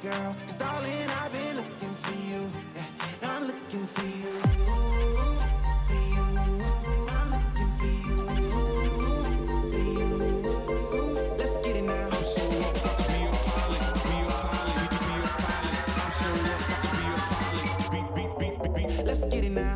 girl. 'Cause darling, I've been looking for you. Yeah, I'm looking for you. For you. I'm looking for you. For you. Let's get it now. I'm so up, I could be a pilot. Be a pilot, we could be a pilot. I'm so up, I could be a pilot. Beat, beat, beat, beat, beat. Let's get it now.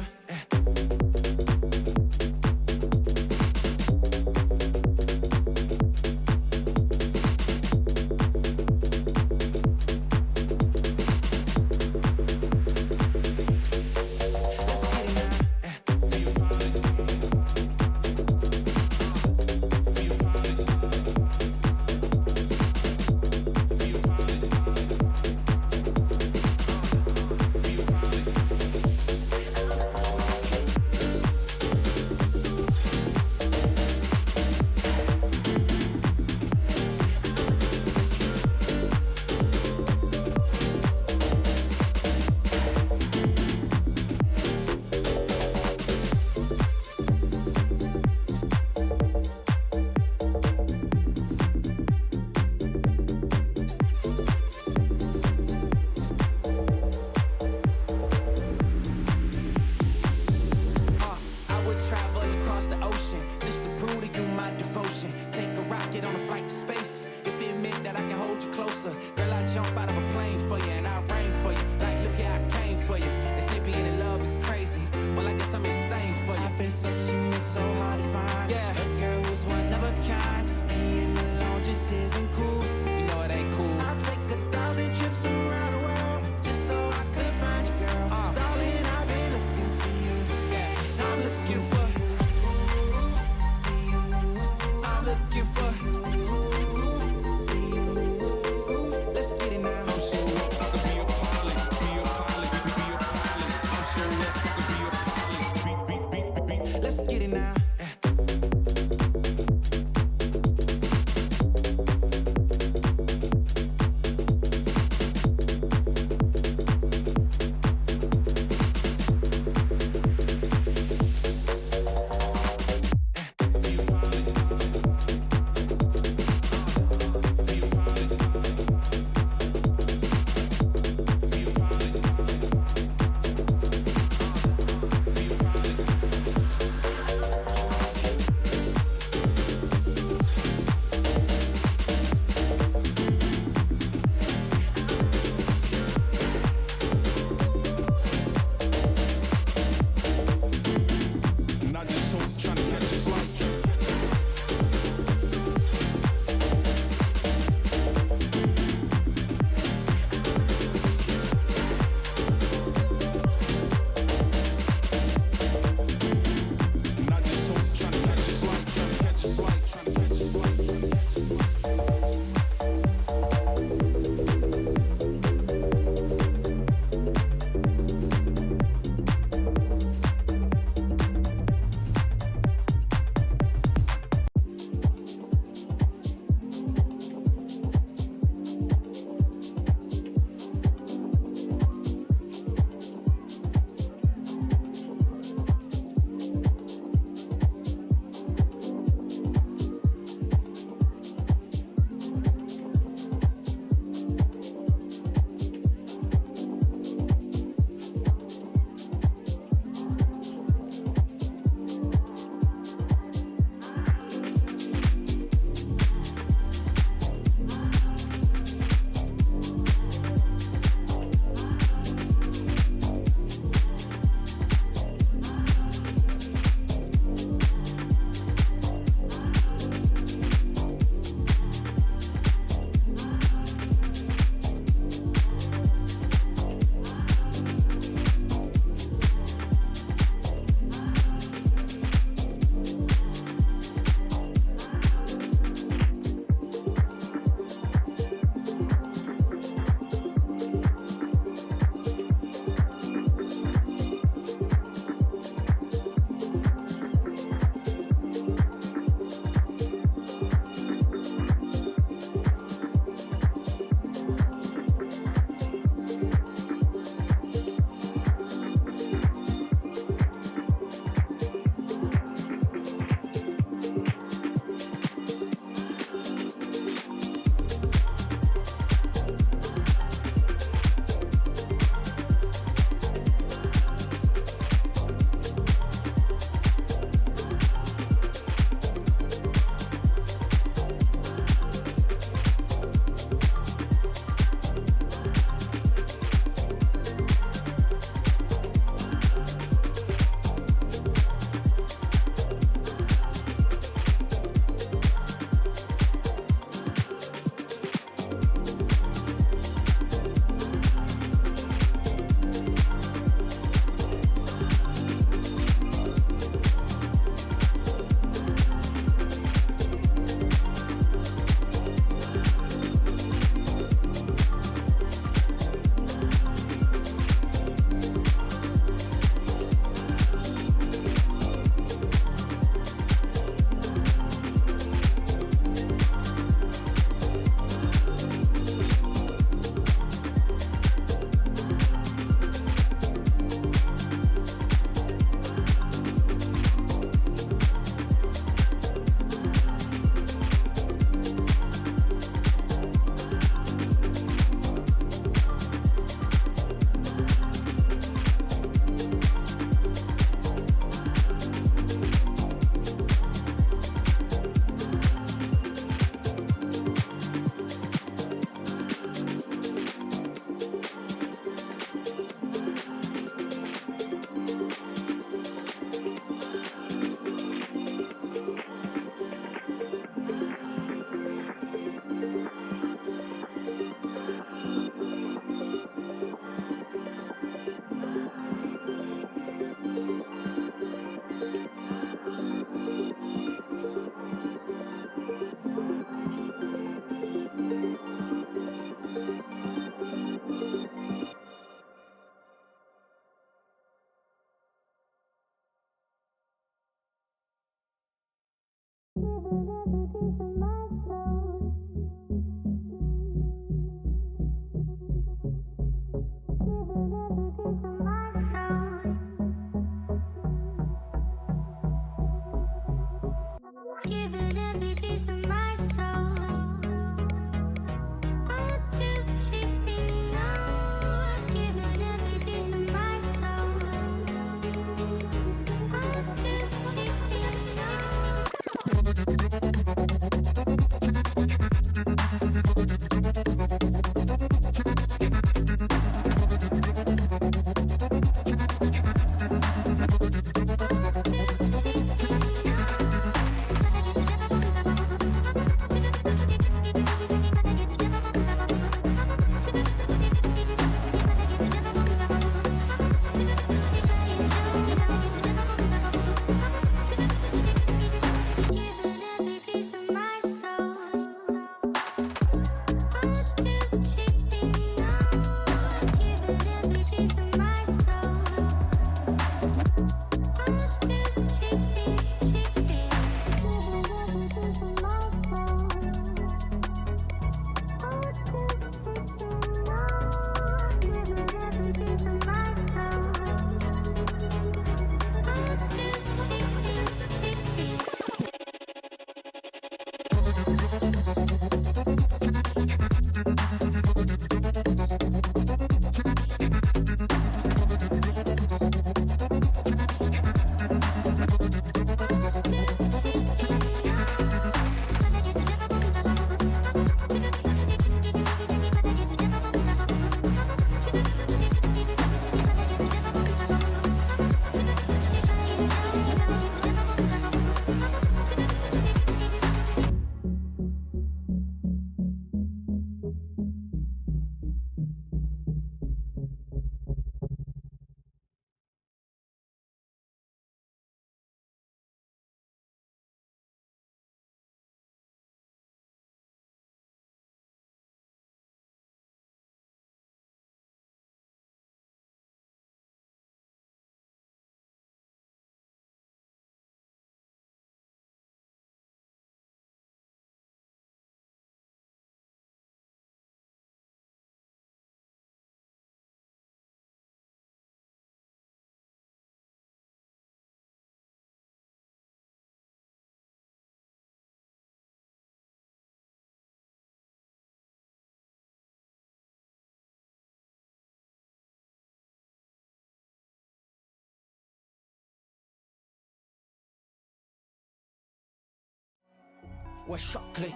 Ouais, choc-les,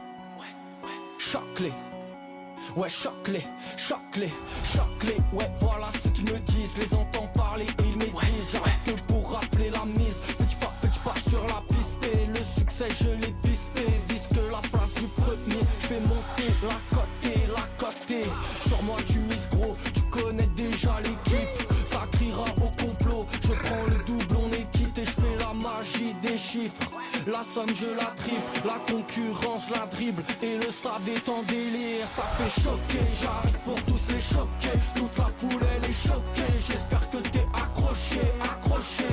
choc-les. Ouais, choc-les, choc-les, choc-les. Ouais, voilà ce qu'ils me disent. Les entends parler et ils m'étrisent. J'arrête que pour rafler la mise. Petit pas sur la piste. Et le succès, je l'ai pisté. Disque la place du premier. Fais monter la côté. Sur moi, tu mises gros. Tu connais déjà l'équipe. Ça criera au complot. Je prends le double, on est quitté. Je fais la magie des chiffres. La somme, je la triple. La concurrence, la dribble. Et le stade est en délire. Ça fait choquer, j'arrive pour tous les choquer. Toute la foule elle est choquée. J'espère que t'es accroché, accroché.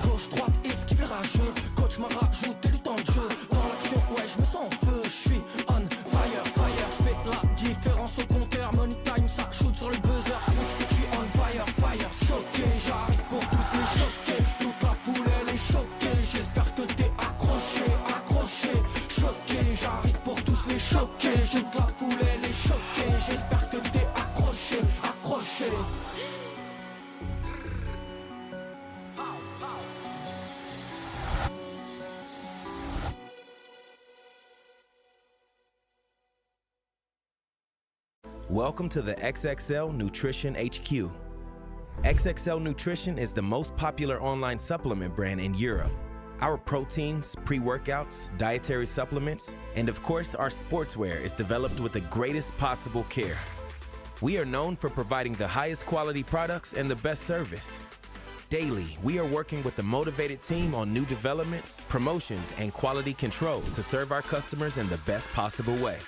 Gauche, droite, esquive les rageux. Coach m'a rajouté du temps de jeu. Dans l'action, ouais, je me sens en feu. Je suis on fire, fire. Je fais la différence au compteur. Money time, ça shoot sur le buzzer. Switch, je suis on fire, fire. Choqué, j'arrive pour tous les choquer. Toute la foule elle est choquée. J'espère que t'es accroché, accroché. Choqué, j'arrive pour tous les choquer. Toute la foule elle est choquée. J'espère que t'es accroché, accroché. Welcome to the XXL Nutrition HQ. XXL Nutrition is the most popular online supplement brand in Europe. Our proteins, pre-workouts, dietary supplements, and of course our sportswear is developed with the greatest possible care. We are known for providing the highest quality products and the best service. Daily, we are working with a motivated team on new developments, promotions, and quality control to serve our customers in the best possible way.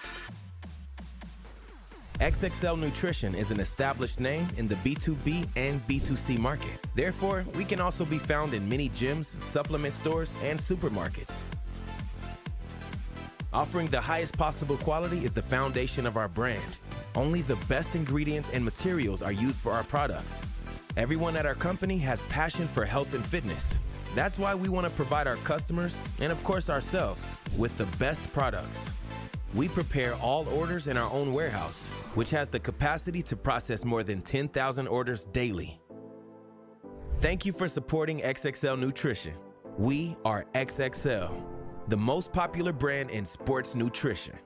XXL Nutrition is an established name in the B2B and B2C market. Therefore, we can also be found in many gyms, supplement stores, and supermarkets. Offering the highest possible quality is the foundation of our brand. Only the best ingredients and materials are used for our products. Everyone at our company has passion for health and fitness. That's why we want to provide our customers, and of course ourselves, with the best products. We prepare all orders in our own warehouse, which has the capacity to process more than 10,000 orders daily. Thank you for supporting XXL Nutrition. We are XXL, the most popular brand in sports nutrition.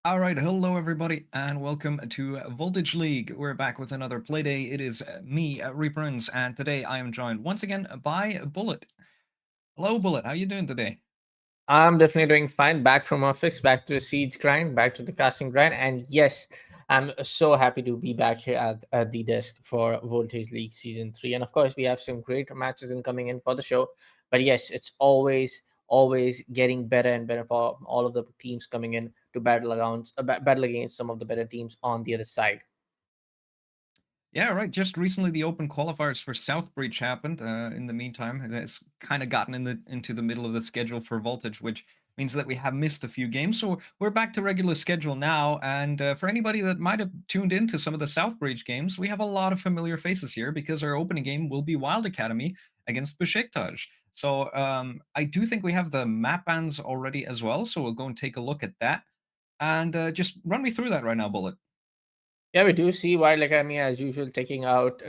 All right, hello everybody, and welcome to Voltage League. We're back with another playday. It is me, Reaperns, and today I am joined once again by Bullet. Hello, Bullet. How you doing today? I'm definitely doing fine. Back from office, back to the siege grind, back to the casting grind, and yes, I'm so happy to be back here at the desk for Voltage League Season 3. And of course, we have some great matches incoming in for the show. But yes, it's always getting better and better for all of the teams coming in to battle against some of the better teams on the other side. Yeah, right. Just recently, the open qualifiers for Southbridge happened. In the meantime, it's kind of gotten into the middle of the schedule for Voltage, which means that we have missed a few games. So we're back to regular schedule now. And for anybody that might have tuned into some of the Southbridge games, we have a lot of familiar faces here because our opening game will be Wild Academy against Besiktas. So I do think we have the map bans already as well. So we'll go and take a look at that. And just run me through that right now, Bullet. Yeah, we do see Wild Academy as usual taking out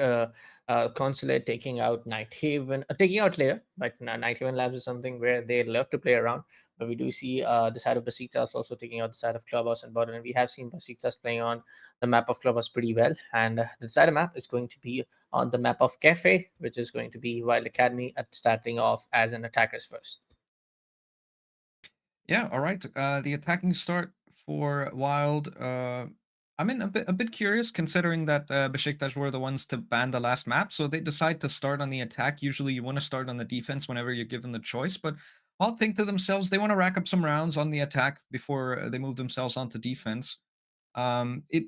Consulate, taking out Night Haven, taking out Lair. But Night Haven Labs is something where they love to play around. But we do see the side of Besiktas also taking out the side of Clubhouse and Bodden. And we have seen Besiktas playing on the map of Clubhouse pretty well. And the side of map is going to be on the map of Cafe, which is going to be Wild Academy at starting off as an attackers first. Yeah, all right. The attacking start for Wild. I'm in a bit curious considering that Besiktas were the ones to ban the last map, so they decide to start on the attack. Usually, you want to start on the defense whenever you're given the choice, but I'll think to themselves they want to rack up some rounds on the attack before they move themselves onto defense.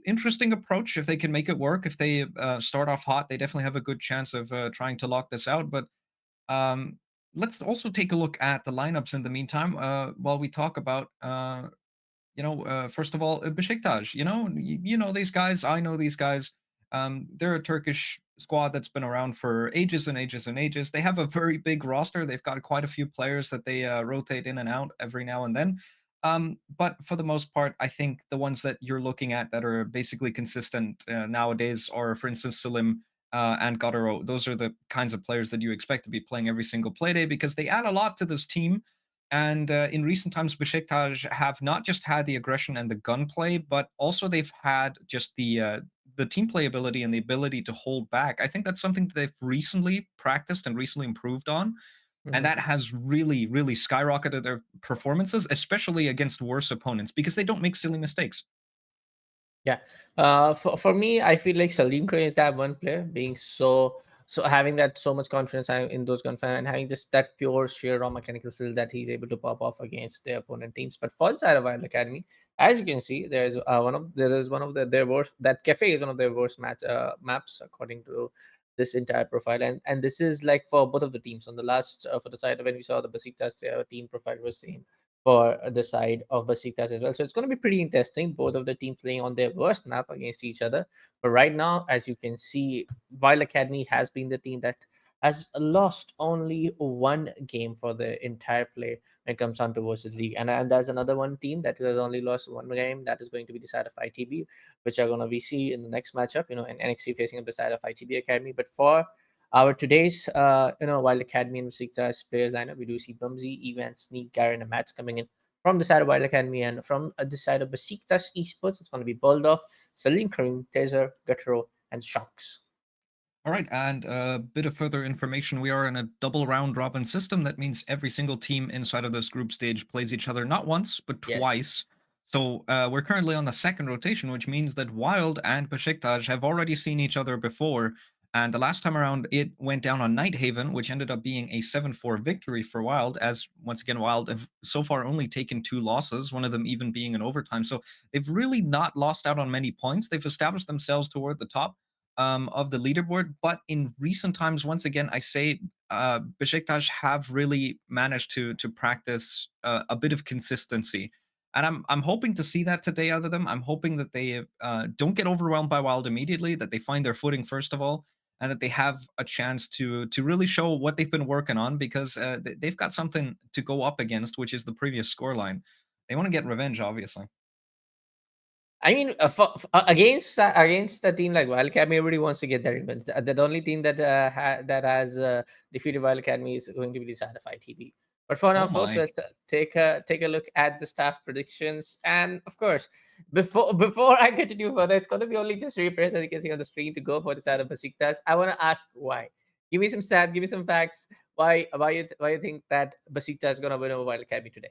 Interesting approach if they can make it work. If they start off hot, they definitely have a good chance of trying to lock this out. But um, let's also take a look at the lineups in the meantime while we talk about first of all, Besiktas, you know these guys, I know these guys. They're a Turkish squad that's been around for ages and ages and ages. They have a very big roster. They've got quite a few players that they rotate in and out every now and then. But for the most part, I think the ones that you're looking at that are basically consistent nowadays are, for instance, Salim and Godero. Those are the kinds of players that you expect to be playing every single playday because they add a lot to this team. And in recent times, Besiktas have not just had the aggression and the gunplay, but also they've had just the team playability and the ability to hold back. I think that's something that they've recently practiced and recently improved on, and Mhm. that has really, really skyrocketed their performances, especially against worse opponents, because they don't make silly mistakes. Yeah. For me, I feel like Salim Crane is that one player being so having that so much confidence in those gunfire and having just that pure sheer raw mechanical skill that he's able to pop off against the opponent teams. But for the side of Wild Academy, as you can see, there is one of their worst, that cafe is one of their worst maps according to this entire profile, and this is like for both of the teams. On the last for the side when we saw the Besiktas team profile was same for the side of Besiktas as well. So it's going to be pretty interesting. Both of the teams playing on their worst map against each other. But right now, as you can see, Wild Academy has been the team that has lost only one game for the entire play when it comes down to versus league. And there's another one team that has only lost one game that is going to be the side of ITB, which are going to be see in the next matchup, in NXT facing up the side of ITB Academy. But for our today's, Wild Academy and Besiktas players lineup, we do see Bumsy, Evan, Sneak, Garen, and Mats coming in from the side of Wild Academy, and from the side of Besiktas Esports, it's going to be Boldov, Salim Karim, Tezer, Gutro, and Shanks. All right, and a bit of further information. We are in a double round robin system. That means every single team inside of this group stage plays each other not once, but twice. Yes. So we're currently on the second rotation, which means that Wild and Besiktas have already seen each other before. And the last time around, it went down on Nighthaven, which ended up being a 7-4 victory for Wild, as once again, Wild have so far only taken 2 losses, one of them even being in overtime. So they've really not lost out on many points. They've established themselves toward the top of the leaderboard. But in recent times, once again, I say Besiktas have really managed to practice a bit of consistency, and I'm hoping to see that today out of them. I'm hoping that they don't get overwhelmed by Wild immediately, that they find their footing first of all, and that they have a chance to really show what they've been working on because they've got something to go up against, which is the previous scoreline. They want to get revenge, obviously. I mean, against a team like Wild Academy, everybody wants to get their revenge. The only team that that has defeated Wild Academy is going to be the side of ITB. But for now, Oh folks, my. let's take a look at the staff predictions. And of course, before I continue further, it's going to be only just repairs as you can see on the screen to go for the side of Besiktas. I want to ask why. Give me some stats. Give me some facts. Why you think that Besiktas is going to win over Wild Academy today?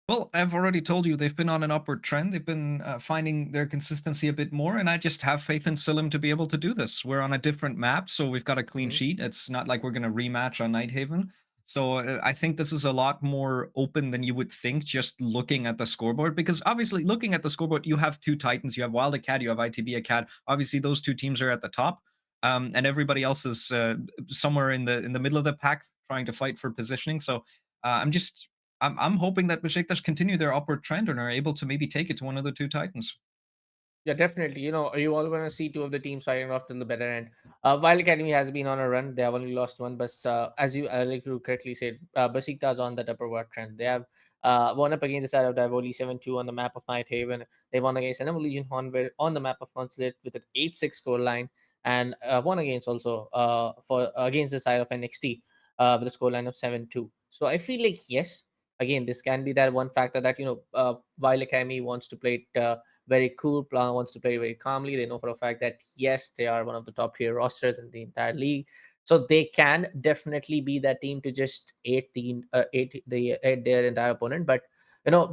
Well, I've already told you they've been on an upward trend. They've been finding their consistency a bit more, and I just have faith in Silim to be able to do this. We're on a different map, so we've got a clean Mhm. sheet. It's not like we're going to rematch on Nighthaven. So I think this is a lot more open than you would think just looking at the scoreboard. Because obviously, looking at the scoreboard, you have two Titans. You have Wild Acad, you have ITB Acad. Obviously, those two teams are at the top, and everybody else is somewhere in the middle of the pack trying to fight for positioning. So I'm hoping that Besiktas continue their upward trend and are able to maybe take it to one of the two Titans. Yeah, definitely. You all want to see two of the teams fighting off till the better end. While Academy has been on a run, they have only lost one, but as like you correctly said, Besiktas on that upward trend. They have won up against the side of Divoli 7-2 on the map of Nighthaven. They won against Enemy Legion Hornwell on the map of Consulate with an 8-6 score line, and won against also for against the side of NXT with a score line of 7-2. So I feel like yes, again, this can be that one factor that while Academy wants to play it. Very cool. Plan wants to play very calmly. They know for a fact that yes, they are one of the top tier rosters in the entire league, so they can definitely be that team to just eight their entire opponent. But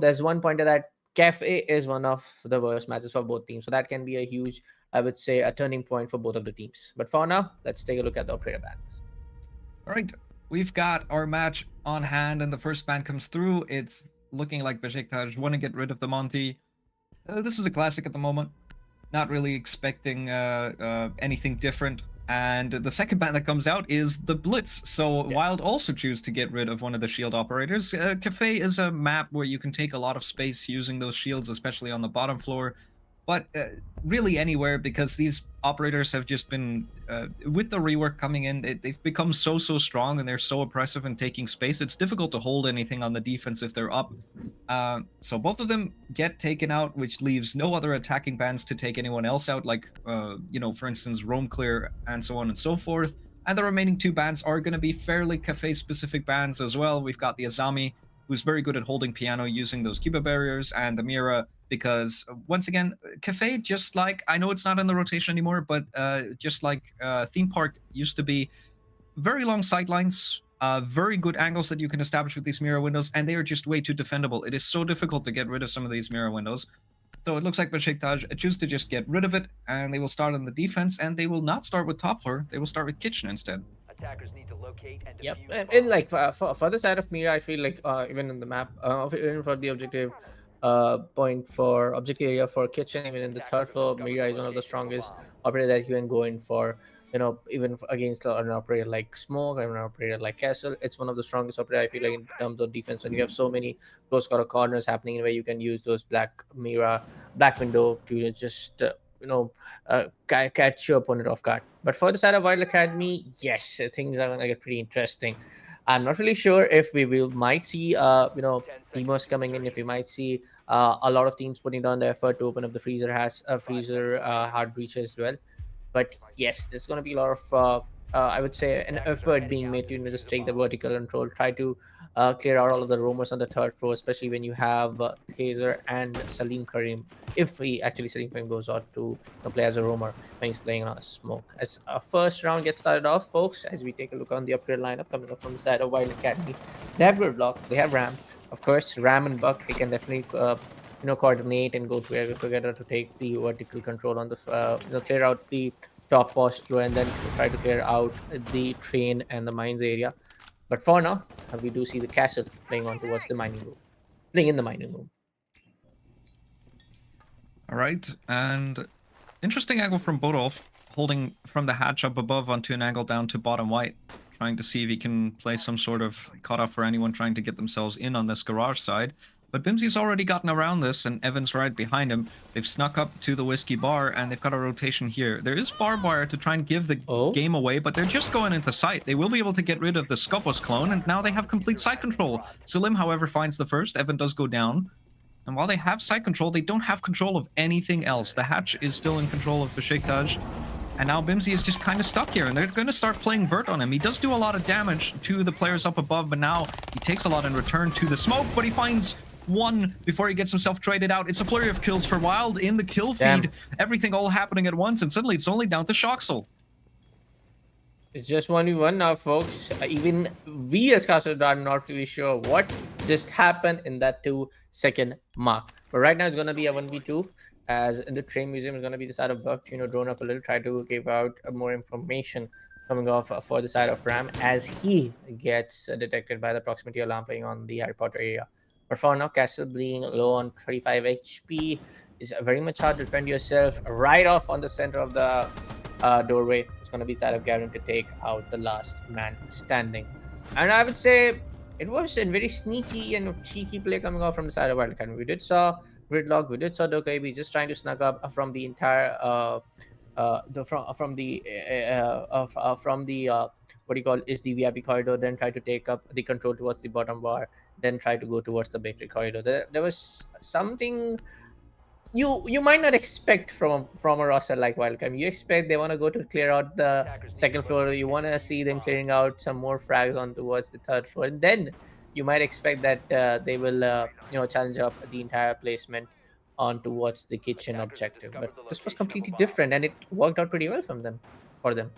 there's one pointer that Cafe is one of the worst matches for both teams. So that can be a huge, I would say, a turning point for both of the teams. But for now, let's take a look at the operator bans. All right, we've got our match on hand, and the first ban comes through. It's looking like Besiktas want to get rid of the Monty. This is a classic at the moment. Not really expecting anything different. And the second ban that comes out is the Blitz. So Wild also choose to get rid of one of the shield operators. Cafe is a map where you can take a lot of space using those shields, especially on the bottom floor. But really anywhere, because these operators have just been, with the rework coming in, they've become so strong, and they're so oppressive in taking space. It's difficult to hold anything on the defense if they're up. So both of them get taken out, which leaves no other attacking bans to take anyone else out, like, for instance, Roam Clear and so on and so forth. And the remaining 2 bans are going to be fairly cafe-specific bans as well. We've got the Azami, who's very good at holding piano using those Cuba barriers, and the Mira, because once again, Cafe, just like, I know it's not in the rotation anymore, but just like Theme Park used to be, very long sightlines, very good angles that you can establish with these mirror windows, and they are just way too defendable. It is so difficult to get rid of some of these mirror windows. So it looks like Besiktas choose to just get rid of it, and they will start on the defense, and they will not start with top floor, they will start with kitchen instead. Attackers need to locate and Yep, defuse and like bombs. for the side of Mira, I feel like even in the map, even for the objective point for objective area for kitchen, even in the third floor, Mira is one of the strongest operator that you can go in for. Even against an operator like Smoke or an operator like Castle, it's one of the strongest operator I feel like in terms of defense. When you have so many close quarter corners happening, where you can use those black window to just catch your opponent off guard. But for the side of Wild Academy, yes, things are gonna get pretty interesting. I'm not really sure if might see teamers coming in, if we might see a lot of teams putting down the effort to open up the freezer hard breach as well. But yes, there's going to be a lot of I would say an effort being made to just take the vertical control, try to clear out all of the roamers on the third floor, especially when you have Kaiser and Salim Karim. If Salim Karim goes out to play as a roamer when he's playing on a Smoke. As our first round gets started off, folks, as we take a look on the upgrade lineup coming up from the side of Wild Academy, they have Gridlock, they have Ram. Of course, Ram and Buck, they can definitely coordinate and go together to take the vertical control on the clear out the top post floor, and then try to clear out the train and the mines area. But for now, we do see the castle playing on towards the mining room, playing in the mining room. All right, and interesting angle from Bodolf, holding from the hatch up above onto an angle down to bottom white, trying to see if he can play some sort of cutoff for anyone trying to get themselves in on this garage side. But Bimsy's already gotten around this, and Evan's right behind him. They've snuck up to the whiskey bar, and they've got a rotation here. There is barbed wire to try and give the game away, but they're just going into sight. They will be able to get rid of the Skopos clone, and now they have complete site control. Salim, however, finds the first. Evan does go down. And while they have site control, they don't have control of anything else. The hatch is still in control of Besiktas. And now Bimsy is just kind of stuck here, and they're going to start playing Vert on him. He does do a lot of damage to the players up above, but now he takes a lot in return to the smoke, but he finds one before he gets himself traded out. It's a flurry of kills for Wild in the kill feed. Everything all happening at once, and suddenly it's only down to Shoxel. It's just 1v1 now, folks. Even we as casters are not really sure what just happened in that 2-second mark. But right now it's going to be a 1v2. As in the train museum is going to be the side of Buck, drone up a little, try to give out more information coming off for the side of Ram as he gets detected by the proximity alarm playing on the Harry Potter area. But for now, Castle being low on 35 HP is very much hard to defend yourself right off on the center of the doorway. It's going to be the side of Garen to take out the last man standing. And I would say it was a very sneaky and cheeky play coming off from the side of Wild Academy. We did saw Gridlock, we did saw Dokaibi just trying to snug up from the entire from the what do you call is the VIP corridor, then try to take up the control towards the bottom bar, then try to go towards the bakery corridor. There was something you might not expect from a roster like Wildcam. You expect they want to go to clear out the second floor. You want to see them clearing out some more frags on towards the third floor, and then you might expect that they will challenge up the entire placement on towards the kitchen objective. But this was completely different, and it worked out pretty well for them.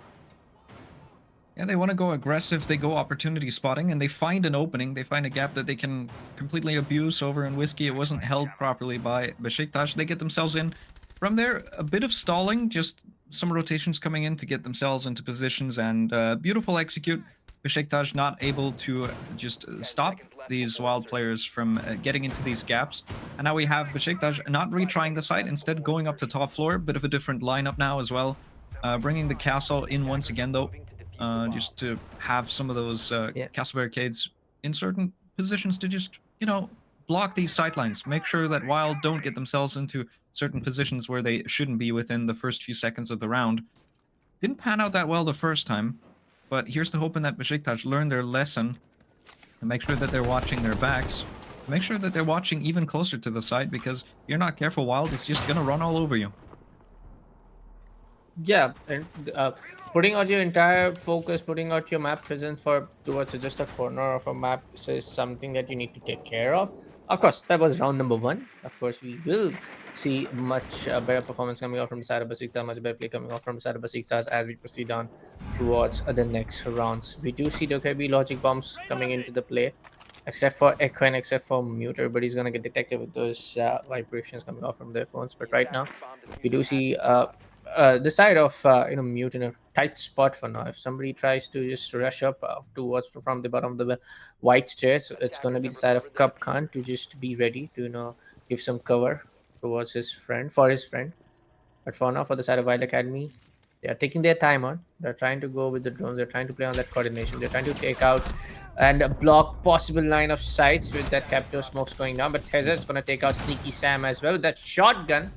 Yeah, they want to go aggressive, they go opportunity spotting, and they find an opening, they find a gap that they can completely abuse over in Whiskey. It wasn't held properly by Besiktas. They get themselves in. From there, a bit of stalling, just some rotations coming in to get themselves into positions, and beautiful execute. Besiktas not able to just stop these wild players from getting into these gaps. And now we have Besiktas not retrying the site, instead going up to top floor. Bit of a different lineup now as well. Bringing the castle in once again, though. Just to have some of those Yeah. castle barricades in certain positions to just, you know, block these sightlines. Make sure that Wild don't get themselves into certain positions where they shouldn't be within the first few seconds of the round. Didn't pan out that well the first time, but here's to hoping that Besiktas learn their lesson and make sure that they're watching their backs. Make sure that they're watching even closer to the site, because if you're not careful, Wild is just gonna run all over you. Yeah, and putting out your entire focus, putting out your map presence for towards just a corner of a map is something that you need to take care of. Of course, that was round number 1. Of course, we will see much better performance coming out from the side of Besiktas, much better play coming out from the side of Besiktas as we proceed on towards the next rounds. We do see there could be logic bombs coming into the play, except for Echo and except for Mute. Everybody's gonna get detected with those vibrations coming off from their phones. But right now, we do see the side of Mute in a tight spot for now. If somebody tries to just rush up towards from the bottom of the white stairs, it's going to be the side of Cup Khan to just be ready to give some cover towards his friend But for now, for the side of Wild Academy, they are taking their time on. They're trying to go with the drones. They're trying to play on that coordination. They're trying to take out and block possible line of sights with that Capito smokes going down. But Hazard's going to take out Sneaky Sam as well with that shotgun.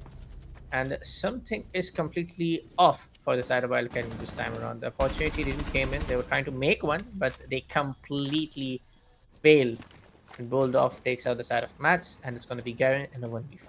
And something is completely off for the side of Wild Academy this time around. The opportunity didn't came in. They were trying to make one, but they completely failed. And Boldorf takes out the side of Mats, and it's going to be Garen in a 1v5.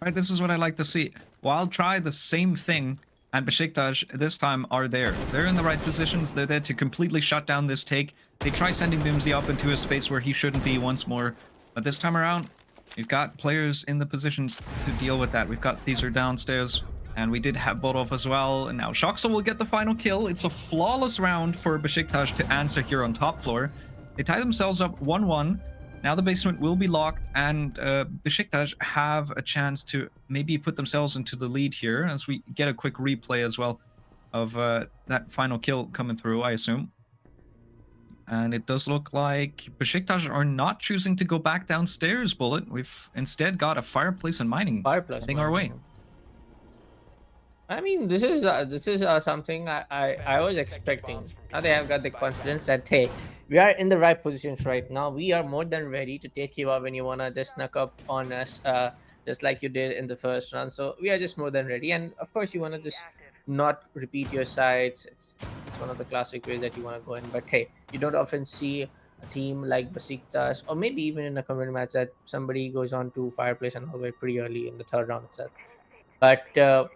Right, this is what I like to see. Wild try the same thing, and Besiktas this time are there. They're in the right positions. They're there to completely shut down this take. They try sending Bimsy up into a space where he shouldn't be once more. But this time around, we've got players in the positions to deal with that. We've got Caesar downstairs, and we did have Bodov as well. And now Shoxa will get the final kill. It's a flawless round for Besiktas to answer here on top floor. They tie themselves up 1-1. Now the basement will be locked, and Besiktas have a chance to maybe put themselves into the lead here, as we get a quick replay as well of that final kill coming through, I assume. And it does look like Besiktas are not choosing to go back downstairs, Bullet. We've instead got a fireplace and mining heading our way. I mean, this is something I was expecting. Now they have got the confidence that, hey, we are in the right positions right now. We are more than ready to take you out when you want to just snuck up on us, just like you did in the first round. So we are just more than ready. And of course, you want to just not repeat your sides. It's one of the classic ways that you want to go in. But hey, you don't often see a team like Besiktas, or maybe even in a community match, that somebody goes on to fireplace and all the way pretty early in the third round itself. But trying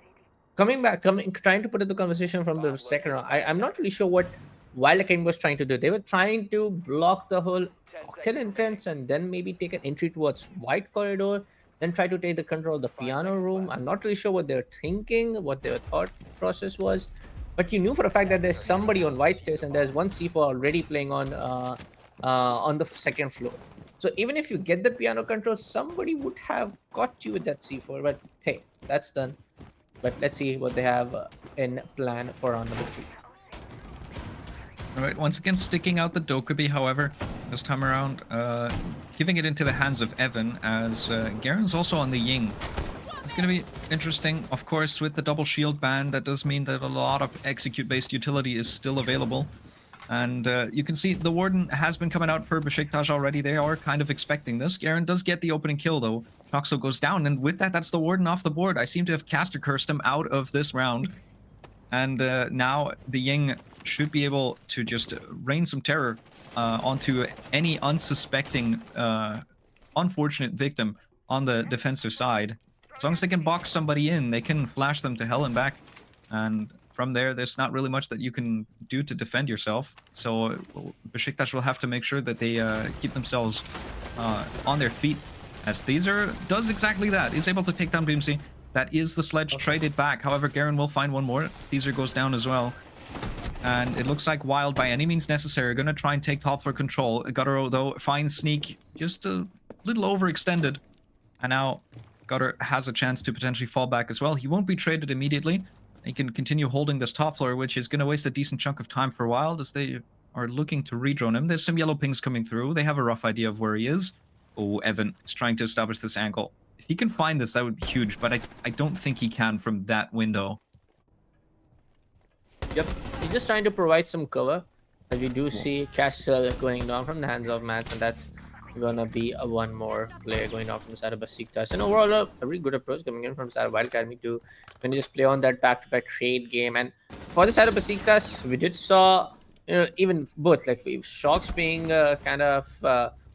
to put in the conversation from the second round, I'm not really sure what Wild Academy was trying to do. They were trying to block the whole cocktail entrance and then maybe take an entry towards White Corridor, then try to take the control of the piano room. I'm not really sure what they were thinking, what their thought process was. But you knew for a fact that there's somebody on White Stairs and there's one C4 already playing on the second floor. So even if you get the piano control, somebody would have got you with that C4. But hey, that's done. But let's see what they have in plan for round number 3. All right, once again sticking out the Dokubi, however, this time around, giving it into the hands of Evan, as Garen's also on the Ying. It's going to be interesting. Of course, with the double shield ban, that does mean that a lot of execute-based utility is still available. And you can see the Warden has been coming out for Besiktas already. They are kind of expecting this. Garen does get the opening kill, though. Toxo goes down, and with that, that's the Warden off the board. I seem to have caster cursed him out of this round. And now the Ying should be able to just rain some terror onto any unsuspecting, unfortunate victim on the defensive side. As long as they can box somebody in, they can flash them to hell and back. And from there, there's not really much that you can do to defend yourself. So Besiktas will have to make sure that they keep themselves on their feet. As Caesar does exactly that. He's able to take down Beamsy. That is the sledge traded back. However, Garen will find one more. Caesar goes down as well. And it looks like Wild, by any means necessary, are going to try and take top floor control. Gutter, though, finds Sneak just a little overextended. And now Gutter has a chance to potentially fall back as well. He won't be traded immediately. He can continue holding this top floor, which is going to waste a decent chunk of time for Wild as they are looking to redrone him. There's some yellow pings coming through. They have a rough idea of where he is. Oh, Evan is trying to establish this angle. If he can find this, that would be huge, but I don't think he can from that window. Yep, he's just trying to provide some cover. And we do see Castle going down from the hands of Mats, and that's gonna be a one more player going off from the side of Besiktas. And overall, a very good approach coming in from the side of Wild Academy to when you just play on that back-to-back trade game. And for the side of Besiktas, we did saw even both like Shocks being kind of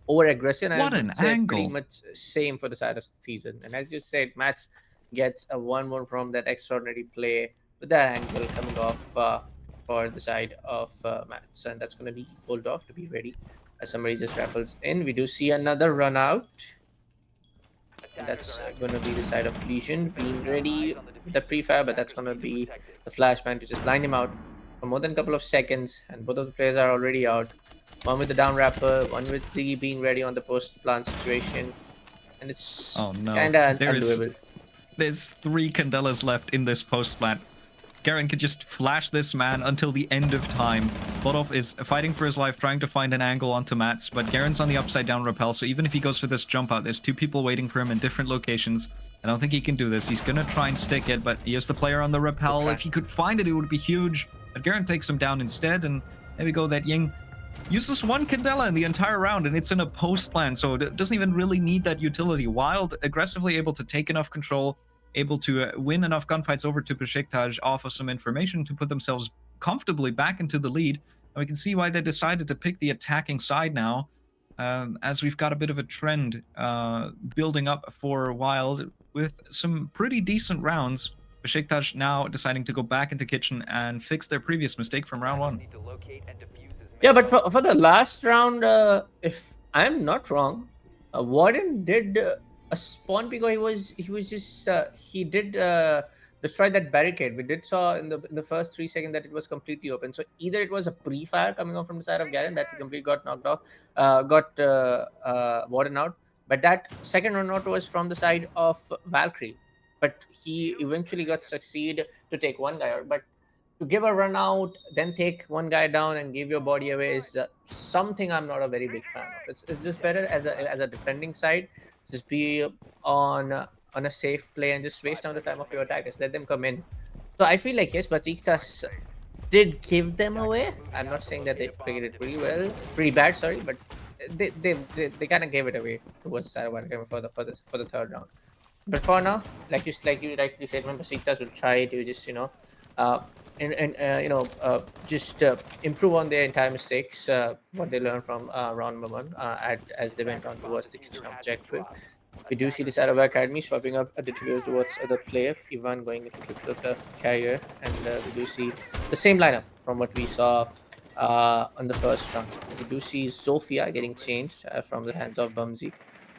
over aggressive. And What an angle! Pretty much same for the side of season. And as you said, Mats gets a 1-1 from that extraordinary play with that angle coming off for the side of Mats, and that's going to be pulled off to be ready as somebody just raffles in. We do see another run out, and that's going to be the side of Legion being ready with the prefab, but that's going to be the flashman to just blind him out for more than a couple of seconds, and both of the players are already out. One with the down wrapper, one with the being ready on the post plant situation, and it's kind of undoable. There's 3 Candelas left in this post plant. Garen could just flash this man until the end of time. Bodov is fighting for his life, trying to find an angle onto Mats, but Garen's on the upside down rappel, so even if he goes for this jump out, there's 2 people waiting for him in different locations. I don't think he can do this. He's gonna try and stick it, but he is the player on the rappel. If he could find it, it would be huge. But Garen takes him down instead, and there we go. That Ying uses 1 Candela in the entire round, and it's in a post plan, so it doesn't even really need that utility. Wild aggressively able to take enough control, able to win enough gunfights over to Besiktas off of some information to put themselves comfortably back into the lead. And we can see why they decided to pick the attacking side now, as we've got a bit of a trend building up for Wild with some pretty decent rounds. Besiktas now deciding to go back into kitchen and fix their previous mistake from round 1. Yeah, but for the last round, if I'm not wrong, Warden did a spawn because he did destroy that barricade. We did saw in the first 3 seconds that it was completely open. So either it was a pre-fire coming off from the side of Garen that he completely got knocked off, Warden out. But that second run out was from the side of Valkyrie. But he eventually got succeed to take 1 guy out. But to give a run out, then take 1 guy down and give your body away is something I'm not a very big fan of. It's just better as a defending side. Just be on a safe play and just waste down the time of your attackers. Let them come in. So I feel like yes, Besiktas did give them away. I'm not saying that they played it pretty bad. Sorry, but they kind of gave it away towards the side of Wild for the third round. But for now, like you said, Besiktas will try to just just improve on their entire mistakes, what they learned from round number 1 as they went on towards the kitchen objective. We do see this out of Academy swapping up a little towards other player, Ivan going into the carrier, and we do see the same lineup from what we saw on the first round. We do see Zofia getting changed from the hands of Bumsy,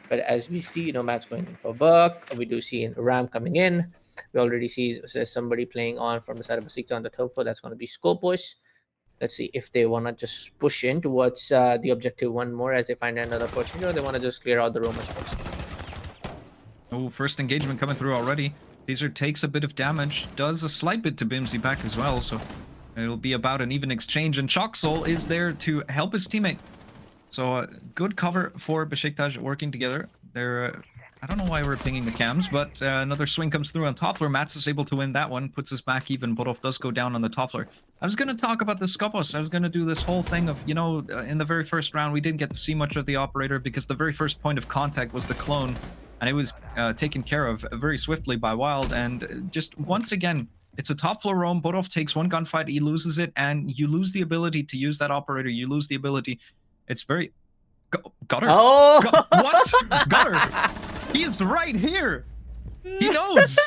but as we see, Matt's going in for Buck. We do see Ram coming in. We already see somebody playing on from the side of Besiktas on the third floor. That's going to be Scopus. Let's see if they want to just push in towards the objective 1 more as they find another opportunity, or they want to just clear out the roamers first. Oh, first engagement coming through already. Taser takes a bit of damage, does a slight bit to Bimsy back as well, so it'll be about an even exchange. And Shocksoul is there to help his teammate. So good cover for Besiktas working together. They're I don't know why we're pinging the cams, but another swing comes through on top floor. Mats is able to win that one, puts us back even. Bodov does go down on the top floor. I was going to talk about the Skopos. I was going to do this whole thing of, in the very first round, we didn't get to see much of the operator because the very first point of contact was the clone, and it was taken care of very swiftly by Wild. And just once again, it's a top floor roam. Bodov takes 1 gunfight, he loses it, and you lose the ability to use that operator. You lose the ability. It's very... Gutter. Oh! What? Gutter. He is right here. He knows.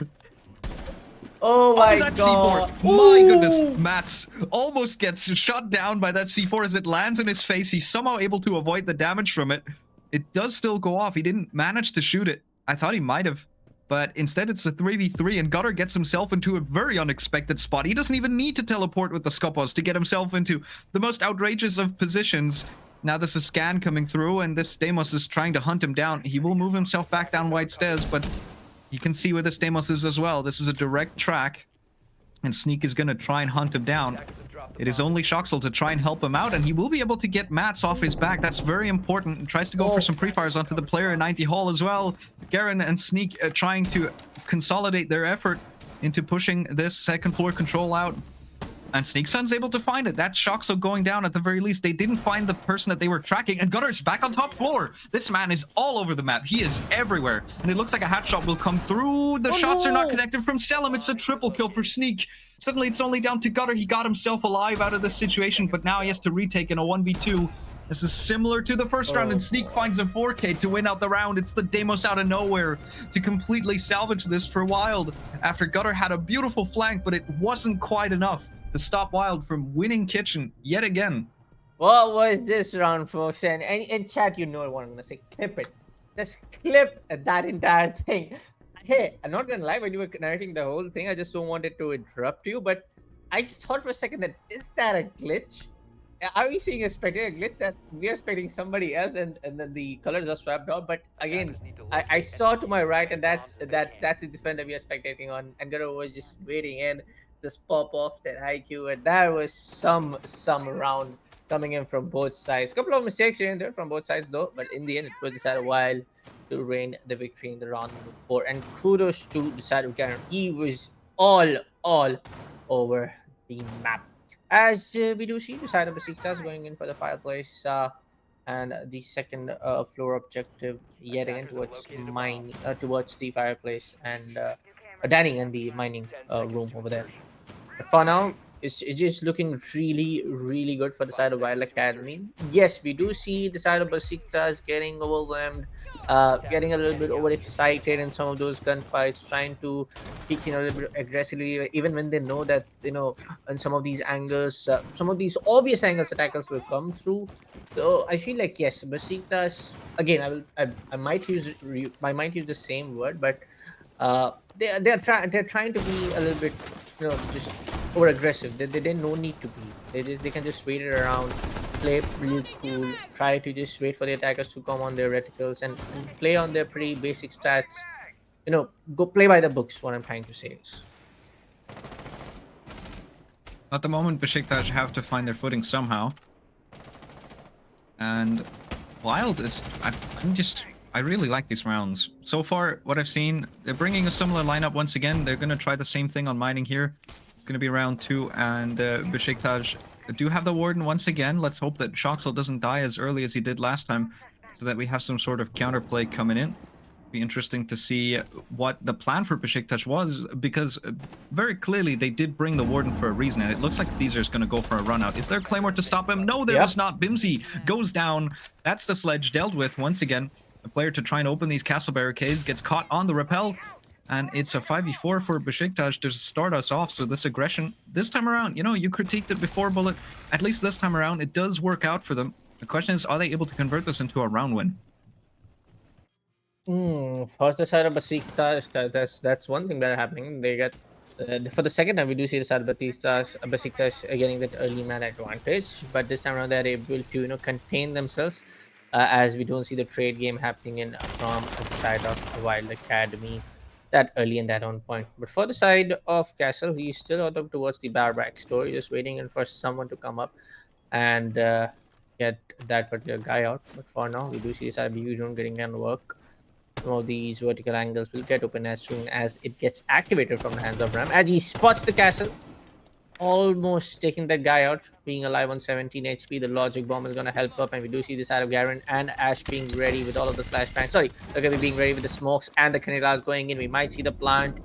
Oh my that god. C4. My goodness. Mats almost gets shot down by that C4 as it lands in his face. He's somehow able to avoid the damage from it. It does still go off. He didn't manage to shoot it. I thought he might have. But instead, it's a 3v3, and Gutter gets himself into a very unexpected spot. He doesn't even need to teleport with the Skopos to get himself into the most outrageous of positions. Now there's a scan coming through, and this Stamos is trying to hunt him down. He will move himself back down White Stairs, but you can see where the Stamos is as well. This is a direct track, and Sneak is going to try and hunt him down. It is only Shoxel to try and help him out, and he will be able to get Mats off his back. That's very important. And tries to go for some pre-fires onto the player in 90 Hall as well. Garen and Sneak trying to consolidate their effort into pushing this second floor control out. And Sneak Sun's able to find it. That's Shoxel going down at the very least. They didn't find the person that they were tracking, and Gutter's back on top floor. This man is all over the map. He is everywhere. And it looks like a hat shot will come through. The shots are not connected from Selim. It's a triple kill for Sneak. Suddenly it's only down to Gutter. He got himself alive out of this situation, but now he has to retake in a 1v2. This is similar to the first round, and Sneak finds a 4K to win out the round. It's the Deimos out of nowhere to completely salvage this for Wild. After Gutter had a beautiful flank, but it wasn't quite enough to stop Wild from winning Kitchen yet again. What was this round, folks? And in chat, you know what I'm gonna say. Clip it. Just clip that entire thing. Hey, I'm not gonna lie, when you were narrating the whole thing, I just don't want it to interrupt you, but I just thought for a second that is that a glitch? Are we seeing a spectator glitch that we are expecting somebody else and then the colors are swapped out? But again, I saw to my right, and that's the defender we are spectating on, and Garo was just waiting in, just pop off that IQ, and that was some round coming in from both sides. Couple of mistakes here and there from both sides though, but in the end it was decided Wild to reign the victory in the round number 4. And kudos to the side of Garen. He was all over the map. As we do see the side of the Besiktas going in for the fireplace and the second floor objective yet again towards towards the fireplace and dining and the mining room over there. But for now, it's just looking really good for the side of Wild Academy. Yes, we do see the side of Besiktas getting overwhelmed, getting a little bit overexcited in some of those gunfights, trying to peek a little bit aggressively, even when they know that in some of these angles, some of these obvious angles attackers will come through. So I feel like yes, Besiktas again. I might use the same word, but they're trying to be a little bit just over aggressive. They no need to be. They can just wait it around, play really cool, try to just wait for the attackers to come on their reticles and play on their pretty basic stats. Go play by the books. What I'm trying to say is. At the moment, Besiktas have to find their footing somehow. And Wild is... I really like these rounds. So far, what I've seen, they're bringing a similar lineup once again. They're going to try the same thing on mining here. It's going to be round 2, and Besiktas do have the Warden once again. Let's hope that Shoxel doesn't die as early as he did last time, so that we have some sort of counterplay coming in. Be interesting to see what the plan for Besiktas was, because very clearly they did bring the Warden for a reason, and it looks like Caesar's going to go for a run out. Is there Claymore to stop him? No, there is not. Bimsy goes down. That's the sledge dealt with once again. The player to try and open these castle barricades gets caught on the rappel, and it's a 5v4 for Besiktas to start us off. So this aggression, this time around, you critiqued it before, Bullet. At least this time around, it does work out for them. The question is, are they able to convert this into a round win? First, the side of Besiktas, that's one thing that happening. They get for the second time we do see the side of Besiktas getting that early man advantage, but this time around they're able to contain themselves. As we don't see the trade game happening from the side of Wild Academy that early in that own point. But for the side of Castle, he's still out of towards the back story, just waiting for someone to come up and get that particular guy out. But for now, we do see the side of Huron getting done work. Some of these vertical angles will get open as soon as it gets activated from the hands of Ram. As he spots the castle, almost taking that guy out, being alive on 17 HP. The logic bomb is going to help up, and we do see the side of Garen and Ash being ready with all of the flashbangs. Sorry, they're going to be being ready with the smokes and the Canilas going in. We might see the plant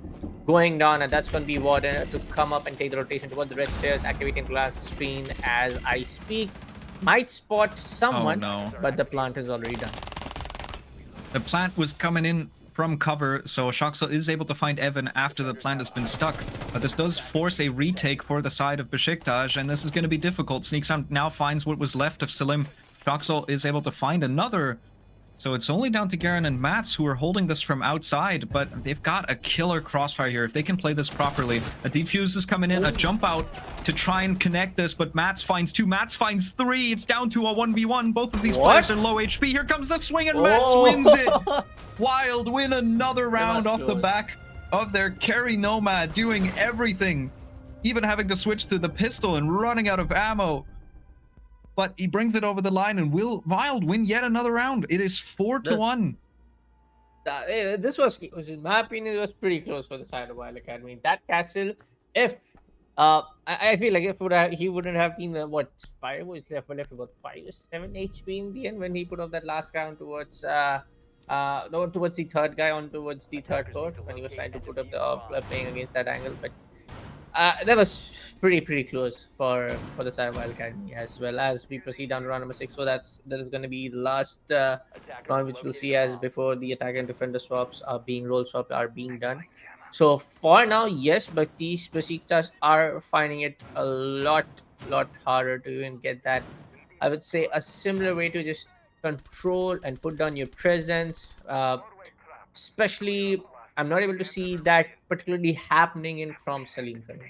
going down, and that's going to be Warden to come up and take the rotation towards the red stairs, activating glass screen as I speak. Might spot someone, but the plant is already done. The plant was coming in from cover, so Shoxel is able to find Evan after the plant has been stuck. But this does force a retake for the side of Besiktas, and this is going to be difficult. Sneaks now finds what was left of Selim. Shoxel is able to find another So it's only down to Garen and Mats who are holding this from outside, but they've got a killer crossfire here. If they can play this properly, a defuse is coming in, a jump out to try and connect this, but Mats finds 2, Mats finds 3. It's down to a 1v1. Both of these players are low HP. Here comes the swing, and Mats wins it. Wild win another round off the back of their carry Nomad, doing everything, even having to switch to the pistol and running out of ammo. But he brings it over the line, and will Wild win yet another round. It is 4-1. This was, in my opinion, it was pretty close for the side of Wild Academy. That castle, if I feel like if he wouldn't have been what 5 was left about 5 or 7 HP in the end when he put up that last guy on towards no, towards the third guy on towards the third floor when he was trying to put up the playing against that angle. But that was pretty close for the side of Wild Academy. As well as we proceed down to round number 6. So that is going to be the last round which we'll see as before the attacker and defender swaps are being done. So for now, yes, but these Besiktas are finding it a lot harder to even get that. I would say a similar way to just control and put down your presence. Especially, I'm not able to see that particularly happening in from Salim Khan.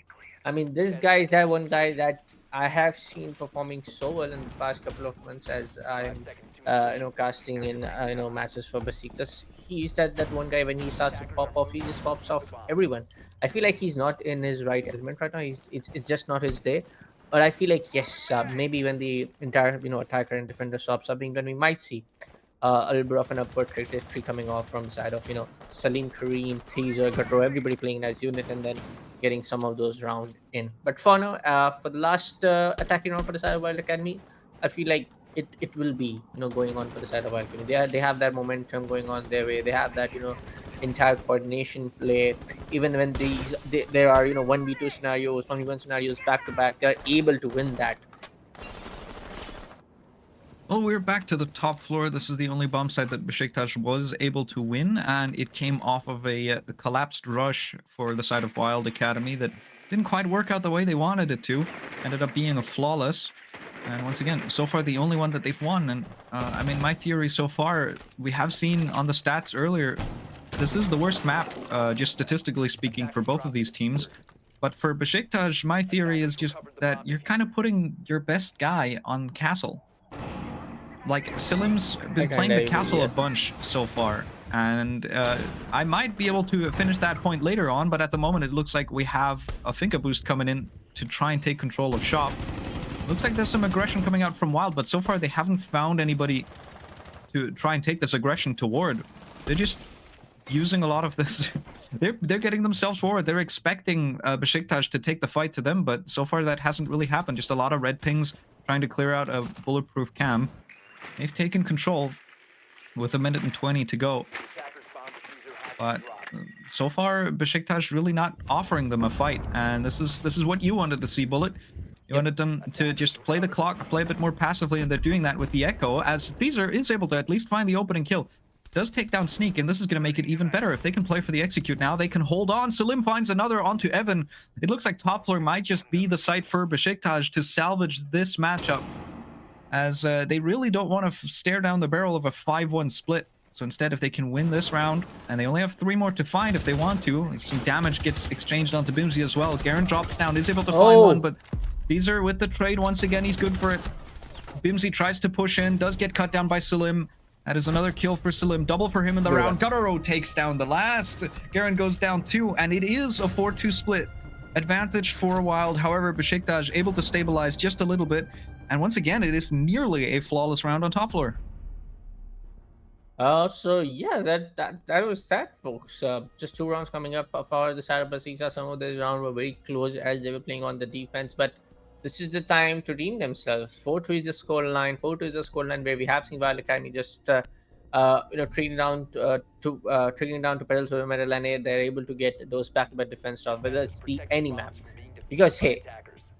I mean, this guy is that one guy that I have seen performing so well in the past couple of months as I'm, casting in, matches for Besiktas. He's that one guy when he starts to pop off, he just pops off everyone. I feel like he's not in his right element right now. It's just not his day. But I feel like yes, maybe when the entire attacker and defender swaps are being done, we might see a little bit of an upward trajectory coming off from the side of Salim, Kareem, Teaser, Gatro, everybody playing as unit and then getting some of those round in. But for now, for the last attacking round for the side of Wild Academy, I feel like it will be going on for the side of Wild Academy. They have that momentum going on their way. They have that entire coordination play. Even when there are 1v2 scenarios, 1v1 scenarios back to back, they are able to win that. Well, we're back to the top floor. This is the only bomb site that Besiktas was able to win, and it came off of a collapsed rush for the side of Wild Academy that didn't quite work out the way they wanted it to. Ended up being a flawless. And once again, so far the only one that they've won. And I mean, my theory so far, we have seen on the stats earlier, this is the worst map, just statistically speaking, for both of these teams. But for Besiktas, my theory is just that you're kind of putting your best guy on Castle. Like, Salim's been playing the Castle a bunch so far. And I might be able to finish that point later on, but at the moment it looks like we have a Finca boost coming in to try and take control of shop. Looks like there's some aggression coming out from Wild, but so far they haven't found anybody to try and take this aggression toward. They're just using a lot of this. They're getting themselves forward. They're expecting Besiktas to take the fight to them, but so far that hasn't really happened. Just a lot of red pings trying to clear out a bulletproof cam. They've taken control with 1:20 to go. But so far, Besiktas really not offering them a fight. And this is what you wanted to see, Bullet. You wanted them to just play the clock, play a bit more passively, and they're doing that with the Echo, as Teaser is able to at least find the opening kill. Does take down Sneak, and this is going to make it even better. If they can play for the execute now, they can hold on. Salim finds another onto Evan. It looks like top floor might just be the site for Besiktas to salvage this matchup, as they really don't want to stare down the barrel of a 5-1 split. So instead, if they can win this round, and they only have 3 more to find if they want to, some damage gets exchanged onto Bimsy as well. Garen drops down, is able to find one, but Teaser with the trade once again, he's good for it. Bimsy tries to push in, does get cut down by Salim. That is another kill for Salim, double for him in the round. Gutaro takes down the last. Garen goes down 2, and it is a 4-2 split. Advantage for Wild, however, Besiktas able to stabilize just a little bit. And once again, it is nearly a flawless round on top floor. So yeah, that was that, folks. Just 2 rounds coming up for the side of Besiktas. Some of the rounds were very close as they were playing on the defense, but this is the time to redeem themselves. 4-2 is the scoreline. 4-2 is the scoreline where we have seen Wild Academy just trickling down to pedal to the metal, and they're able to get those back-to-back defense stuff, whether it's the any map. Because hey,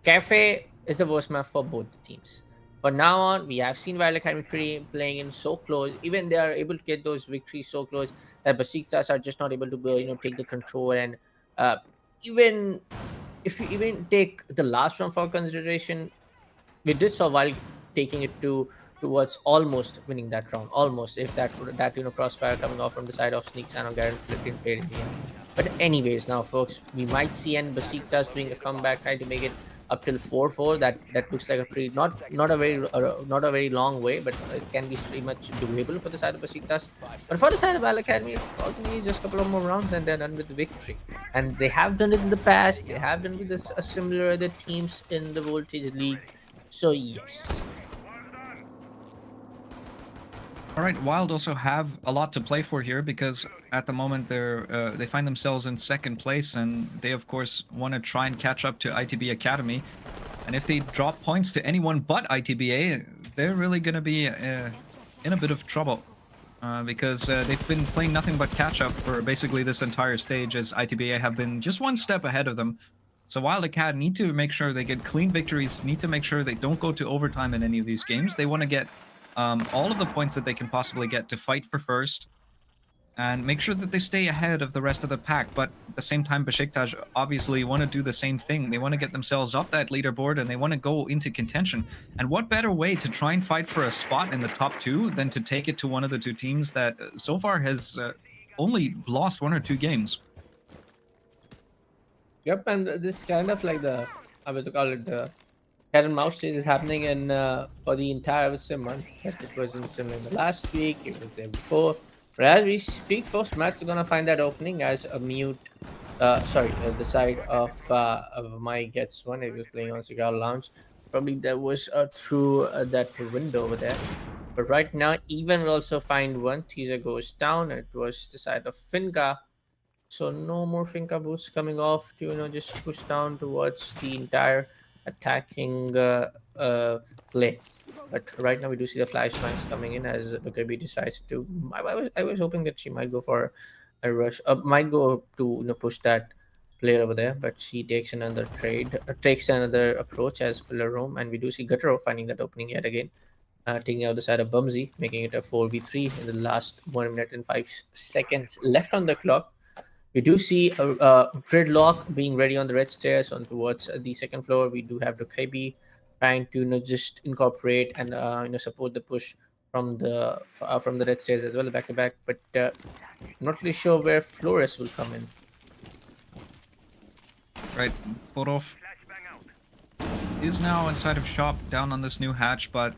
Cafe is the worst map for both the teams. But now on, we have seen Wild Academy playing in so close. Even they are able to get those victories so close that Besiktas are just not able to take the control. And even if you even take the last round for consideration, we did saw Wild taking it to towards almost winning that round. Almost, if that crossfire coming off from the side of Sneaks and Garrett Flippin played in the end. But anyways, now folks, we might see and Besiktas doing a comeback, trying to make it up till 4-4. That looks like a pretty not a very long way, but it can be pretty much doable for the side of Besiktas. But for the side of Al Academy, all they need is just a couple of more rounds and they're done with the victory. And they have done it in the past. They have done it with similar other teams in the Voltage League. So yes. All right, Wild also have a lot to play for here because at the moment they find themselves in second place, and they of course want to try and catch up to ITB Academy. And if they drop points to anyone but ITBA, they're really going to be in a bit of trouble because they've been playing nothing but catch up for basically this entire stage, as ITBA have been just one step ahead of them. So Wild Acad need to make sure they get clean victories, need to make sure they don't go to overtime in any of these games. They want to get all of the points that they can possibly get to fight for first and make sure that they stay ahead of the rest of the pack. But at the same time, Besiktas obviously want to do the same thing. They want to get themselves up that leaderboard and they want to go into contention. And what better way to try and fight for a spot in the top 2 than to take it to one of the 2 teams that so far has only lost 1 or 2 games. Yep, and this is kind of like I would call it the cat and mouse chase is happening in for the entire, I would say, month. It was in similar in the last week, it was there before. But as we speak, folks, Matt's gonna find that opening as a mute. The side of my gets one. He was playing on Cigar Lounge. Probably that was through that window over there. But right now, even will also find one. Teaser goes down. It was the side of Finca. So no more Finca boosts coming off to just push down towards the entire attacking play. But right now we do see the flashbangs coming in as Bakabi decides to. I was hoping that she might go for a rush. Might go to push that player over there, but she takes another takes another approach as Pillar Roam, and we do see Gutro finding that opening yet again. Taking out the side of Bumsy, making it a 4v3 in the last 1 minute and 5 seconds left on the clock. We do see a Gridlock being ready on the red stairs on towards the second floor. We do have the KB trying to just incorporate and support the push from the red stairs as well, back to back. But I'm not really sure where Flores will come in. Right, Borov is now inside of shop down on this new hatch, but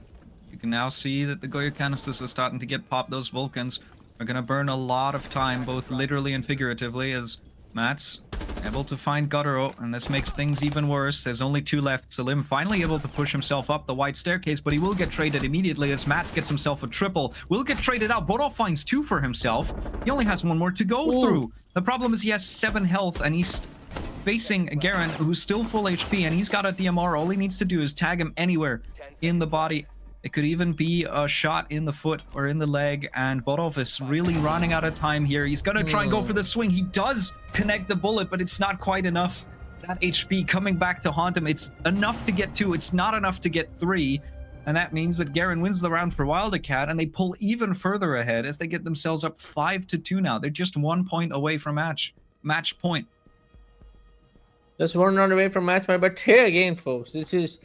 you can now see that the Goya canisters are starting to get popped. Those Vulcans are going to burn a lot of time, both literally and figuratively, as Matt's able to find Guturo, and this makes things even worse. There's only 2 left. Salim finally able to push himself up the white staircase, but he will get traded immediately as Mats gets himself a triple. Will get traded out. Borov finds 2 for himself. He only has 1 more to go through. The problem is he has 7 health, and he's facing Garen, who's still full HP, and he's got a DMR. All he needs to do is tag him anywhere in the body. It could even be a shot in the foot or in the leg, and Borov is really running out of time here. He's gonna try and go for the swing. He does connect the bullet, but it's not quite enough. That HP coming back to haunt him. It's enough to get 2. It's not enough to get 3. And that means that Garen wins the round for Wildcat, and they pull even further ahead as they get themselves up 5-2 now. They're just 1 point away from match point. Just 1 round away from match point. But here again, folks, this is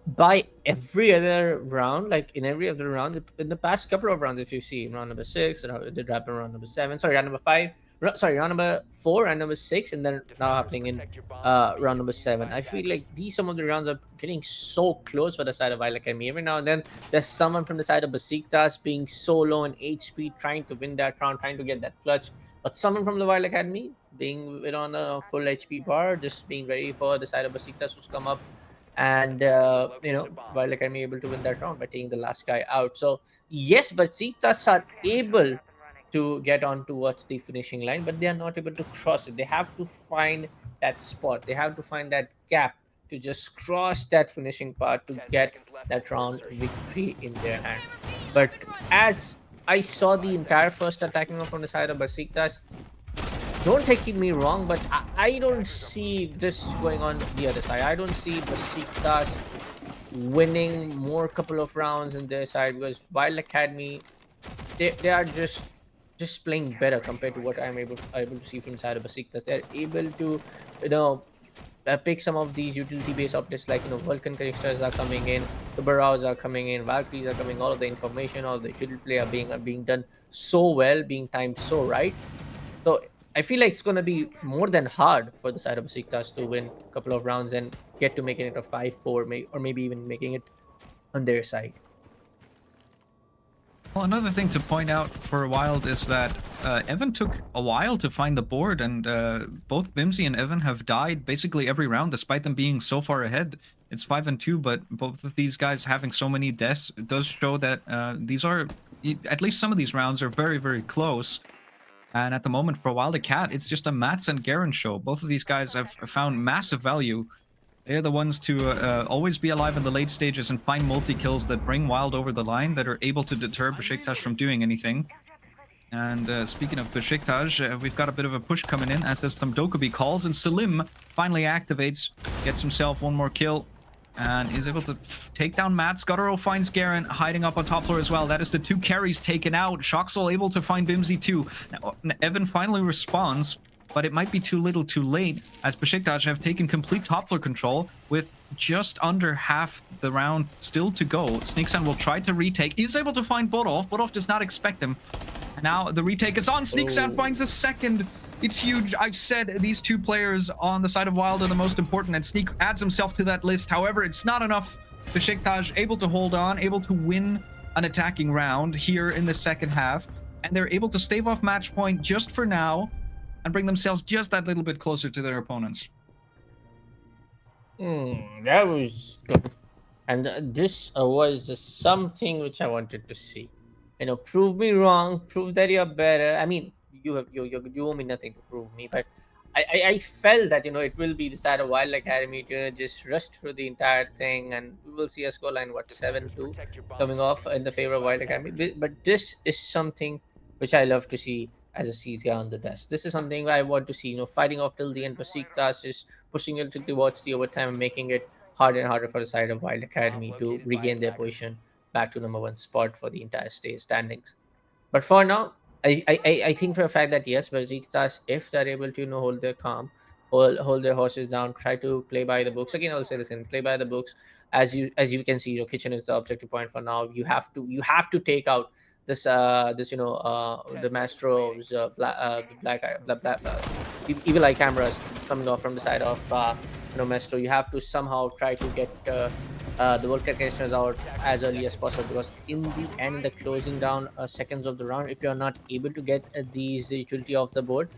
by every other round, like in every other round, in the past couple of rounds, if you see round number 6, it did happen round number 7, round number 5, round number 4 and number 6, and then now happening in round number 7. I feel like some of the rounds are getting so close for the side of Wild Academy. Every now and then there's someone from the side of Besiktas being so low in HP, trying to win that round, trying to get that clutch. But someone from the Wild Academy being on a full HP bar, just being ready for the side of Besiktas who's come up. And Wild Academy able to win that round by taking the last guy out. So yes, Besiktas are able to get on towards the finishing line, but they are not able to cross it. They have to find that spot. They have to find that gap to just cross that finishing part to get that round victory in their hand. But as I saw the entire first attacking from the side of Besiktas, don't take me wrong, but I don't see this going on the other side. I don't see Besiktas winning more couple of rounds in their side, because Wild Academy, they are just playing better compared to what I'm able to see from the side of Besiktas. They're able to pick some of these utility-based objects like Vulcan connectors are coming in, the Burrows are coming in, Valkyries are coming. All of the information, all of the utility play are being done so well, being timed so right. So I feel like it's gonna be more than hard for the side of Besiktas to win a couple of rounds and get to making it a 5-4, or maybe even making it on their side. Well, another thing to point out for Wild is that Evan took a while to find the board, and both Bimsy and Evan have died basically every round, despite them being so far ahead. It's 5-2, but both of these guys having so many deaths does show that these are, at least some of these rounds are very, very close. And at the moment, for Wild Cat, it's just a Mats and Garen show. Both of these guys have found massive value. They're the ones to always be alive in the late stages and find multi-kills that bring Wild over the line, that are able to deter Besiktas from doing anything. And speaking of Besiktas, we've got a bit of a push coming in, as there's some Dokkaebi calls, and Salim finally activates, gets himself one more kill, and is able to take down Matt. Scudero finds Garen hiding up on top floor as well. That is the 2 carries taken out. Shoxel able to find Bimsy too. Now, Evan finally responds, but it might be too little too late, as Besiktas have taken complete top floor control with just under half the round still to go. Sneaksan will try to retake. Is able to find Bodolf. Bodolf does not expect him. And now the retake is on. Sneaksan finds a second. It's huge. I've said these 2 players on the side of Wild are the most important, and Sneak adds himself to that list. However, it's not enough. Besiktas able to hold on, able to win an attacking round here in the second half, and they're able to stave off match point just for now and bring themselves just that little bit closer to their opponents. That was good. And this was something which I wanted to see. Prove me wrong, prove that you're better. I mean, you owe me nothing to prove me, but I felt that it will be the side of Wild Academy to just rush through the entire thing, and we will see a scoreline 7-2 coming off in the favor of Wild Academy. But this is something which I love to see as a siege guy on the desk. This is something I want to see. Fighting off till the end. Besiktas just pushing it towards the overtime and making it harder and harder for the side of Wild Academy to regain their position back to number 1 spot for the entire stage standings. But for now, I think for a fact that yes, Besiktas, if they're able to hold their calm, hold their horses down, try to play by the books. Again, I'll say this again: play by the books. As you can see, Kitchen is the objective point for now. You have to take out the Mastro's evil eye cameras coming off from the side of Mastro. You have to somehow try to get the Volcat connectors out as early as possible, because in the end, in the closing down seconds of the round, if you're not able to get these utility off the board,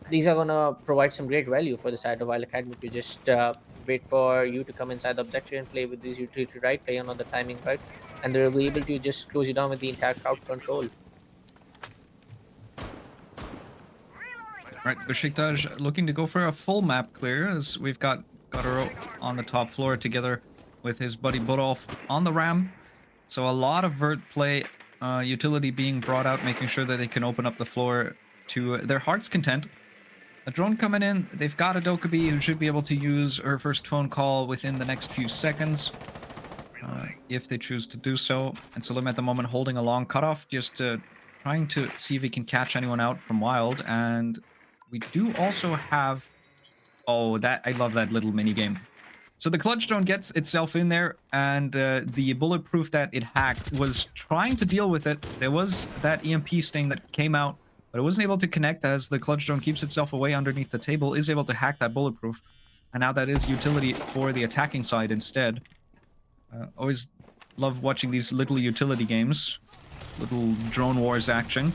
these are gonna provide some great value for the side of Wild Academy to just wait for you to come inside the objective and play with these utility right, play on the timing right, and they'll be able to just close you down with the entire crowd control. Right, Besiktas looking to go for a full map clear, as we've got Gutero on the top floor together with his buddy Budolf on the ram. So a lot of vert play, utility being brought out, making sure that they can open up the floor to their heart's content. A drone coming in. They've got a Dokkaebi who should be able to use her first phone call within the next few seconds, if they choose to do so. And Salim at the moment holding a long cutoff, just trying to see if he can catch anyone out from Wild. And we do also have... Oh, I love that little mini game. So the clutch drone gets itself in there, and the bulletproof that it hacked was trying to deal with it. There was that EMP sting that came out, but it wasn't able to connect, as the clutch drone keeps itself away underneath the table, is able to hack that bulletproof. And now that is utility for the attacking side instead. Always love watching these little utility games. Little drone wars action.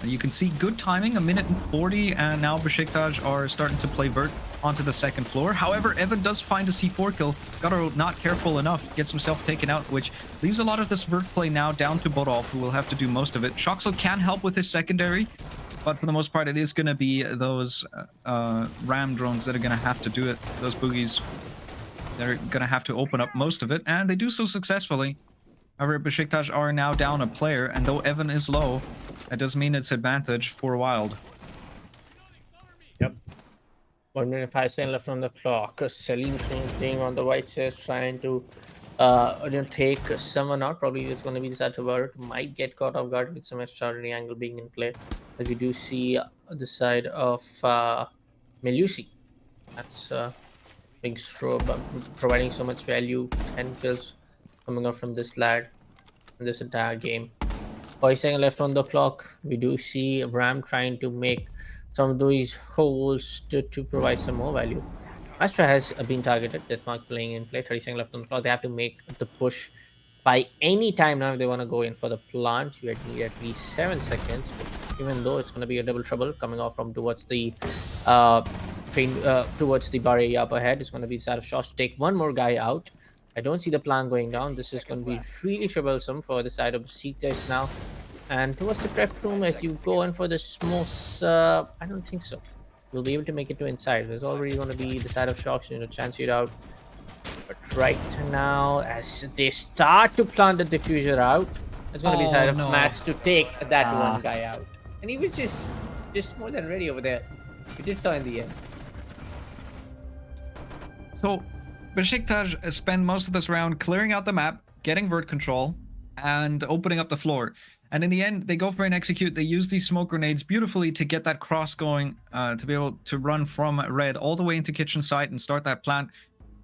You can see good timing, 1:40, and now Besiktas are starting to play vert onto the second floor. However, Evan does find a C4 kill. Gutero not careful enough, gets himself taken out, which leaves a lot of this vert play now down to Bodolf, who will have to do most of it. Shoxel can help with his secondary, but for the most part, it is going to be those ram drones that are going to have to do it. Those boogies, they're going to have to open up most of it, and they do so successfully. However, Besiktas are now down a player, and though Evan is low, that does mean it's advantage for Wild. Yep. 1 minute 5 seconds left on the clock. Salim playing on the white chest, trying to take someone out. Probably it's going to be the side of Vert. Might get caught off guard with some extraordinary angle being in play. But we do see the side of Melusi That's being providing so much value. 10 kills coming out from this lad in this entire game. 40 seconds left on the clock. We do see Ram trying to make some of these holes to provide some more value. Astra has been targeted. Deathmark playing in play. 30 seconds left on the clock. They have to make the push by any time now if they want to go in for the plant. You need at least 7 seconds. But even though it's going to be a double trouble coming off from towards the uh, towards the bar area up ahead, it's going to be the side of shots to take one more guy out. I don't see the plan going down. This is going to be really troublesome for the side of Seekers now. And towards the prep room, as you go in for the smokes, I don't think so. You'll be able to make it to inside. There's already going to be the side of shocks, chance it out. But right now, as they start to plant the diffuser out, it's going to be side of no. Max to take that Ah. one guy out. And he was just more than ready over there. We did so in the end. So, Besiktas spend most of this round clearing out the map, getting vert control, and opening up the floor. And in the end, they go for an execute. They use these smoke grenades beautifully to get that cross going, to be able to run from red all the way into kitchen site and start that plant.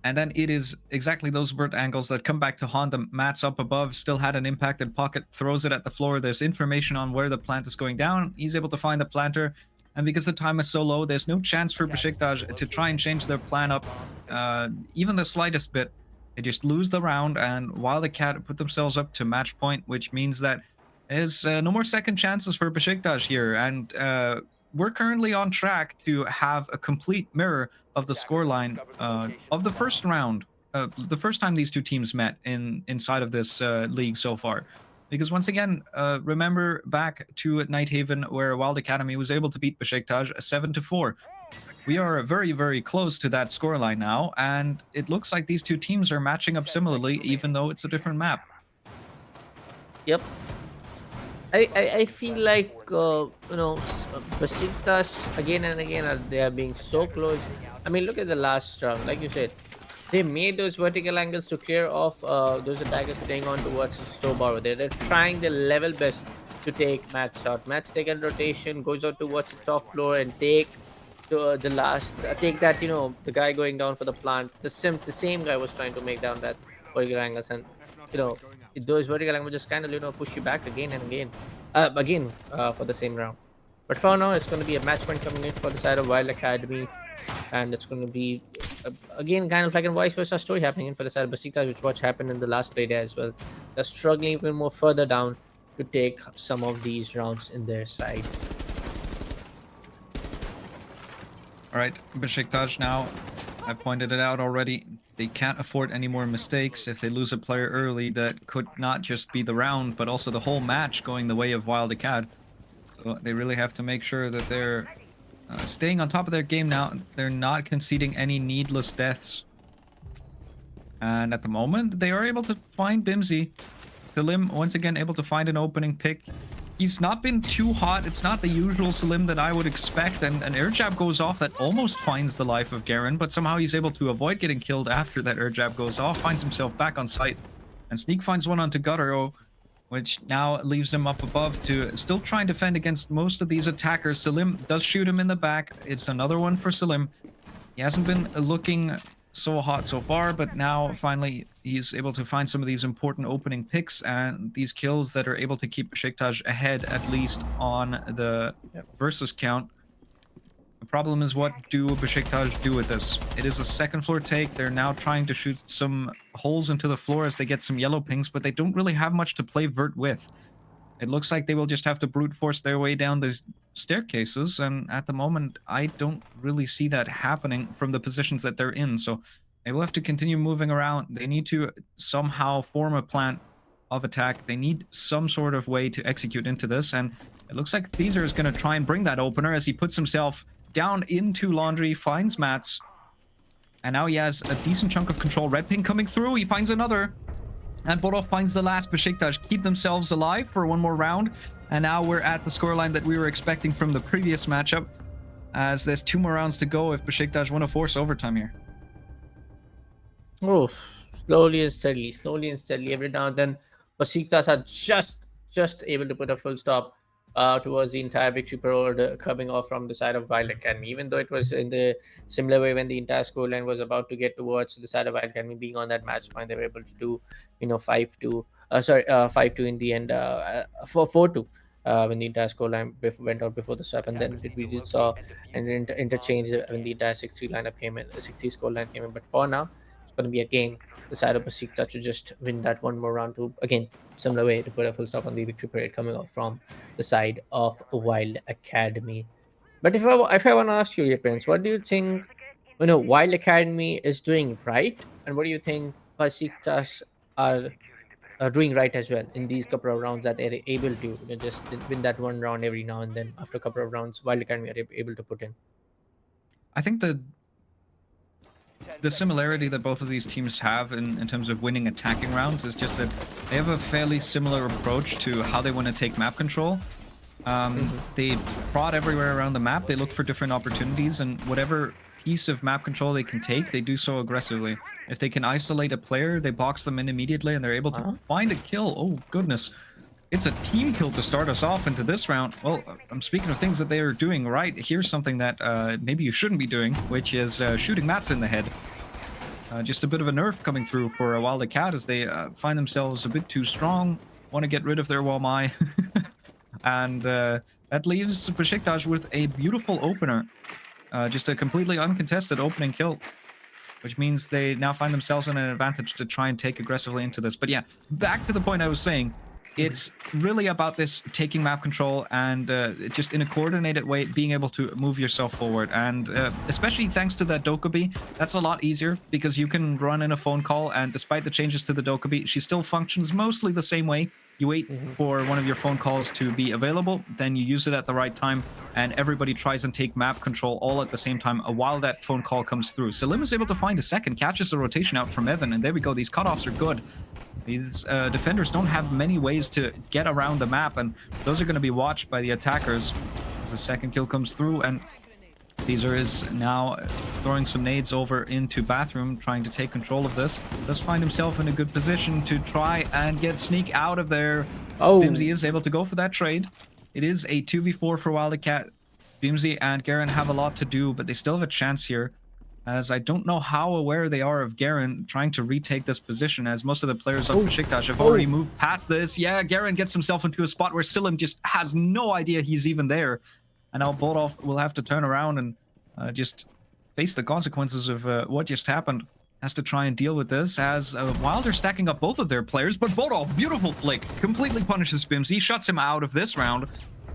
And then it is exactly those vert angles that come back to haunt them. Matt's up above, still had an impacted pocket, throws it at the floor. There's information on where the plant is going down. He's able to find the planter. And because the time is so low, there's no chance for Besiktas to try and change their plan up even the slightest bit. They just lose the round, and Wildcat put themselves up to match point, which means that there's no more second chances for Besiktas here. And we're currently on track to have a complete mirror of the scoreline of the first round, the first time these two teams met inside of this league so far. Because once again, remember back to Nighthaven where Wild Academy was able to beat Besiktas 7-4. We are very, very close to that scoreline now, and it looks like these two teams are matching up similarly, even though it's a different map. Yep. I feel like Besiktas again and again they are being so close. I mean, look at the last round. Like you said, they made those vertical angles to clear off those attackers playing on towards the store bar. They're trying their level best to take Matt's out. Matt's taking rotation, goes out towards the top floor and take the last take that the guy going down for the plant. The same guy was trying to make down that vertical angles, and those vertical angles just kind of push you back again and again for the same round. But for now, it's going to be a match point coming in for the side of Wild Academy, and it's going to be again kind of like a vice versa story happening in for the side of Besiktas, which what happened in the last play there as well. They're struggling even more further down to take some of these rounds in their side. All right, Besiktas now, I've pointed it out already, they can't afford any more mistakes. If they lose a player early, that could not just be the round, but also the whole match going the way of Wild Acad. So they really have to make sure that they're staying on top of their game now. They're not conceding any needless deaths. And at the moment, they are able to find Bimsy. Salim once again able to find an opening pick. He's not been too hot. It's not the usual Salim that I would expect. And an air jab goes off that almost finds the life of Garen, but somehow he's able to avoid getting killed after that air jab goes off, finds himself back on site. And Sneak finds one onto Guttero, which now leaves him up above to still try and defend against most of these attackers. Salim does shoot him in the back. It's another one for Salim. He hasn't been looking so hot so far, but now finally he's able to find some of these important opening picks and these kills that are able to keep Besiktas ahead, at least on the versus count. The problem is, what do Besiktas do with this? It is a second floor take. They're now trying to shoot some holes into the floor as they get some yellow pings, but they don't really have much to play vert with. It looks like they will just have to brute force their way down the staircases, and at the moment, I don't really see that happening from the positions that they're in, so they will have to continue moving around. They need to somehow form a plan of attack. They need some sort of way to execute into this, and it looks like Theezer is going to try and bring that opener as he puts himself down into Laundry, finds Mats, and now he has a decent chunk of control. Red ping coming through, he finds another. And Borov finds the last. Besiktas keep themselves alive for one more round. And now we're at the scoreline that we were expecting from the previous matchup, as there's 2 more rounds to go if Besiktas want to force overtime here. Oh, slowly and steadily. Every now and then, Besiktas are just able to put a full stop towards the entire victory parade coming off from the side of Wild Academy. Even though it was in the similar way when the entire scoreline was about to get towards the side of Wild Academy being on that match point, they were able to do 5-2. 5-2 in the end. 4-2. When the entire scoreline went out before the swap, and then we did saw an interchange when the entire 6-3 lineup came in, 6-3 scoreline came in. But for now, it's going to be again the side of Besiktas to just win that one more round to again similar way to put a full stop on the victory parade coming off from the side of Wild Academy. But if I want to ask you, your parents, what do you think? Wild Academy is doing right, and what do you think Besiktas are doing right as well in these couple of rounds that they're able to just win that one round every now and then after a couple of rounds Wild Academy are able to put in. I think the similarity that both of these teams have in terms of winning attacking rounds is just that they have a fairly similar approach to how they want to take map control. They prod everywhere around the map. They look for different opportunities, and whatever piece of map control they can take, they do so aggressively. If they can isolate a player, they box them in immediately, and they're able to find a kill. Oh, goodness. It's a team kill to start us off into this round. Well, I'm speaking of things that they are doing right. Here's something that maybe you shouldn't be doing, which is shooting Mats in the head. Just a bit of a nerf coming through for a Wild Cat as they find themselves a bit too strong, want to get rid of their Walmai. And that leaves Besiktas with a beautiful opener. Just a completely uncontested opening kill, which means they now find themselves in an advantage to try and take aggressively into this. But yeah, back to the point I was saying, it's really about this taking map control and just in a coordinated way being able to move yourself forward. And especially thanks to that Dokkaebi, that's a lot easier because you can run in a phone call, and despite the changes to the Dokkaebi, she still functions mostly the same way. You wait for one of your phone calls to be available, then you use it at the right time, and everybody tries and take map control all at the same time while that phone call comes through. Salim is able to find a second, catches a rotation out from Evan, and there we go. These cutoffs are good. These defenders don't have many ways to get around the map, and those are going to be watched by the attackers as the second kill comes through. And Caesar is now throwing some nades over into bathroom, trying to take control of this. Does find himself in a good position to try and get Sneak out of there. Bimsy is able to go for that trade. It is a 2v4 for Wildcat. Bimsy and Garen have a lot to do, but they still have a chance here, as I don't know how aware they are of Garen trying to retake this position, as most of the players of Besiktas have already moved past this. Yeah, Garen gets himself into a spot where Silim just has no idea he's even there. And now Bodov will have to turn around and just face the consequences of what just happened. Has to try and deal with this, as Wilder stacking up both of their players, but Bodov, beautiful flick, completely punishes Bimsy, shuts him out of this round.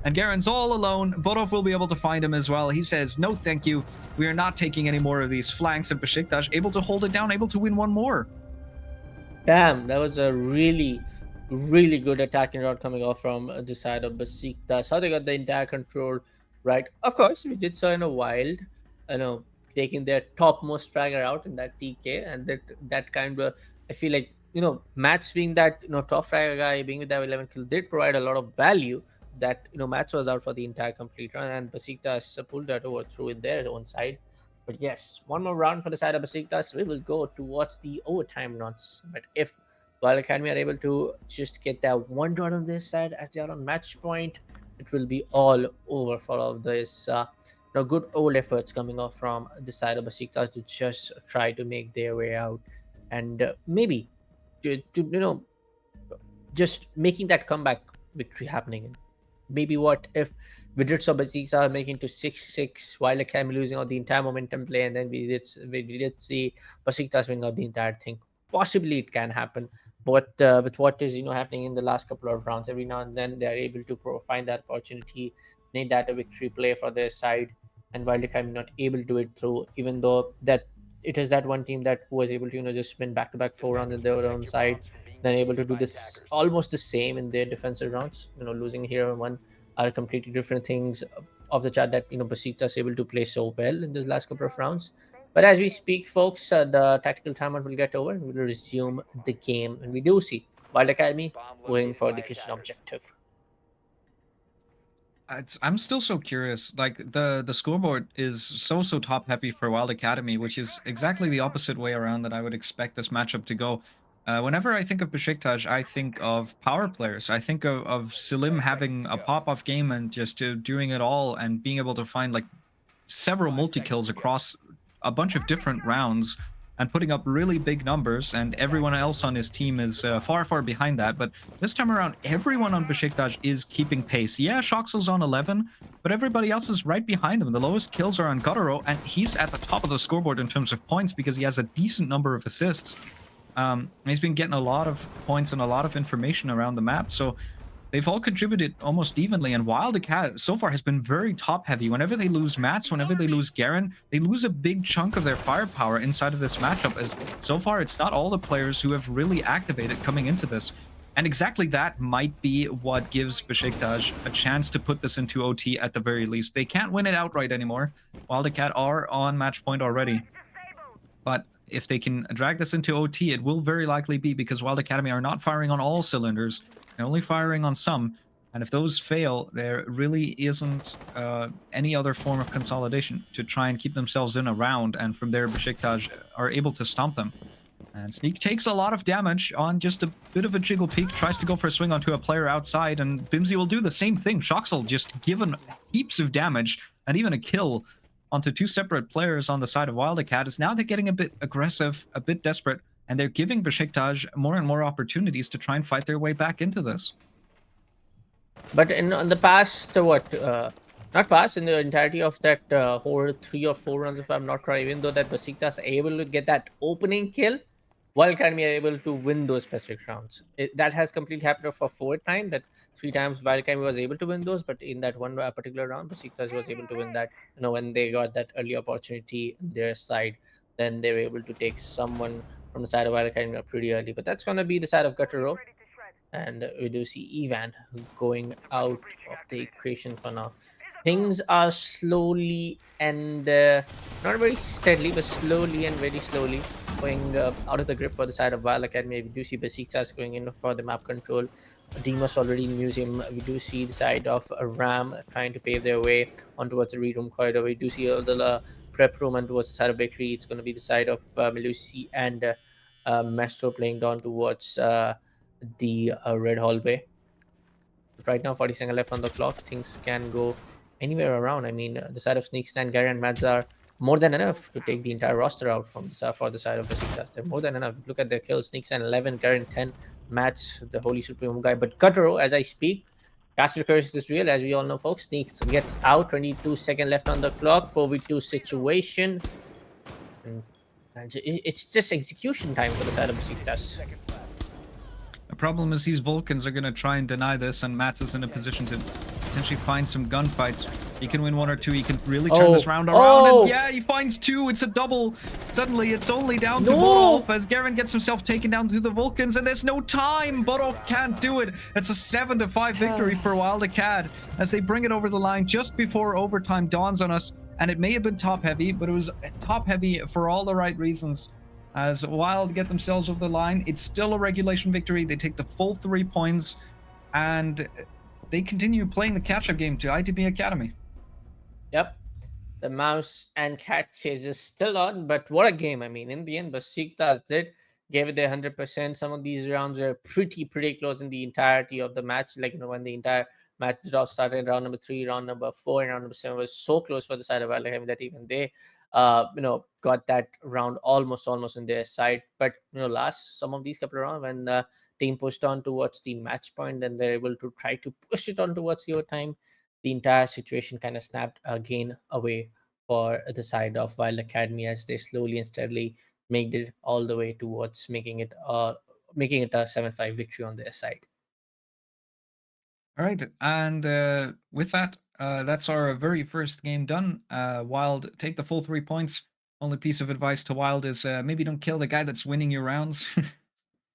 And Garen's all alone. Bodov will be able to find him as well. He says, no thank you. We are not taking any more of these flanks, and Besiktas able to hold it down, able to win one more. Damn, that was a really, really good attacking round coming off from the side of Besiktas. How they got the entire control right. Of course, we did saw in a Wild, taking their topmost fragger out in that TK, and that kind of, I feel like, Mats being that, top fragger guy, being with that 11 kill, did provide a lot of value. That Mats was out for the entire complete run, and Besiktas pulled that over through in their own side. But yes, one more round for the side of Besiktas. We will go towards the overtime rounds. But if Wild Academy are able to just get that one round on this side as they are on match point, it will be all over for all of this. Good old efforts coming off from the side of Besiktas to just try to make their way out, and maybe to just making that comeback victory happening. Maybe what if we did saw Besiktas making to 6-6 while Academy losing out the entire momentum play, and then we did see Besiktas winning out the entire thing. Possibly it can happen, but with what is happening in the last couple of rounds, every now and then they are able to find that opportunity, make that a victory play for their side, and while Academy not able to do it through, even though that it is that one team that was able to just win back-to-back 4 rounds in their own side, then able to do this almost the same in their defensive rounds. Losing here and one are completely different things of the chart that Besiktas able to play so well in the last couple of rounds. But as we speak, folks, the tactical timeout will get over and we'll resume the game, and we do see Wild Academy going for the kitchen objective. I'm still so curious. Like the scoreboard is so top heavy for Wild Academy, which is exactly the opposite way around that I would expect this matchup to go. Whenever I think of Besiktas, I think of power players. I think of Selim having a pop-off game and just doing it all and being able to find like several multi-kills across a bunch of different rounds and putting up really big numbers, and everyone else on his team is far, far behind that. But this time around, everyone on Besiktas is keeping pace. Yeah, Shoxel's on 11, but everybody else is right behind him. The lowest kills are on Gutaro, and he's at the top of the scoreboard in terms of points because he has a decent number of assists. He's been getting a lot of points and a lot of information around the map, so they've all contributed almost evenly, and Wildcat so far has been very top-heavy. Whenever they lose Mats, whenever they lose Garen, they lose a big chunk of their firepower inside of this matchup, as so far it's not all the players who have really activated coming into this. And exactly that might be what gives Besiktas a chance to put this into OT at the very least. They can't win it outright anymore. Wildcat are on match point already. But if they can drag this into OT, it will very likely be because Wild Academy are not firing on all cylinders. They're only firing on some. And if those fail, there really isn't any other form of consolidation to try and keep themselves in a round. And from there, Besiktas are able to stomp them. And Sneak takes a lot of damage on just a bit of a jiggle peek, tries to go for a swing onto a player outside, and Bimsy will do the same thing. Shoxel just given heaps of damage and even a kill onto two separate players on the side of Wildcat. Is now they're getting a bit aggressive, a bit desperate, and they're giving Besiktas more and more opportunities to try and fight their way back into this. But in the past, not past, in the entirety of that whole 3 or 4 rounds, if I'm not wrong, even though that Besiktas are able to get that opening kill, Wild Academy are able to win those specific rounds. That has completely happened for 4 times. That 3 times Wild Academy was able to win those, but in that one particular round, Besiktas was able to win that. When they got that early opportunity on their side, then they were able to take someone from the side of Wild Academy pretty early. But that's gonna be the side of Gutaro. And we do see Evan going out of the equation for now. Things are slowly and not very steadily, but slowly and very slowly going out of the grip for the side of Wild Academy. We do see Besiktas going in for the map control. Demas already in museum. We do see the side of Ram trying to pave their way on towards the read room corridor. We do see the prep room and towards the side of Bakery. It's going to be the side of Melusi and Mastro playing down towards the red hallway. But right now, 40 seconds left on the clock. Things can go anywhere around. I mean, the side of Sneak Stan, Gary, and Mads are more than enough to take the entire roster out from the for the side of Besiktas. They're more than enough. Look at their kills. Sneak Stan 11, Garen 10, Mads, the Holy Supreme guy. But Gutaro, as I speak, Caster Curse is real, as we all know, folks. Sneaks gets out. 22 seconds left on the clock. 4v2 situation. And it's just execution time for the side of Besiktas. The problem is these Vulcans are going to try and deny this, and Mats is in a position to potentially find some gunfights. He can win 1 or 2. He can really turn this round around. And yeah, he finds 2. It's a double. Suddenly, it's only down to Borov as Garen gets himself taken down to the Vulcans, and there's no time. Borov can't do it. It's a 7-5 victory for Wildcat as they bring it over the line just before overtime dawns on us. And it may have been top-heavy, but it was top-heavy for all the right reasons. As Wild get themselves over the line, it's still a regulation victory. They take the full 3 points, and they continue playing the catch-up game to ITB Academy. Yep. The mouse and cat chase is still on, but what a game. I mean, in the end, Besiktas did gave it their 100%. Some of these rounds were pretty close in the entirety of the match. Like, when the entire match draw started, round number 3, round number 4, and round number 7 was so close for the side of Alakhem that even they got that round almost in their side. But last some of these couple of rounds, when the team pushed on towards the match point and they're able to try to push it on towards the overtime, the entire situation kind of snapped again away for the side of Wild Academy as they slowly and steadily made it all the way towards making it a 7-5 victory on their side. All right, and with that, that's our very first game done. Wild take the full 3 points. Only piece of advice to Wild is maybe don't kill the guy that's winning your rounds.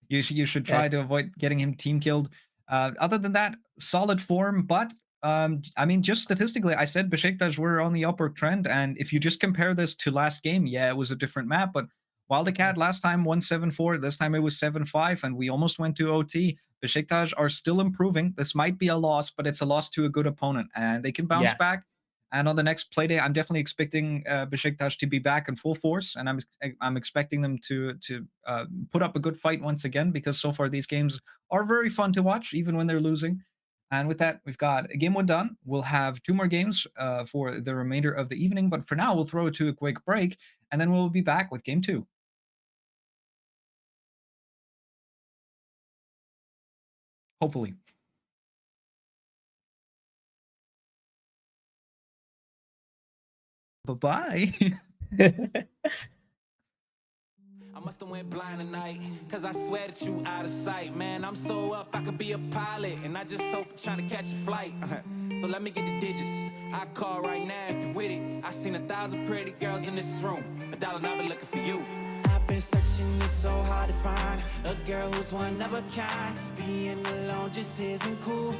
You should try to avoid getting him team killed. Other than that, solid form, but I mean, just statistically, I said Besiktas were on the upward trend, and if you just compare this to last game, yeah, it was a different map, but Wildcat last time won 7-4, this time it was 7-5, and we almost went to OT. Besiktas are still improving. This might be a loss, but it's a loss to a good opponent, and they can bounce back. And on the next play day, I'm definitely expecting Besiktas to be back in full force, and I'm expecting them to put up a good fight once again, because so far these games are very fun to watch, even when they're losing. And with that, we've got game one done. We'll have two more games for the remainder of the evening, but for now, we'll throw it to a quick break, and then we'll be back with game two. Hopefully. Bye-bye. I must have went blind tonight, cause I swear that you out of sight. Man, I'm so up, I could be a pilot, and I just hope trying to catch a flight. So let me get the digits. I call right now if you with it. I seen 1,000 pretty girls in this room. $1 and I've been looking for you. I've been searching, it's so hard to find a girl who's one of a kind. 'Cause being alone just isn't cool.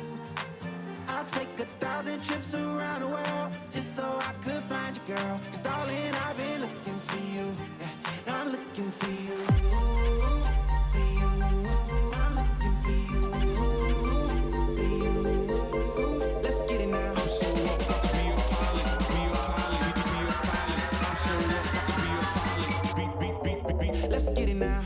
I'll take 1,000 trips around the world just so I could find you, girl. 'Cause darling, I've been looking for you. Yeah, I'm looking for you. For you. I'm looking for you. For you. Let's get it now. I'm so up, I could be a pilot. Be a pilot. Be a pilot. I'm so up, I could be a pilot. Beat. Let's get it now.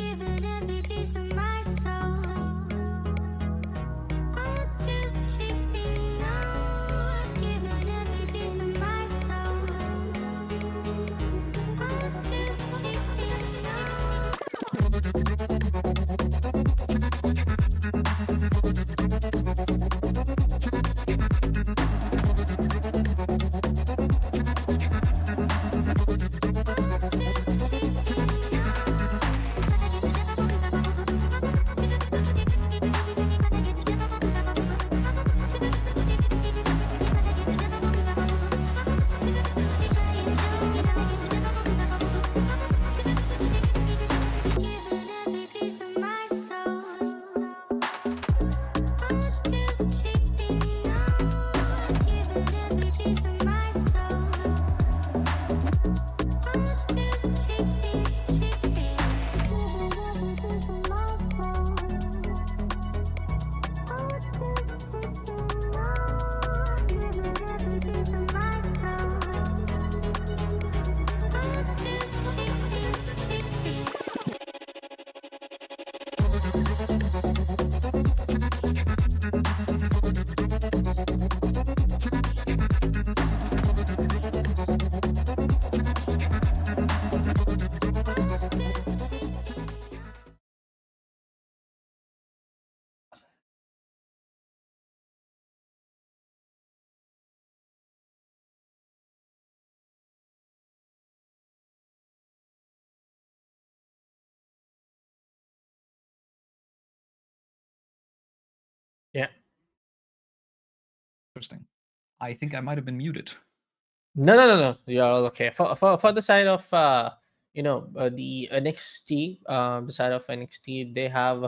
Giving every piece of my soul. Oh, too cheaply now. Giving every piece of my soul. Oh, too cheaply now. Giving every piece of my soul. Oh, too cheaply now. Giving every piece of my soul. Oh, too cheaply, cheaply. Giving every piece of my soul. Oh, too cheaply now. Giving every piece of my soul. Oh, too cheaply, cheaply. Yeah. Interesting. I think I might have been muted. No, no, no, no. You're all okay. For the side of the NXT, the side of NXT, they have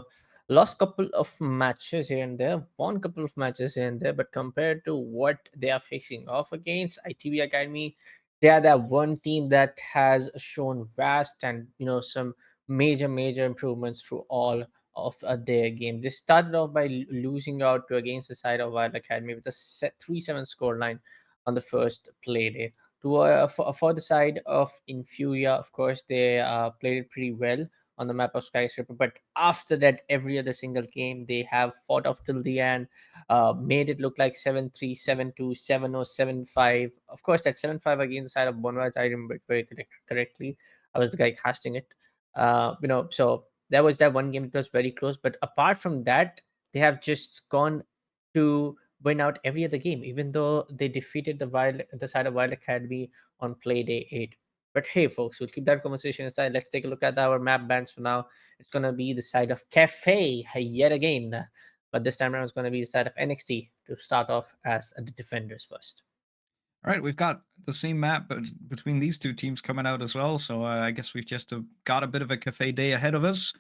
lost couple of matches here and there, won couple of matches here and there, but compared to what they are facing off against ITV Academy, they are that one team that has shown vast and some major improvements through all of their games. They started off by losing out to against the side of Wild Academy with a 3-7 scoreline on the first play day. For the side of Infuria, of course, they played it pretty well on the map of Skyscraper. But after that, every other single game, they have fought off till the end, made it look like 7-3, 7-2, 7-0, 7-5. Of course, that 7-5 against the side of Bonwise, I remember it very correctly. I was the guy casting it. So that was that one game. It was very close. But apart from that, they have just gone to win out every other game, even though they defeated the side of Wild Academy on play day 8. But hey, folks, we'll keep that conversation aside. Let's take a look at our map bans for now. It's gonna be the side of Cafe yet again, but this time around it's gonna be the side of NXT to start off as the defenders first. All right, we've got the same map but between these two teams coming out as well. So I guess we've just got a bit of a cafe day ahead of us.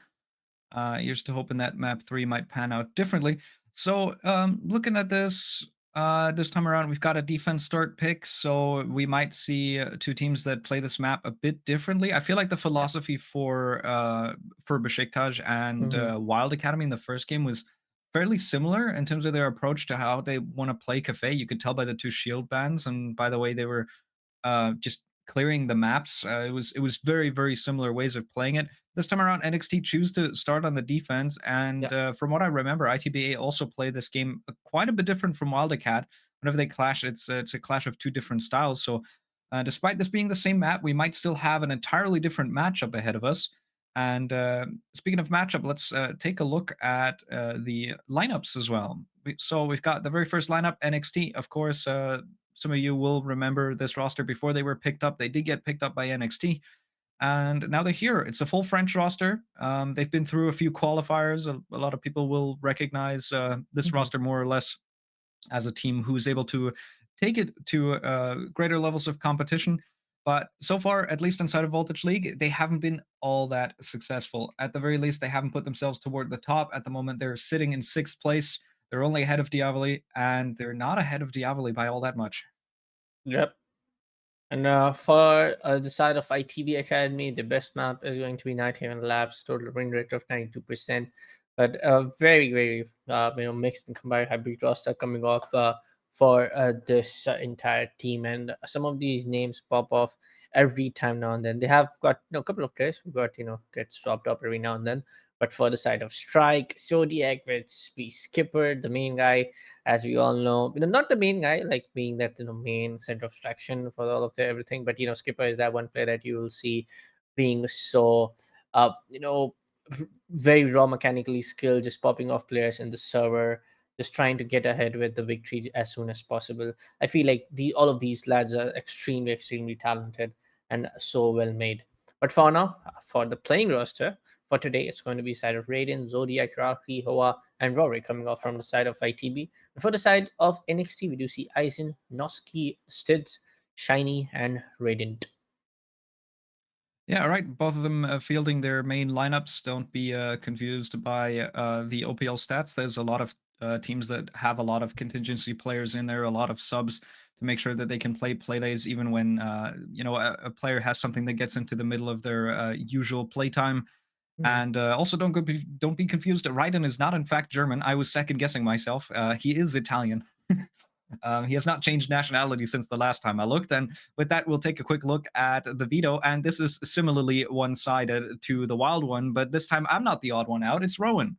Here's to hoping that map 3 might pan out differently. So looking at this time around, we've got a defense start pick. So we might see two teams that play this map a bit differently. I feel like the philosophy for Besiktas and Mhm. Wild Academy in the first game was fairly similar in terms of their approach to how they want to play Cafe. You could tell by the two shield bans and by the way they were just clearing the maps. It was very similar ways of playing it. This time around, NXT choose to start on the defense, and Yeah. from what I remember, ITBA also play this game quite a bit different from Wildcat. Whenever they clash, it's a clash of two different styles. So, despite this being the same map, we might still have an entirely different matchup ahead of us. And speaking of matchup, let's take a look at the lineups as well. So we've got the very first lineup, NXT, of course. Some of you will remember this roster before they were picked up. They did get picked up by NXT, and now they're here. It's a full French roster. They've been through a few qualifiers. A lot of people will recognize this Mhm. roster more or less as a team who's able to take it to greater levels of competition. But so far, at least inside of Voltage League, they haven't been all that successful. At the very least, they haven't put themselves toward the top. At the moment, they're sitting in sixth place. They're only ahead of Diavoli, and they're not ahead of Diavoli by all that much. Yep. And for the side of ITV Academy, the best map is going to be Night Haven Labs, total win rate of 92%. But very, mixed and combined hybrid roster coming off for this entire team. And some of these names pop off every time now and then. They have got a couple of players who got gets swapped up every now and then. But for the side of Strike, Zodiac, which be Skipper, the main guy, as we all know, not the main guy, like being that main center of attraction for all of everything, but Skipper is that one player that you will see being so, uh, you know, very raw mechanically skilled, just popping off players in the server, just trying to get ahead with the victory as soon as possible. I feel like all of these lads are extremely, extremely talented and so well made. But for now, for the playing roster for today, it's going to be side of Raiden, Zodiac, Raki, Hoa, and Rory coming off from the side of ITB. And for the side of NXT, we do see Aizen, Noski, Stids, Shiny, and Radiant. Yeah, right. Both of them fielding their main lineups. Don't be confused by the OPL stats. There's a lot of teams that have a lot of contingency players in there, a lot of subs to make sure that they can play playdays even when a player has something that gets into the middle of their usual playtime. And also, don't be confused. Raiden is not in fact German. I was second guessing myself. He is Italian. He has not changed nationality since the last time I looked. And with that, we'll take a quick look at the veto. And this is similarly one-sided to the wild one, but this time I'm not the odd one out. It's Rowan.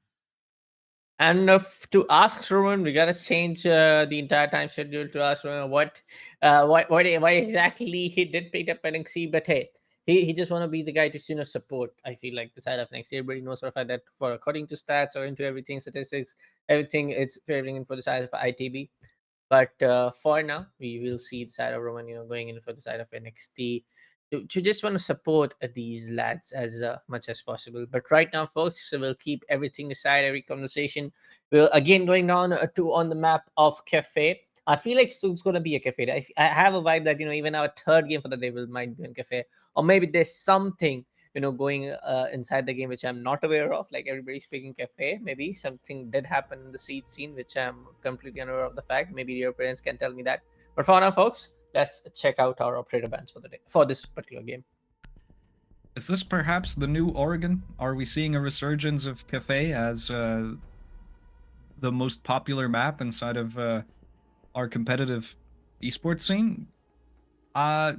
And to ask Rowan, we gotta change the entire time schedule to ask Rowan why exactly he did pick up NXT. But hey, he just want to be the guy to support. I feel like the side of NXT. Everybody knows for a fact that for according to stats or into everything statistics, everything is favoring in for the side of ITB. But for now, we will see the side of Roman, going in for the side of NXT to just want to support these lads as much as possible. But right now, folks, we'll keep everything aside, every conversation. We'll again going down to on the map of Cafe. I feel like soon it's going to be a Cafe. I have a vibe that even our third game for the day will might be in Cafe, or maybe there's something going inside the game which I'm not aware of, like everybody speaking Cafe. Maybe something did happen in the seat scene which I'm completely unaware of the fact. Maybe your parents can tell me that. But for now, folks, let's check out our operator bands for the day for this particular game. Is this perhaps the new Oregon? Are we seeing a resurgence of Cafe as the most popular map inside of our competitive esports scene?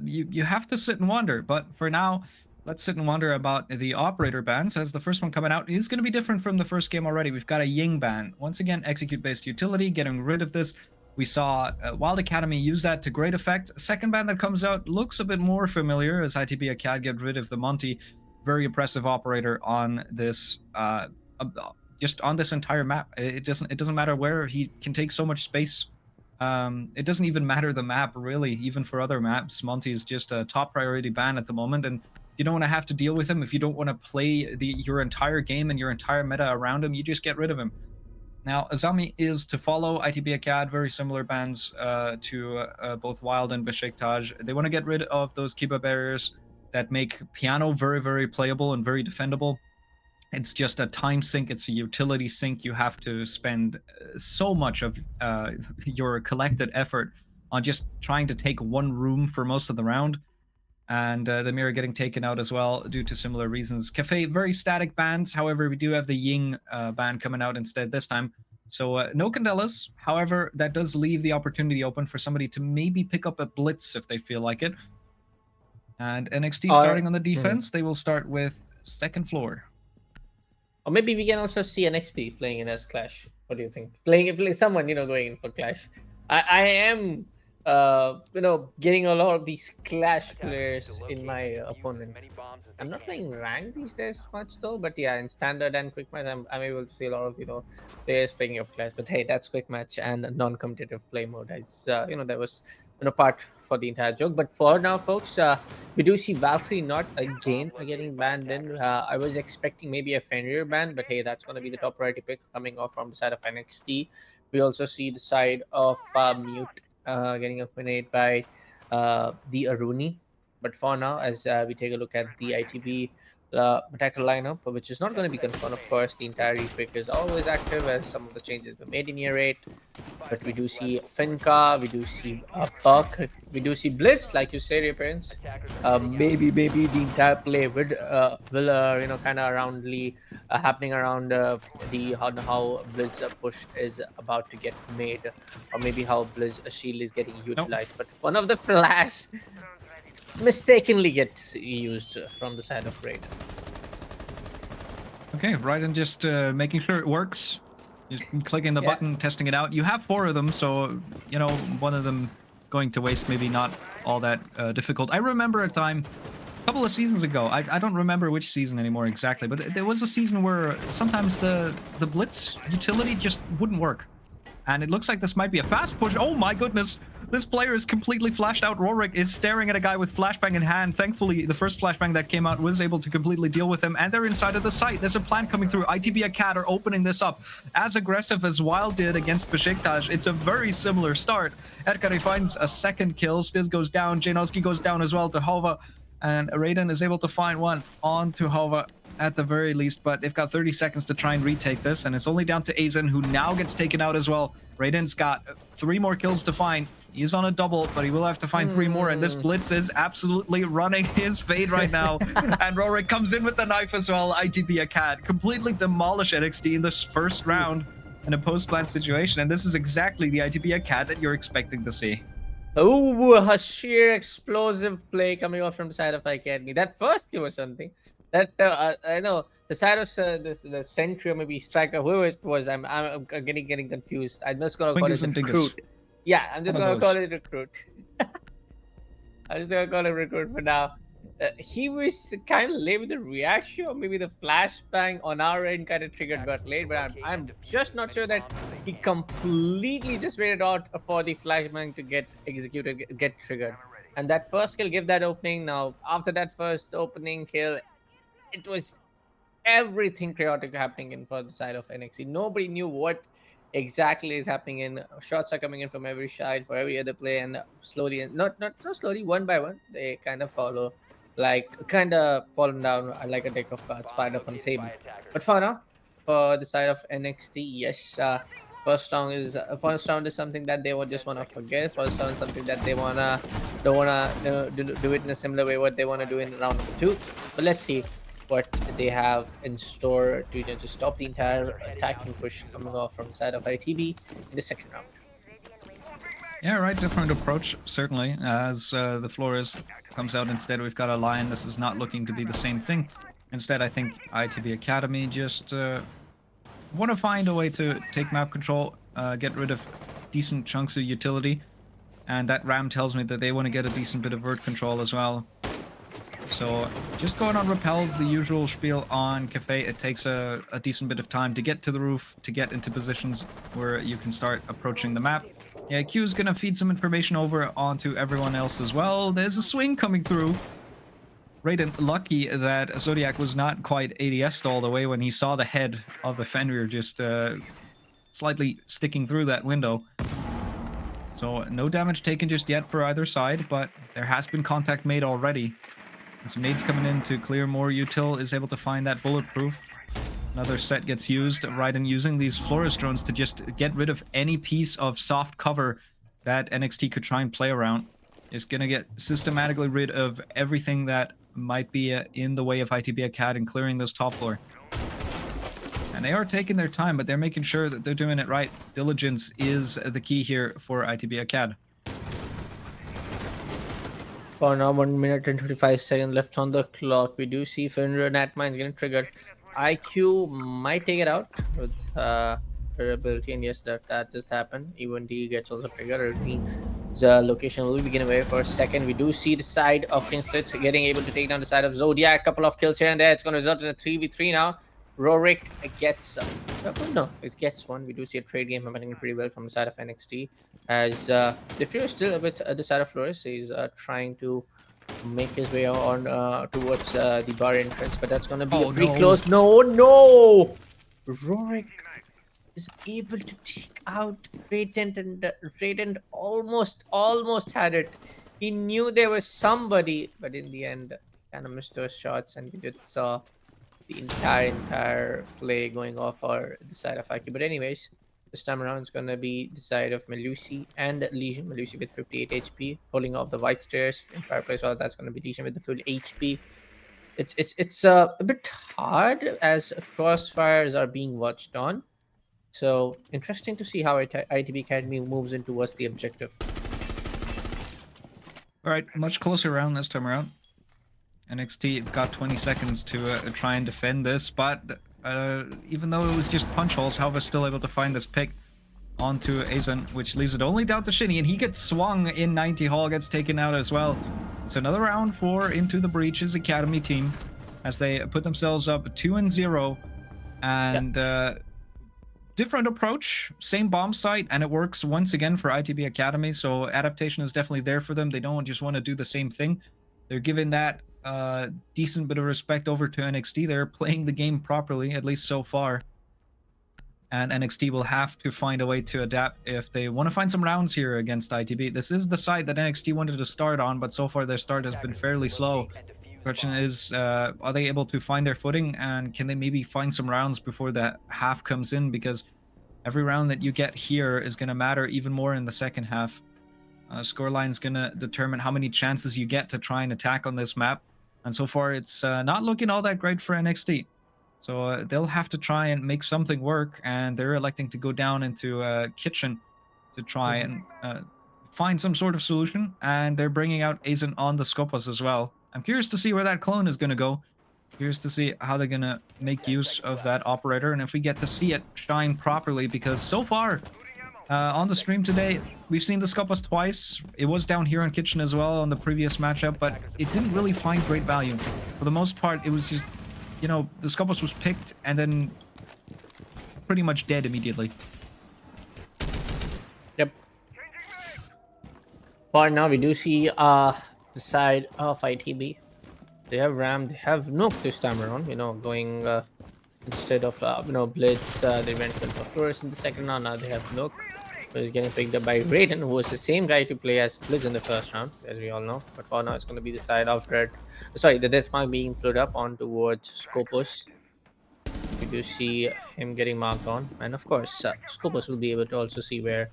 You have to sit and wonder, but for now, let's sit and wonder about the operator bans, as the first one coming out is going to be different from the first game already. We've got a Ying ban. Once again, execute-based utility, getting rid of this. We saw Wild Academy use that to great effect. Second ban that comes out looks a bit more familiar, as ITB Acad get rid of the Monty. Very impressive operator on this, just on this entire map. It doesn't matter where, he can take so much space. It doesn't even matter the map, really. Even for other maps, Monty is just a top priority ban at the moment, and you don't want to have to deal with him. If you don't want to play your entire game and your entire meta around him, you just get rid of him. Now, Azami is to follow. ITB Acad, very similar bans to both Wild and Besiktas. They want to get rid of those Kiba barriers that make Piano very, very playable and very defendable. It's just a time sink. It's a utility sink. You have to spend so much of your collected effort on just trying to take one room for most of the round. And the mirror getting taken out as well due to similar reasons. Cafe, very static bans. However, we do have the Ying ban coming out instead this time. So no Candelas. However, that does leave the opportunity open for somebody to maybe pick up a Blitz if they feel like it. And NXT starting on the defense, they will start with second floor. Or maybe we can also see NXT playing in as Clash. What do you think? Playing someone, going in for Clash. I am getting a lot of these Clash players in my opponent. I'm not playing ranked these days much though, but yeah, in standard and quick match, I'm able to see a lot of players picking up Clash. But hey, that's quick match and non-competitive play mode. As that was part for the entire joke. But for now, folks, we do see Valkyrie not again getting banned in. I was expecting maybe a Fenrir ban, but hey, that's going to be the top priority pick coming off from the side of NXT. We also see the side of Mute getting accompanied by the Aruni. But for now, as we take a look at the ITB attacker lineup, which is not going to be confirmed, of course, the entire repick is always active as some of the changes were made in year 8. But we do see Finka, we do see Buck, we do see Blitz, like you said, your parents. Maybe the entire play will kind of roundly happening around how Blitz push is about to get made, or maybe how Blitz shield is getting utilized. But one of the flash mistakenly gets used from the side of Raiden. Okay, right, and just making sure it works. Just clicking the Yeah. button, testing it out. You have 4 of them, so, you know, one of them going to waste, maybe not all that difficult. I remember a time, a couple of seasons ago, I don't remember which season anymore exactly, but there was a season where sometimes the Blitz utility just wouldn't work. And it looks like this might be a fast push. Oh my goodness! This player is completely flashed out. Rorik is staring at a guy with flashbang in hand. Thankfully, the first flashbang that came out was able to completely deal with him. And they're inside of the site. There's a plant coming through. ITB Acad are opening this up. As aggressive as Wild did against Besiktas, it's a very similar start. Edgari finds a second kill. Stiz goes down. Janowski goes down as well to Hova. And Raiden is able to find one on to Hova at the very least, but they've got 30 seconds to try and retake this, and it's only down to Aizen, who now gets taken out as well. Raiden's got 3 more kills to find. He's on a double, but he will have to find 3 more, and this Blitz is absolutely running his fade right now. And Rorik comes in with the knife as well. ITB Acad completely demolish NXT in this first round in a post-plant situation, and this is exactly the ITB Acad that you're expecting to see. Oh, a sheer explosive play coming off from the side of Academy. That first kill was something. That I know the side of the Sentry or maybe Striker, whoever it was. I'm getting confused. I'm just gonna call Wingus it and Dingus. Recruit. Yeah, I'm just One of gonna call those. it Recruit. I'm just gonna call it Recruit for now. He was kind of late with the reaction, or maybe the flashbang on our end kind of triggered got late. But I'm just not sure that he completely just waited out for the flashbang to get executed, get triggered. And that first kill gave that opening. Now, after that first opening kill, it was everything chaotic happening in for the side of NXT. Nobody knew what exactly is happening in. Shots are coming in from every side for every other play, and slowly, and not so slowly, one by one, they kind of follow, like kind of fallen down like a deck of cards piled up on the table. But for now, for the side of NXT, yes, first round is something that they would just want to forget. First round is something that they wanna don't wanna do it in a similar way what they want to do in round number 2. But let's see what they have in store to, to stop the entire attacking push coming off from the side of ITB in the second round. Yeah, right. Different approach, certainly. As the Flores comes out instead, we've got a Lion. This is not looking to be the same thing. Instead, I think ITB Academy just want to find a way to take map control, get rid of decent chunks of utility. And that Ram tells me that they want to get a decent bit of vert control as well. So just going on repels, the usual spiel on Cafe. It takes a decent bit of time to get to the roof, to get into positions where you can start approaching the map. Yeah, Q is going to feed some information over onto everyone else as well. There's a swing coming through. Raiden lucky that Zodiac was not quite ADS'd all the way when he saw the head of the Fenrir just slightly sticking through that window. So no damage taken just yet for either side, but there has been contact made already. Some nades coming in to clear more. Util is able to find that bulletproof. Another set gets used. Raiden using these Flores drones to just get rid of any piece of soft cover that NXT could try and play around. Is going to get systematically rid of everything that might be in the way of ITB Acad and clearing this top floor. And they are taking their time, but they're making sure that they're doing it right. Diligence is the key here for ITB Acad. For now, 1 minute and 25 seconds left on the clock. We do see Fenrir Nat Mines getting triggered. IQ might take it out with durability, and yes, that just happened. Even D gets also triggered. The location will be getting away for a second. We do see the side of Kingsplits getting able to take down the side of Zodiac. Couple of kills here and there. It's going to result in a 3v3 now. Rorik gets it gets one. We do see a trade game happening pretty well from the side of NXT, as the Fury is still a bit at the side of Flores. He's trying to make his way on towards the bar entrance, but that's going to be pretty close. No, Rorik is able to take out Raiden, and Raiden almost had it. He knew there was somebody, but in the end, kind of missed those shots, and we did saw the entire play going off for the side of Aki. But anyways, this time around it's gonna be the side of Melusi and Legion. Melusi with 58 HP, pulling off the white stairs in fireplace. Well, that's gonna be Legion with the full HP. It's a bit hard as crossfires are being watched on. So interesting to see how ITB Academy moves in towards the objective. All right, much closer round this time around. NXT got 20 seconds to try and defend this, but even though it was just punch holes, Halva's still able to find this pick onto Azen, which leaves it only down to Shinny, and he gets swung in 90. Hall gets taken out as well. It's another round for Into the Breach's Academy team as they put themselves up 2-0, and different approach, same bomb site, and it works once again for ITB Academy, so adaptation is definitely there for them. They don't just want to do the same thing. They're giving that decent bit of respect over to NXT. They're playing the game properly, at least so far. And NXT will have to find a way to adapt if they want to find some rounds here against ITB. This is the side that NXT wanted to start on, but so far their start has been fairly slow. The question is, are they able to find their footing, and can they maybe find some rounds before the half comes in? Because every round that you get here is going to matter even more in the second half. Scoreline's going to determine how many chances you get to try and attack on this map. And so far, it's not looking all that great for NXT. So they'll have to try and make something work, and they're electing to go down into Kitchen to try and find some sort of solution. And they're bringing out Azen on the Skopos as well. I'm curious to see where that clone is going to go. Curious to see how they're going to make use of that operator, and if we get to see it shine properly, because so far on the stream today, we've seen the Skopos twice. It was down here on Kitchen as well on the previous matchup, but it didn't really find great value. For the most part, it was just, you know, the Skopos was picked and then pretty much dead immediately. Yep. For now, we do see the side of ITB. They have Ram, they have Nook this time around, you know, going instead of, you know, Blitz, they went for Flores in the second round. Now they have Nook, who is getting picked up by Raiden, who was the same guy to play as Blitz in the first round, as we all know. But for now, it's going to be the side of Red. Sorry, the death mark being put up on towards Scopus. We do see him getting marked on, and of course, Scopus will be able to also see where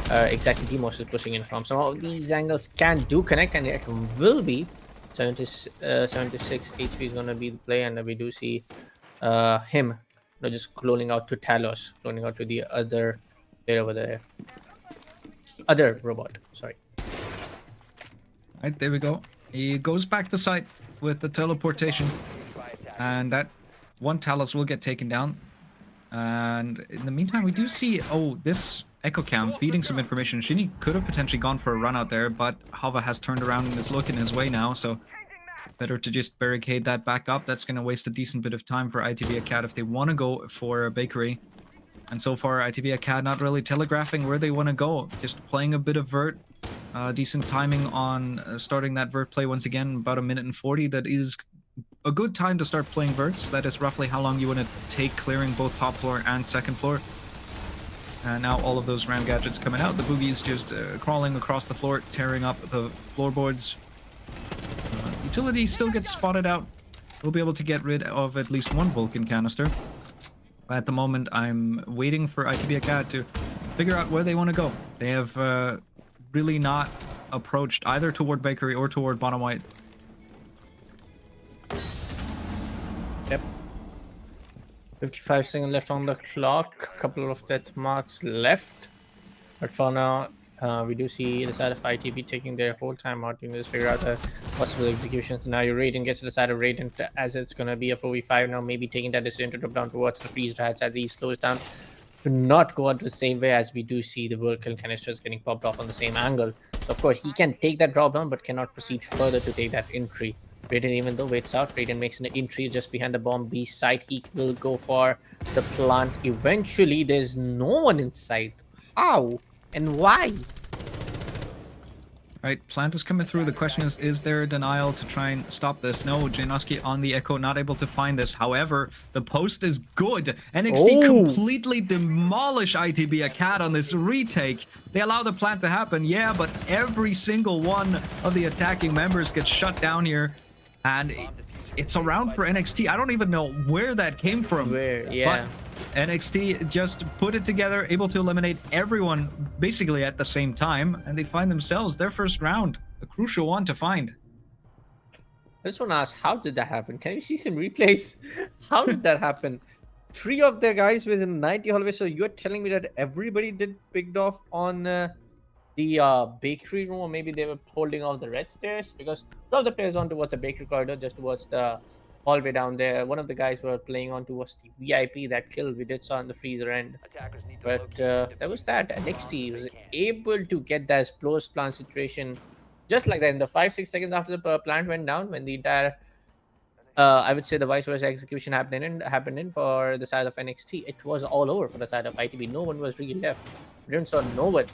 exactly Demos is pushing in from. Some of these angles can do connect, and it will be 76 HP is going to be the play, and we do see him, you know, just cloning out to Talos, cloning out to the other player over there. Other robot, sorry. Right, there we go. He goes back to site with the teleportation, and that one Talos will get taken down. And in the meantime, we do see, oh, this Echo Cam feeding some information. Shinny could have potentially gone for a run out there, but Hava has turned around and is looking his way now, so better to just barricade that back up. That's going to waste a decent bit of time for ITB Acad if they want to go for a bakery. And so far, ITB Acad not really telegraphing where they want to go, just playing a bit of vert. Decent timing on starting that vert play once again, about 1:40. That is a good time to start playing verts. That is roughly how long you want to take clearing both top floor and second floor. And now all of those ram gadgets coming out. The boogie's just crawling across the floor, tearing up the floorboards. Utility still gets spotted out. We'll be able to get rid of at least one Vulcan canister. At the moment, I'm waiting for ITB Acad to figure out where they want to go. They have really not approached either toward Bakery or toward Bottom White. Yep. 55 seconds left on the clock. A couple of death marks left. But for now, we do see the side of ITB taking their whole time out to just figure out the possible executions. Now your Raiden gets to the side of Raiden as it's going to be a 4v5 now, maybe taking that decision to drop down towards the freeze rats as he slows down to not go out the same way, as we do see the Vulcan canisters getting popped off on the same angle. So of course, he can take that drop down, but cannot proceed further to take that entry. Raiden, even though waits out, Raiden makes an entry just behind the bomb B side. He will go for the plant. Eventually, there's no one inside. How and why? Right, plant is coming through. The question is there a denial to try and stop this? No, Janoski on the Echo, not able to find this. However, the post is good. NXT completely demolish ITB Acad on this retake. They allow the plant to happen, yeah, but every single one of the attacking members gets shut down here. And it's a round for NXT. I don't even know where that came from. Where, yeah. But NXT just put it together, able to eliminate everyone basically at the same time, and they find themselves their first round, a crucial one to find. I just want to ask, how did that happen? Can we see some replays? How did that happen? 3 of their guys within 90 hallway, so you're telling me that everybody did picked off on the bakery room, or maybe they were holding off the red stairs, because two of the players on towards the bakery corridor, just towards the hallway down there. One of the guys were playing on towards the VIP. That kill we did saw on the freezer end. Attackers need to But locate and there was defuse that as many bombs NXT as was they can. able to get that explosive plant situation just like that in the 5-6 seconds after the plant went down, when the entire I would say the vice versa execution happening for the side of NXT. It was all over for the side of ITB. No one was really left. We didn't saw no one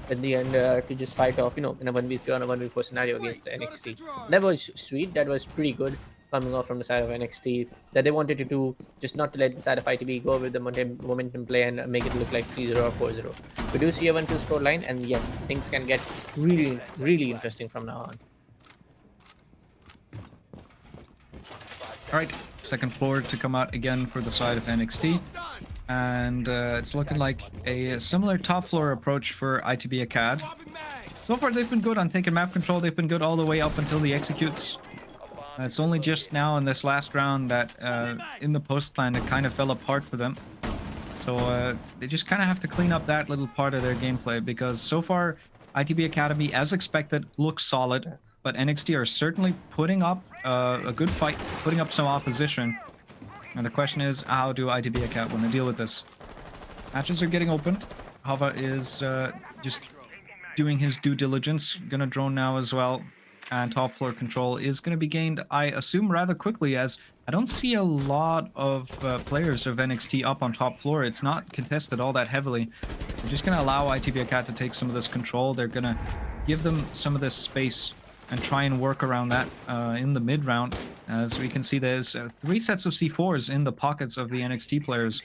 in the end to just fight off, in a 1v3 or a 1v4 scenario against the NXT. That was sweet. That was pretty good coming off from the side of NXT. That they wanted to do, just not to let the side of ITB go with the momentum play and make it look like 3-0 or 4-0. We do see a 1-2 score line, and yes, things can get really, really interesting from now on. All right, second floor to come out again for the side of NXT. And it's looking like a similar top floor approach for ITB Acad. So far, they've been good on taking map control. They've been good all the way up until the executes. It's only just now in this last round that in the post plan it kind of fell apart for them. So they just kind of have to clean up that little part of their gameplay, because so far ITB Academy, as expected, looks solid. But NXT are certainly putting up a good fight, putting up some opposition. And the question is, how do ITB Acad want to deal with this? Matches are getting opened. Hava is just doing his due diligence. Gonna drone now as well. And top floor control is going to be gained, I assume, rather quickly, as I don't see a lot of players of NXT up on top floor. It's not contested all that heavily. They're just going to allow ITB Acad to take some of this control. They're going to give them some of this space and try and work around that in the mid round. As we can see, there's 3 sets of C4s in the pockets of the NXT players.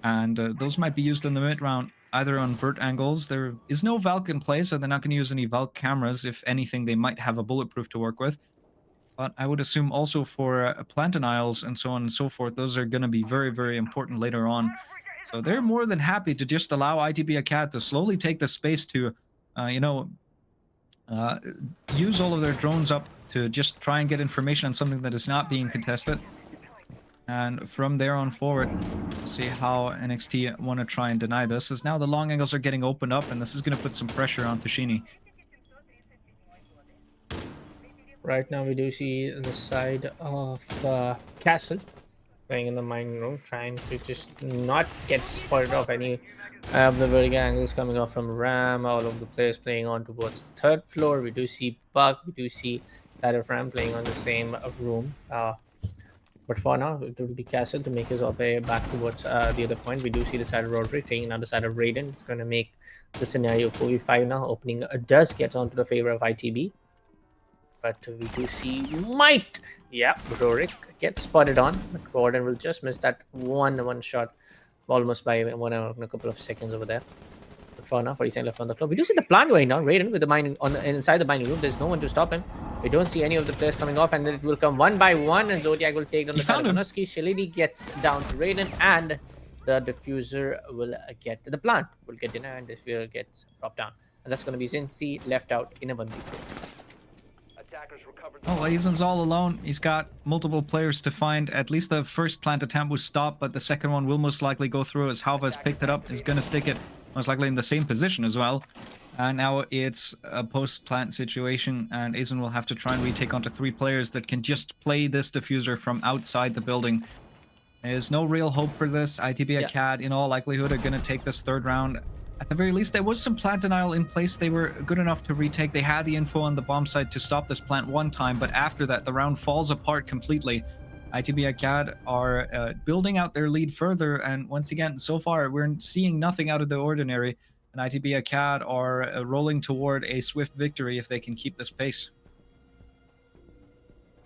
And those might be used in the mid round, either on vert angles. There is no Valk in play, so they're not going to use any Valk cameras. If anything, they might have a bulletproof to work with. But I would assume also for plant denials and so on and so forth, those are going to be very, very important later on. So they're more than happy to just allow ITB Acad to slowly take the space to, use all of their drones up to just try and get information on something that is not being contested. And from there on forward, see how NXT want to try and deny this, as now the long angles are getting opened up, and this is going to put some pressure on Tashini. Right now, we do see the side of Castle playing in the mining room, trying to just not get spotted off any of the vertical angles coming off from Ram. All of the players playing on towards the third floor. We do see Buck, we do see that of Ram playing on the same room. But for now, it will be Castle to make his way back towards the other point. We do see the side of Roderick taking on the side of Raiden. It's going to make the scenario 4v5 now. Opening does get onto the favor of ITB. But we do see might. Yeah, Roderick gets spotted on. But Gordon will just miss that one shot almost by a couple of seconds over there. But for now, 47 left on the clock. We do see the plant going down. Raiden with the mining inside the mining room. There's no one to stop him. We don't see any of the players coming off, and then it will come one by one, and Zodiac will take down the side of Monoski. Shalini gets down to Raiden, and the diffuser will get the plant will get dinner, and diffuser gets dropped down. And that's going to be Zinzi left out in a 1v4. Oh, Aizen's all alone. He's got multiple players to find. At least the first plant attempt was stopped, but the second one will most likely go through, as Halva has picked it up. He's going to stick it most likely in the same position as well. And now it's a post-plant situation, and Aizen will have to try and retake onto 3 players that can just play this diffuser from outside the building. There's no real hope for this. ITB Acad, in all likelihood, are going to take this third round. At the very least, there was some plant denial in place. They were good enough to retake. They had the info on the bomb site to stop this plant one time, but after that, the round falls apart completely. ITB Acad are building out their lead further, and once again, so far, we're seeing nothing out of the ordinary. And ITB Acad are rolling toward a swift victory if they can keep this pace.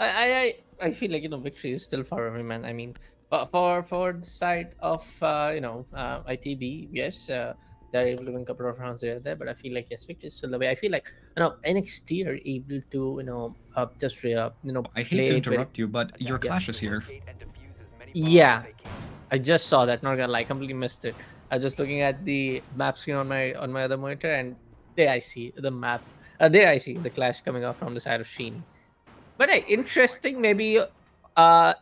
I feel like victory is still far away, man. I mean, for the side of ITB, yes, they're able to win a couple of rounds here there, but I feel like yes, victory is still away. I feel like NXT are able to just I hate to interrupt you, but your clash is here. Yeah, I just saw that. Not gonna lie, completely missed it. I was just looking at the map screen on my other monitor, and there I see the map. There I see the clash coming off from the side of Sheen. But hey, interesting. Maybe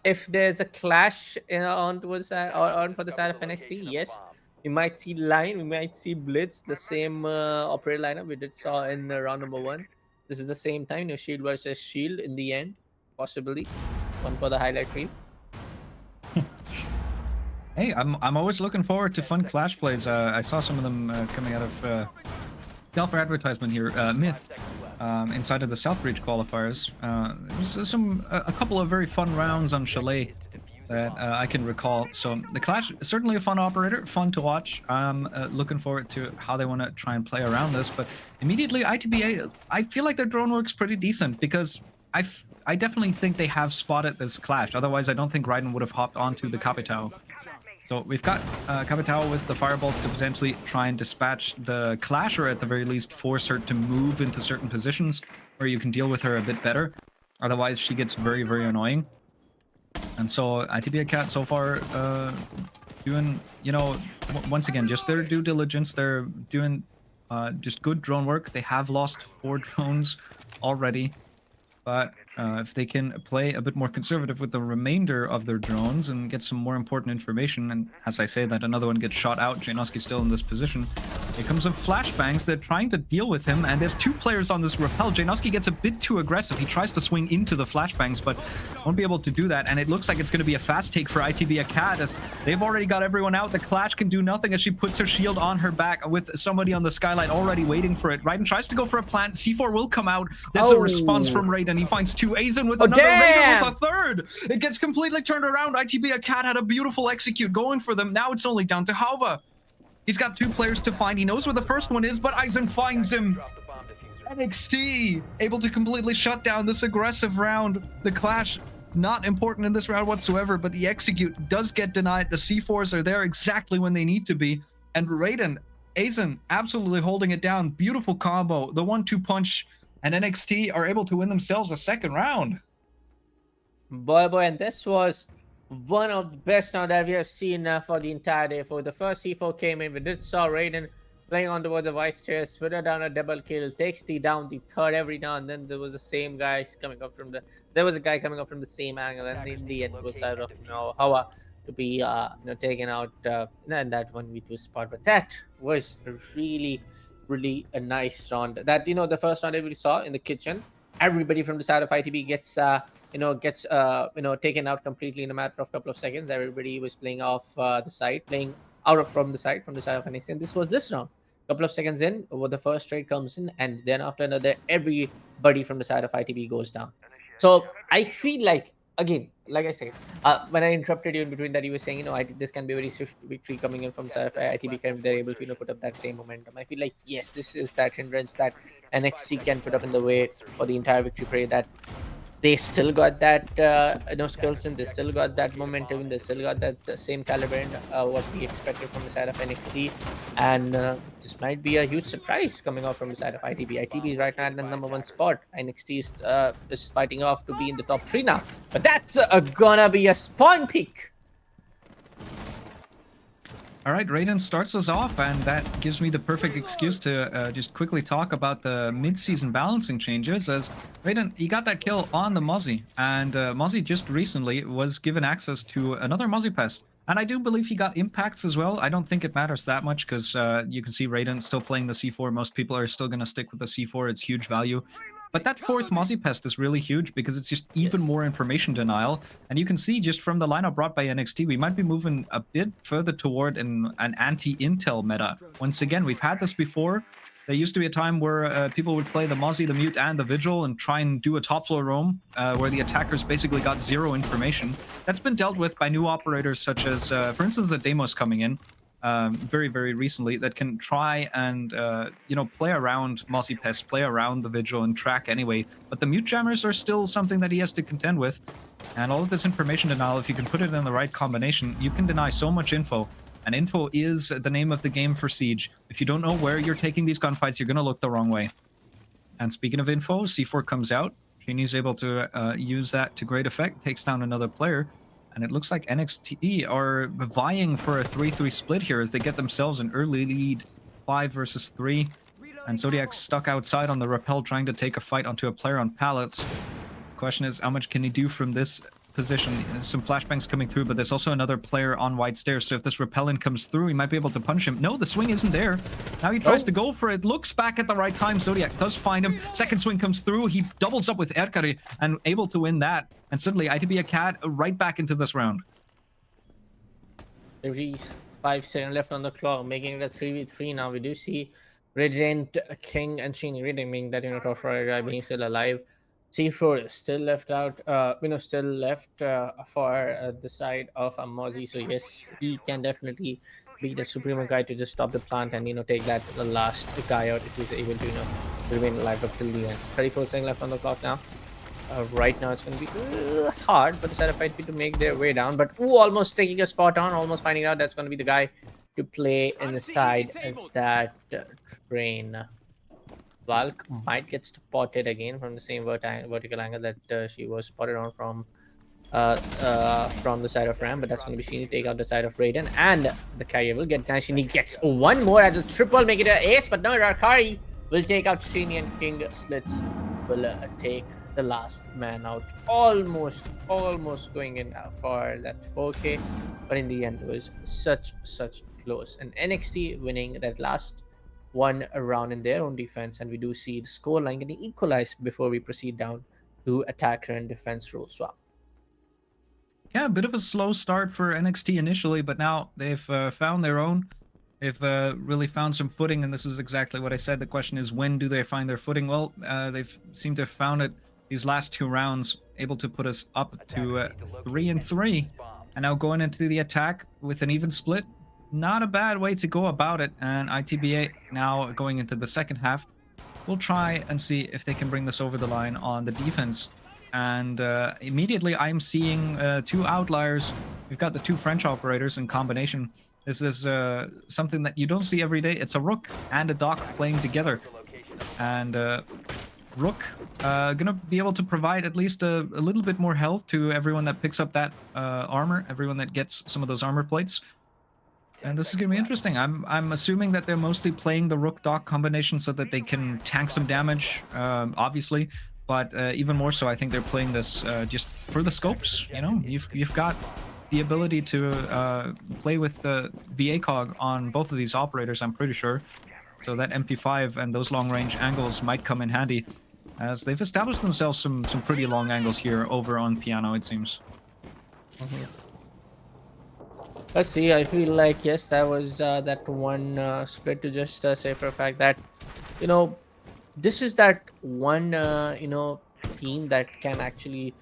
if there's a clash on towards on for the side of NXT, yes, We might see line, we might see blitz, the same operator lineup we did saw in round number 1. This is the same time, shield versus shield in the end, possibly one for the highlight reel. Hey, I'm always looking forward to fun clash plays. I saw some of them coming out of self-advertisement here. Myth. Inside of the Southbridge qualifiers, there's a couple of very fun rounds on Chalet that I can recall. So the Clash is certainly a fun operator, fun to watch. I'm looking forward to how they want to try and play around this. But immediately, ITBA, I feel like their drone works pretty decent because I definitely think they have spotted this Clash. Otherwise, I don't think Raiden would have hopped onto the Capitao. So we've got Capitao with the firebolts to potentially try and dispatch the Clash, or at the very least force her to move into certain positions where you can deal with her a bit better. Otherwise, she gets very, very annoying. And so ITBA Cat so far doing, once again, just their due diligence. They're doing just good drone work. They have lost 4 drones already. But if they can play a bit more conservative with the remainder of their drones and get some more important information, and as I say that another one gets shot out, Janoski's still in this position. Here comes some flashbangs. They're trying to deal with him, and there's 2 players on this rappel. Janoski gets a bit too aggressive. He tries to swing into the flashbangs, but won't be able to do that. And it looks like it's going to be a fast take for ITB Acad, as they've already got everyone out. The Clash can do nothing as she puts her shield on her back with somebody on the skyline already waiting for it. Raiden tries to go for a plant. C4 will come out. There's a response from Raiden. He finds 2. Aizen with another, damn! Raiden with a 3rd. It gets completely turned around. ITB Acad had a beautiful execute going for them. Now it's only down to Halva. He's got 2 players to find. He knows where the first one is, but Aizen finds him. NXT able to completely shut down this aggressive round. The Clash not important in this round whatsoever, but the execute does get denied. The C4s are there exactly when they need to be. And Raiden, Aizen absolutely holding it down. Beautiful combo. The 1-2 punch, and NXT are able to win themselves a 2nd round. Boy, and this was one of the best rounds that we have seen for the entire day. For the first C4 came in, we did saw Raiden playing on towards the vice chair, Twitter down a double kill, takes the down the 3rd every now and then. There was the same guys coming up from there was a guy coming up from the same angle, and in the end it was out of Hawa to be taken out in that 1v2 spot. But that was really a nice round. That the first round everybody saw in the kitchen, everybody from the side of ITB gets taken out completely in a matter of a couple of seconds. Everybody was playing off the side, playing out from the side of NXT. And this was this round. A couple of seconds in, the first trade comes in, and then after another, everybody from the side of ITB goes down. So I feel like, again, like I said, when I interrupted you in between that, you were saying, this can be a very swift victory coming in from side of ITB. They're able to put up that same momentum. I feel like, yes, this is that hindrance that NXT can put up in the way for the entire victory parade, that they still got that skills, and they still got that momentum, and they still got that same caliber and what we expected from the side of NXT. And this might be a huge surprise coming off from the side of ITB. ITB is right now at the #1 spot. NXT is fighting off to be in the top 3 now. But that's gonna be a spawn pick. All right, Raiden starts us off, and that gives me the perfect excuse to just quickly talk about the mid-season balancing changes, as Raiden, he got that kill on the Mozzie, and Mozzie just recently was given access to another Mozzie Pest. And I do believe he got impacts as well. I don't think it matters that much, because you can see Raiden still playing the C4. Most people are still going to stick with the C4. It's huge value. But that 4th Mozzie Pest is really huge because it's just even more information denial. And you can see just from the lineup brought by NXT, we might be moving a bit further toward an anti-intel meta. Once again, we've had this before. There used to be a time where people would play the Mozzie, the Mute, and the Vigil and try and do a top floor roam where the attackers basically got 0 information. That's been dealt with by new operators such as, for instance, the Demos coming in. Very, very recently, that can try and, play around Mozzie Pest, play around the Vigil and track anyway. But the Mute Jammers are still something that he has to contend with. And all of this information denial, if you can put it in the right combination, you can deny so much info. And info is the name of the game for Siege. If you don't know where you're taking these gunfights, you're going to look the wrong way. And speaking of info, C4 comes out. Genie's able to use that to great effect, takes down another player. And it looks like NXT are vying for a 3-3 split here as they get themselves an early lead, 5 versus 3. And Zodiac's stuck outside on the rappel trying to take a fight onto a player on pallets. The question is, how much can he do from this position. Some flashbangs coming through, but there's also another player on white stairs. So if this repellent comes through, he might be able to punch him. No, the swing isn't there. Now he tries to go for it. Looks back at the right time. Zodiac does find him. Second swing comes through. He doubles up with Erkari and able to win that. And suddenly ITB Acad right back into this round. 5 seconds left on the clock, making it a 3v3 now. We do see Radiant, King, and Sheeny. Radiant being that, top four guy being still alive. C4 is still left out, still left for the side of Mozzie. So yes, he can definitely be the Supremo guy to just stop the plant and, take that the last guy out if he's able to, remain alive up till the end. 34 seconds left on the clock now. Right now it's going to be hard for the side of fight to make their way down, but almost taking a spot on, almost finding out that's going to be the guy to play inside that train. Valk might get spotted again from the same vertical angle that she was spotted on from the side of Ram, but that's going to be Sheeny take out the side of Raiden, and the carrier will get down. Sheeny gets one more as a triple, make it an ace, but no, Rakari will take out Sheeny, and King Slits will take the last man out. Almost going in for that 4K, but in the end it was such close. And NXT winning that last one round in their own defense, and we do see the scoreline getting equalized before we proceed down to attacker and defense role swap. Yeah, a bit of a slow start for NXT initially, but now they've found their own. They've really found some footing, and this is exactly what I said. The question is, when do they find their footing? Well, they've seemed to have found it these last 2 rounds, able to put us up to 3-3, and now going into the attack with an even split. Not a bad way to go about it, and ITBA now going into the second half, we'll try and see if they can bring this over the line on the defense. And immediately I'm seeing 2 outliers. We've got the 2 French operators in combination. This is something that you don't see every day. It's a Rook and a Doc playing together, and Rook gonna be able to provide at least a little bit more health to everyone that picks up that armor, everyone that gets some of those armor plates. And this is gonna be interesting. I'm assuming that they're mostly playing the Rook Doc combination so that they can tank some damage, obviously. But even more so, I think they're playing this just for the scopes. You've got the ability to play with the ACOG on both of these operators, I'm pretty sure. So that MP5 and those long-range angles might come in handy, as they've established themselves some pretty long angles here over on Piano, it seems. Let's see. I feel like, yes, that was that one split to just say for a fact that, this is that one, team that can actually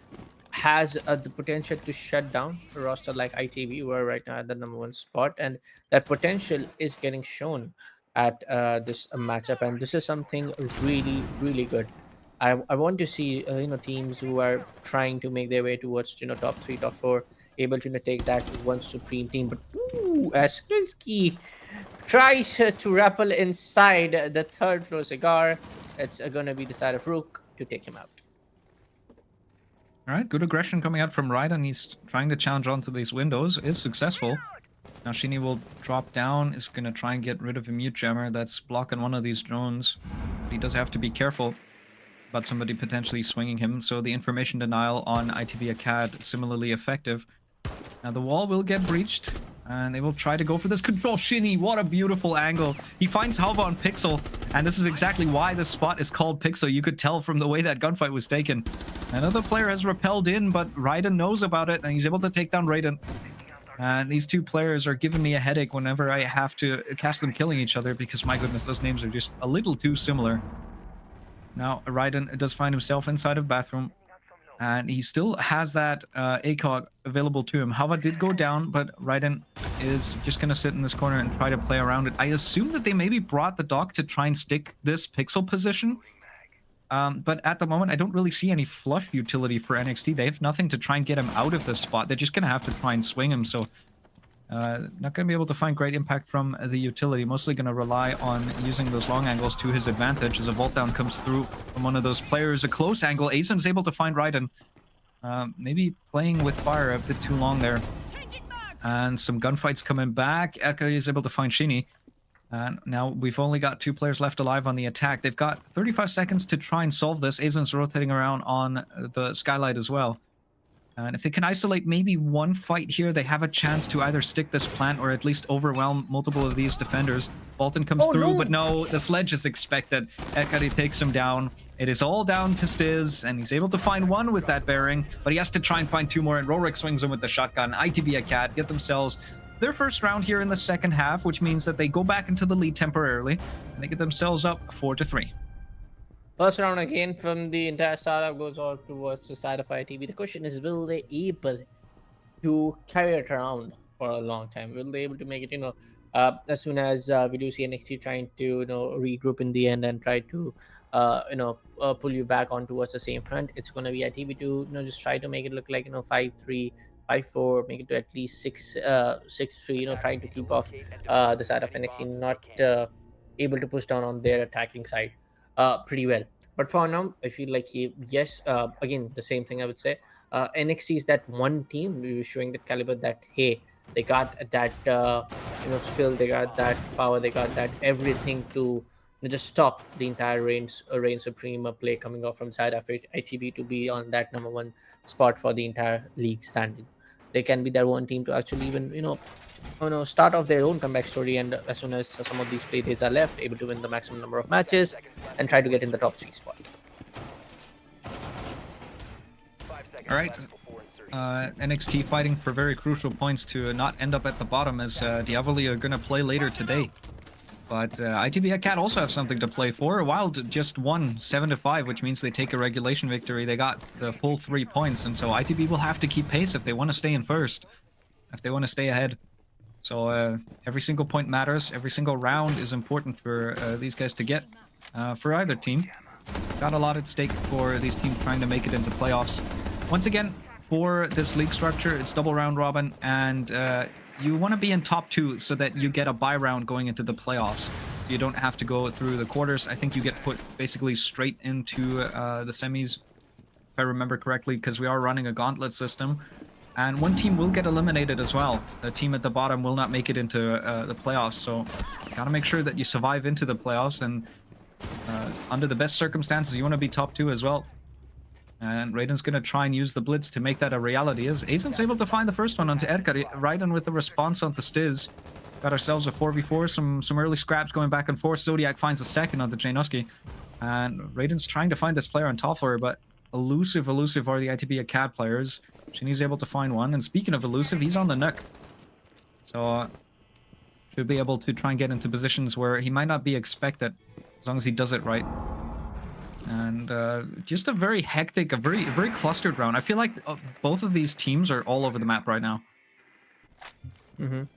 has the potential to shut down a roster like ITV, who are right now at the #1 spot, and that potential is getting shown at this matchup, and this is something really good. I want to see teams who are trying to make their way towards top 3, top 4, able to take that one supreme team. But as Krinsky tries to rappel inside the 3rd floor cigar, it's gonna be the side of Rook to take him out. All right, good aggression coming out from Raiden. He's trying to challenge onto these windows. Is successful. Now Sheeny will drop down. Is going to try and get rid of a mute jammer that's blocking one of these drones. But he does have to be careful about somebody potentially swinging him. So the information denial on ITV Acad similarly effective. Now the wall will get breached, and they will try to go for this control. Sheeny, what a beautiful angle. He finds Halva on Pixel, and this is exactly why the spot is called Pixel. You could tell from the way that gunfight was taken. Another player has repelled in, but Raiden knows about it, and he's able to take down Raiden. And these 2 players are giving me a headache whenever I have to cast them killing each other, because my goodness, those names are just a little too similar. Now Raiden does find himself inside of bathroom, and he still has that ACOG available to him. Halva did go down, but Raiden is just going to sit in this corner and try to play around it. I assume that they maybe brought the Doc to try and stick this Pixel position. But at the moment, I don't really see any flush utility for NXT. They have nothing to try and get him out of this spot. They're just going to have to try and swing him. So not going to be able to find great impact from the utility. Mostly going to rely on using those long angles to his advantage as a vault down comes through from one of those players. A close angle. Azen is able to find Raiden. Maybe playing with fire a bit too long there. And some gunfights coming back. Eka is able to find Sheeny. And now we've only got 2 players left alive on the attack. They've got 35 seconds to try and solve this. Azen's rotating around on the skylight as well. And if they can isolate maybe one fight here, they have a chance to either stick this plant or at least overwhelm multiple of these defenders. Bolton comes Oh, through, no. but no, the sledge is expected. Ekari takes him down. It is all down to Stiz, and he's able to find one with that bearing, but he has to try and find two more, and Rorik swings him with the shotgun. ITB a cat get themselves their first round here in the second half, which means that they go back into the lead temporarily, and they get themselves up 4-3. First round again from the entire startup goes all towards the side of ITB. The question is, will they able to carry it around for a long time? Will they able to make it, as soon as we do see NXT trying to, regroup in the end and try to, pull you back on towards the same front, it's going to be ITB to, just try to make it look like, 5-3, 5-4, make it to at least 6-3, trying to keep off the side of NXT, not able to push down on their attacking side pretty well. But for now, I feel like yes, again, the same thing I would say. NXT is that one team we were showing that caliber that hey, they got that skill, they got that power, they got that everything to just stop the entire reign supreme play coming off from side of ITB to be on that number one spot for the entire league standing. They can be that one team to actually even start off their own comeback story, and as soon as some of these play days are left, able to win the maximum number of matches and try to get in the top 3 spot. All right. NXT fighting for very crucial points to not end up at the bottom, as Diavoli are going to play later today. But ITB Cat also have something to play for. Wild just won 7-5, which means they take a regulation victory. They got the full 3 points, and so ITB will have to keep pace if they want to stay in first, if they want to stay ahead. So every single point matters. Every single round is important for these guys to get for either team. Got a lot at stake for these teams trying to make it into playoffs. Once again, for this league structure, it's double round robin, and you want to be in top 2 so that you get a bye round going into the playoffs. You don't have to go through the quarters. I think you get put basically straight into the semis, if I remember correctly, because we are running a gauntlet system. And one team will get eliminated as well. The team at the bottom will not make it into the playoffs, so you gotta make sure that you survive into the playoffs, and under the best circumstances, you want to be top 2 as well. And Raiden's going to try and use the blitz to make that a reality. As Azen's able to find the first one onto Erkari, Raiden with the response onto Stiz. Got ourselves a 4v4, some early scraps going back and forth. Zodiac finds a second onto Janoski. And Raiden's trying to find this player on Toffler, but elusive are the ITB Acad players. Shinny's able to find one, and speaking of elusive, he's on the nook. So should be able to try and get into positions where he might not be expected, as long as he does it right. And just a very hectic, a very clustered round. I feel like both of these teams are all over the map right now. 1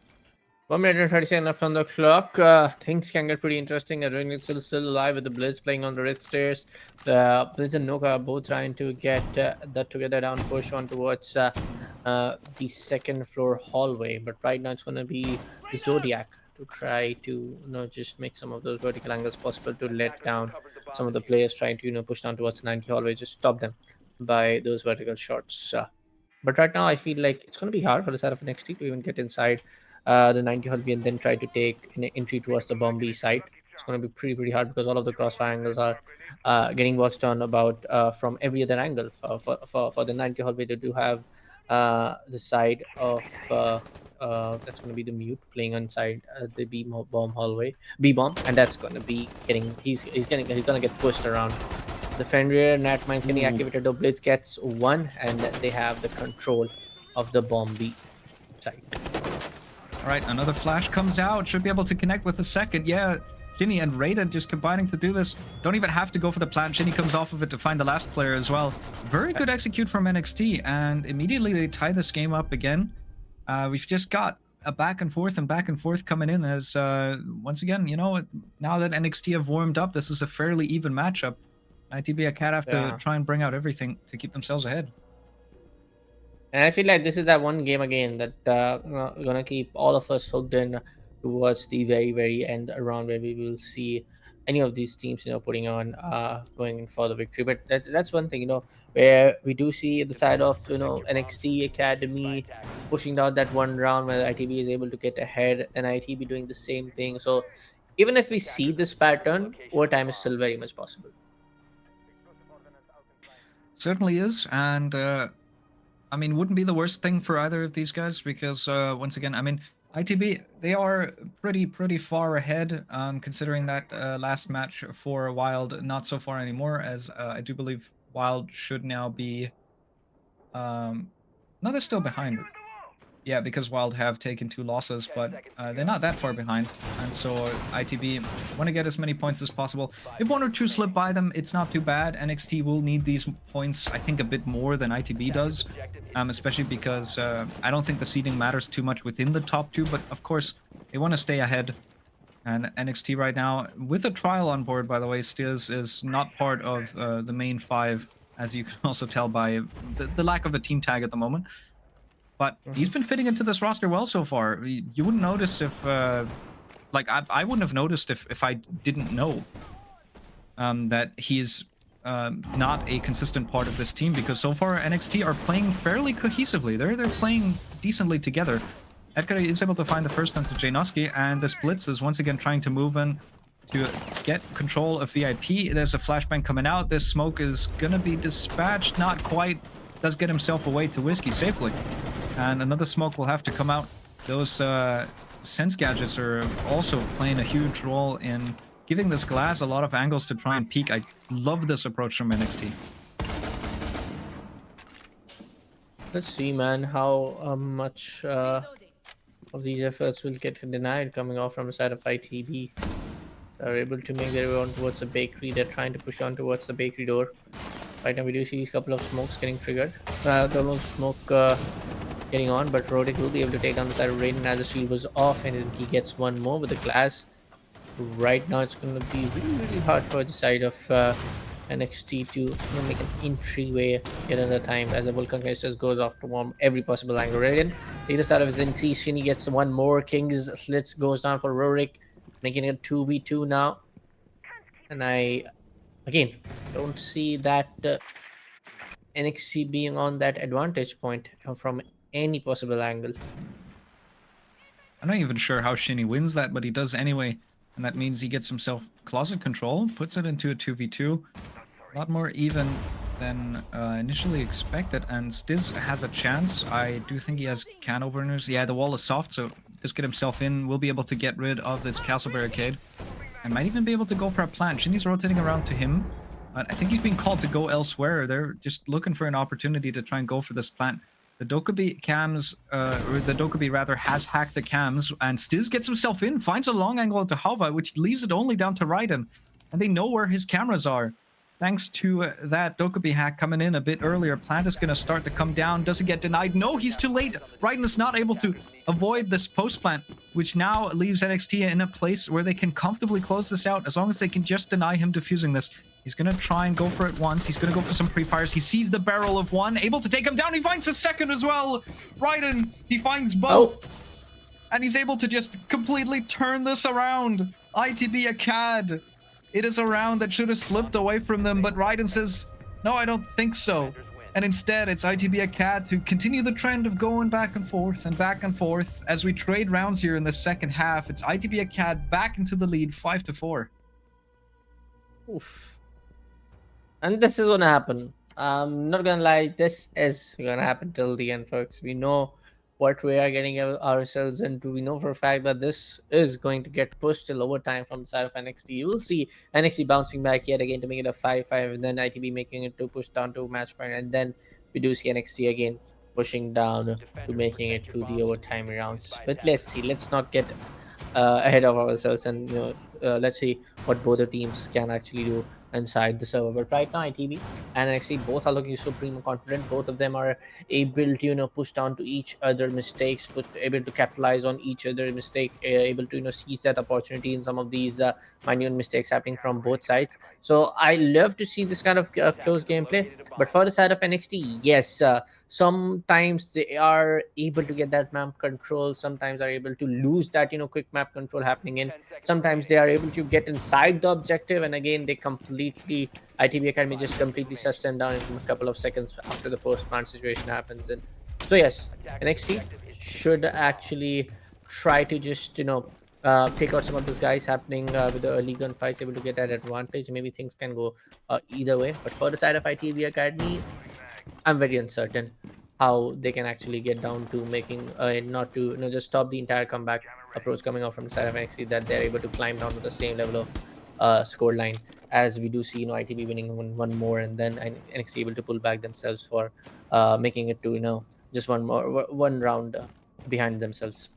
minute and 30 seconds left on the clock. Things can get pretty interesting. Adrenaline still alive with the Blitz playing on the red stairs. The Blitz and Noka are both trying to get the together down push on towards the second floor hallway. But right now it's going to be the Zodiac to try to just make some of those vertical angles possible to let down some of the players trying to push down towards the 90 hallway, just stop them by those vertical shots. But right now I feel like it's going to be hard for the side of NXT to even get inside the 90 hallway and then try to take an entry towards the bomb B side. It's going to be pretty hard because all of the crossfire angles are getting watched on about from every other angle. For the 90 hallway, they do have the side of that's going to be the mute playing inside the B bomb hallway, B bomb, and that's going to be getting he's going to get pushed around. The Fenrir Nat Mines getting activated. The Blitz gets one, and they have the control of the bomb B side. All right, another flash comes out. Should be able to connect with the second. Yeah, Shinny and Raiden just combining to do this. Don't even have to go for the plant. Shinny comes off of it to find the last player as well. Very good execute from NXT, and immediately they tie this game up again. We've just got a back and forth coming in as, once again, now that NXT have warmed up, this is a fairly even matchup. ITB Acad have to try and bring out everything to keep themselves ahead. And I feel like this is that one game again that gonna keep all of us hooked in towards the very end around where we will see any of these teams putting on going in for the victory. But that's one thing where we do see the side of NXT Academy pushing down that one round where ITB is able to get ahead, and ITB doing the same thing. So even if we see this pattern, overtime is still very much possible. Certainly is, and I mean, wouldn't be the worst thing for either of these guys because once again, I mean, ITB, they are pretty far ahead, considering that last match for Wild not so far anymore, as I do believe Wild should now be no, they're still behind. Yeah, because Wild have taken 2 losses, but they're not that far behind. And so ITB want to get as many points as possible. If 1 or 2 slip by them, it's not too bad. NXT will need these points, I think, a bit more than ITB does. Especially because I don't think the seeding matters too much within the top 2, but of course, they want to stay ahead. And NXT right now, with a trial on board, by the way, Stiz is not part of the main 5, as you can also tell by the lack of a team tag at the moment. But he's been fitting into this roster well so far. You wouldn't notice if, like, I wouldn't have noticed if I didn't know that he's not a consistent part of this team, because so far NXT are playing fairly cohesively. They're playing decently together. Edgar is able to find the first onto Janoski, and this Blitz is once again trying to move in to get control of VIP. There's a flashbang coming out. This smoke is gonna be dispatched. Not quite. Does get himself away to Whiskey safely. And another smoke will have to come out. Those sense gadgets are also playing a huge role in giving this glass a lot of angles to try and peek. I love this approach from NXT. Let's see, man, how much of these efforts will get denied coming off from the side of ITB. They're able to make their way on towards the bakery. They're trying to push on towards the bakery door. Right now, we do see a couple of smokes getting triggered. Double smoke getting on, but Roddick will be able to take down the side of Raiden as the shield was off, and he gets one more with the glass. Right now, it's going to be really hard for the side of NXT to make an entryway yet another time as the Vulcan Canisters goes off to warm every possible angle. Raiden take the start of his NXT. Shinny gets one more. King's Slits goes down for Roddick, making it 2v2 now. And I, again, don't see that NXT being on that advantage point from any possible angle. I'm not even sure how Shinny wins that, but he does anyway. And that means he gets himself closet control, puts it into a 2v2. A lot more even than initially expected. And Stiz has a chance. I do think he has can openers. Yeah, the wall is soft, so just get himself in. Will be able to get rid of this castle barricade. And might even be able to go for a plant. Shinny's rotating around to him. But I think he's being called to go elsewhere. They're just looking for an opportunity to try and go for this plant. The Dokkaebi cams, or the Dokkaebi rather, has hacked the cams, and Stiz gets himself in, finds a long angle to Hava, which leaves it only down to Raiden. And they know where his cameras are. Thanks to that Dokkaebi hack coming in a bit earlier, Plant is going to start to come down. Doesn't get denied. No, he's too late. Raiden is not able to avoid this post-plant, which now leaves NXT in a place where they can comfortably close this out, as long as they can just deny him defusing this. He's going to try and go for it once. He's going to go for some pre-fires. He sees the barrel of one, able to take him down. He finds the second as well. Raiden, he finds both. And he's able to just completely turn this around. ITB Acad. It is a round that should have slipped away from them, but Raiden says, no, I don't think so. And instead, it's ITB Acad to continue the trend of going back and forth as we trade rounds here in the second half. It's ITB Acad back into the lead, 5-4. Oof. And this is gonna happen. I'm not gonna lie, this is gonna happen till the end, folks. We know what we are getting ourselves into. We know for a fact that this is going to get pushed till overtime from the side of NXT. You will see NXT bouncing back yet again to make it a 5-5, and then ITB making it to push down to match point, and then we do see NXT again pushing down to making it to the overtime rounds. But let's see. Let's not get ahead of ourselves, and let's see what both the teams can actually do inside the server. But right now, ITV and NXT both are looking supreme confident. Both of them are able to push down to each other mistakes, but able to capitalize on each other mistake, able to seize that opportunity in some of these minute mistakes happening from both sides. So I love to see this kind of close gameplay. But for the side of NXT, yes, sometimes they are able to get that map control. Sometimes are able to lose that quick map control happening in. Sometimes they are able to get inside the objective, and again they completely ITB Academy just completely shuts them down in a couple of seconds after the first plant situation happens. And so yes, NXT should actually try to just take out some of those guys happening with the early gunfights, able to get that advantage. Maybe things can go either way. But for the side of ITB Academy, I'm very uncertain. how they can actually get down to making not to just stop the entire comeback approach coming out from the side of NXT, that they're able to climb down to the same level of score line as we do see ITB winning one more, and then NXT able to pull back themselves for making it to just one round behind themselves.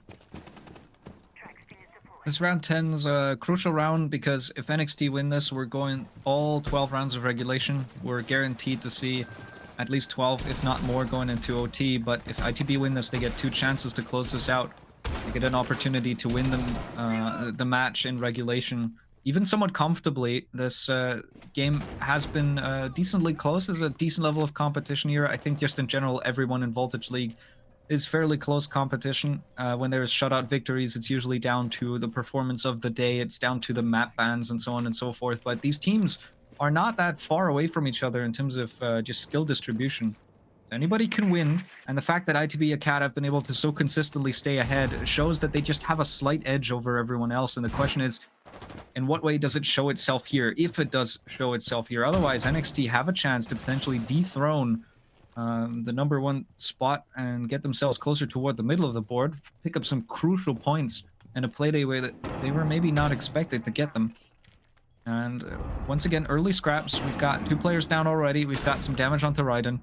This round 10's a crucial round because if NXT win this, we're going all 12 rounds of regulation. We're guaranteed to see at least 12, if not more, going into OT. But if ITB win this, they get 2 chances to close this out. They get an opportunity to win the match in regulation, even somewhat comfortably. This game has been decently close. There's a decent level of competition here. I think just in general, everyone in Voltage League is fairly close competition. When there's shutout victories, it's usually down to the performance of the day. It's down to the map bans and so on and so forth. But these teams are not that far away from each other in terms of just skill distribution. So anybody can win, and the fact that ITB Acad have been able to so consistently stay ahead shows that they just have a slight edge over everyone else. And the question is, in what way does it show itself here, if it does show itself here? Otherwise, NXT have a chance to potentially dethrone the #1 spot and get themselves closer toward the middle of the board, pick up some crucial points in a playday way that they were maybe not expected to get them. And once again, early scraps. We've got 2 players down already. We've got some damage onto Raiden.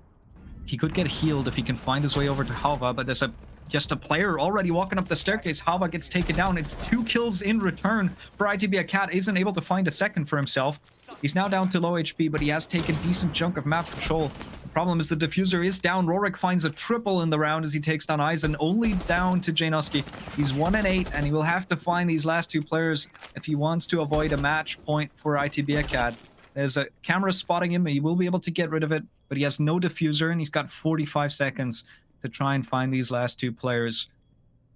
He could get healed if he can find his way over to Halva, but there's just a player already walking up the staircase. Halva gets taken down. It's 2 kills in return for ITB Acad. Isn't able to find a second for himself. He's now down to low HP, but he has taken decent chunk of map control. The problem is the diffuser is down. Rorik finds a triple in the round as he takes down Eisen, only down to Janoski. He's 1 and 8, and he will have to find these last 2 players if he wants to avoid a match point for ITB Acad. There's a camera spotting him. He will be able to get rid of it, but he has no diffuser, and he's got 45 seconds to try and find these last 2 players.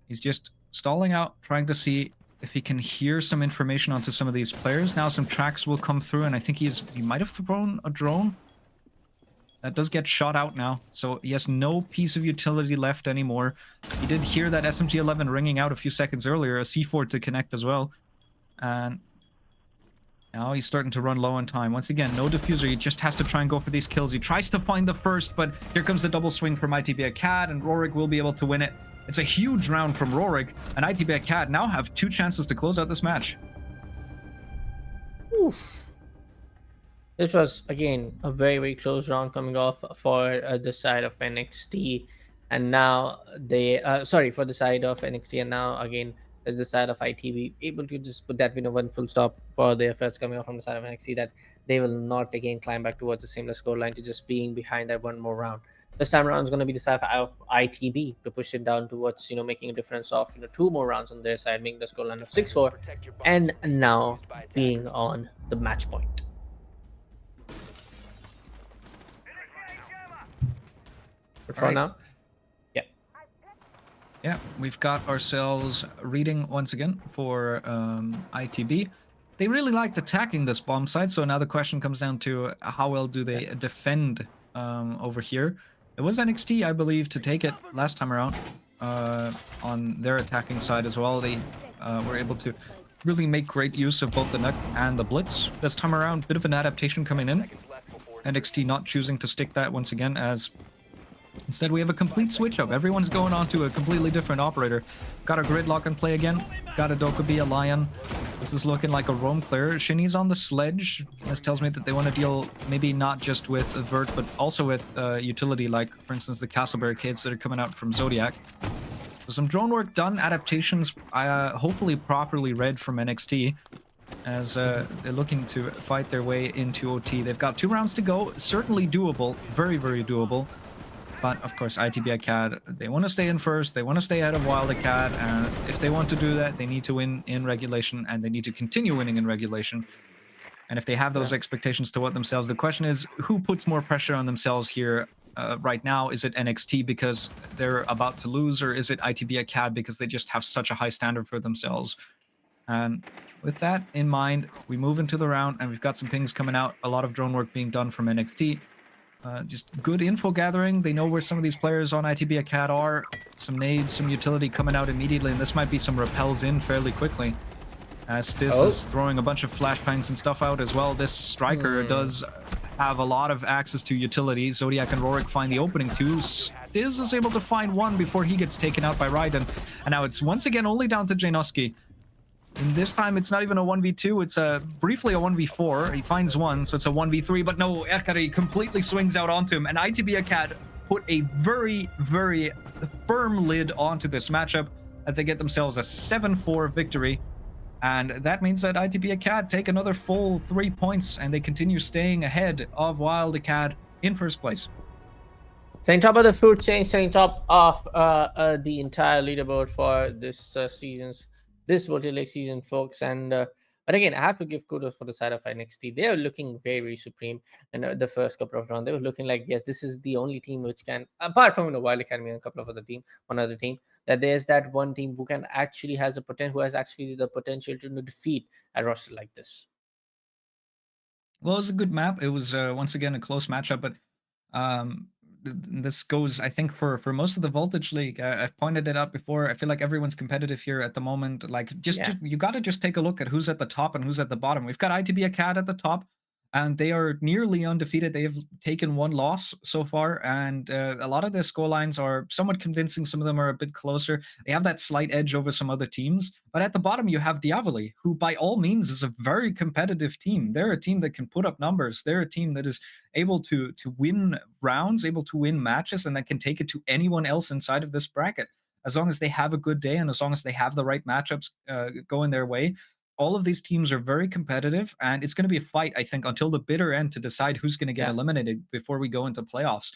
He's just stalling out, trying to see if he can hear some information onto some of these players. Now some tracks will come through, and I think he might have thrown a drone. That does get shot out now, so he has no piece of utility left anymore. He did hear that SMG-11 ringing out a few seconds earlier, a C4 to connect as well. And now he's starting to run low on time. Once again, no diffuser. He just has to try and go for these kills. He tries to find the first, but here comes the double swing from ITB Acad, and Rorik will be able to win it. It's a huge round from Rorik, and ITB Acad now have 2 chances to close out this match. Oof. This was again a very close round coming off for the side of NXT, and now they for the side of NXT, and now again as the side of ITV able to just put that one full stop for the efforts coming out from the side of NXT, that they will not again climb back towards the similar score line to just being behind that one more round. This time around is going to be the side of ITB to push it down towards making a difference of 2 more rounds on their side, making the score line of 6-4, and now being on the match point. But for now, yeah, we've got ourselves reading once again for ITB. They really liked attacking this bomb site, so now the question comes down to how well do they defend over here. It was NXT, I believe, to take it last time around on their attacking side as well. They were able to really make great use of both the Nuke and the Blitz. This time around, bit of an adaptation coming in. NXT not choosing to stick that once again, as instead we have a complete switch up. Everyone's going on to a completely different operator. Got a Gridlock in play again. Got a Dokubi, a Lion. This is looking like a roam clear. Shinny's on the sledge. This tells me that they want to deal maybe not just with Vert, but also with utility, like for instance the castle barricades that are coming out from Zodiac. So some drone work done, adaptations hopefully properly read from NXT, as they're looking to fight their way into OT. They've got 2 rounds to go. Certainly doable. Very doable. But of course, ITB Acad, they want to stay in first. They want to stay ahead of Wild Acad. And if they want to do that, they need to win in regulation, and they need to continue winning in regulation. And if they have those expectations toward themselves, the question is, who puts more pressure on themselves here right now? Is it NXT because they're about to lose, or is it ITB Acad because they just have such a high standard for themselves? And with that in mind, we move into the round, and we've got some pings coming out. A lot of drone work being done from NXT. Just good info gathering. They know where some of these players on ITB Acad are. Some nades, some utility coming out immediately, and this might be some repels in fairly quickly. As Stiz is throwing a bunch of flashbangs and stuff out as well. This striker does have a lot of access to utility. Zodiac and Rorik find the opening too. Diz is able to find one before he gets taken out by Raiden. And now it's once again only down to Janoski. And this time it's not even a 1v2, it's briefly a 1v4. He finds one, so it's a 1v3, but no, Erkari completely swings out onto him, and ITB Acad put a very, very firm lid onto this matchup as they get themselves a 7-4 victory. And that means that ITB Acad take another full 3 points, and they continue staying ahead of Wild Acad in first place. Staying top of the food chain, staying top of the entire leaderboard for this this Volta League season, folks. And but again, I have to give kudos for the side of NXT. They are looking very, very supreme in the first couple of rounds. They were looking like, yes, this is the only team which can, apart from Wild Academy and a couple of one other team, that there's that one team who can actually has actually the potential to defeat a roster like this. Well, it was a good map. It was once again a close matchup, but this goes, I think, for most of the Voltage League. I've pointed it out before. I feel like everyone's competitive here at the moment. Like, you got to just take a look at who's at the top and who's at the bottom. We've got ITB Acad at the top, and they are nearly undefeated. They have taken one loss so far, and a lot of their scorelines are somewhat convincing. Some of them are a bit closer. They have that slight edge over some other teams. But at the bottom, you have Diavoli, who by all means is a very competitive team. They're a team that can put up numbers. They're a team that is able to win rounds, able to win matches, and that can take it to anyone else inside of this bracket. As long as they have a good day and as long as they have the right matchups going their way, all of these teams are very competitive, and it's going to be a fight, I think, until the bitter end to decide who's going to get eliminated before we go into playoffs.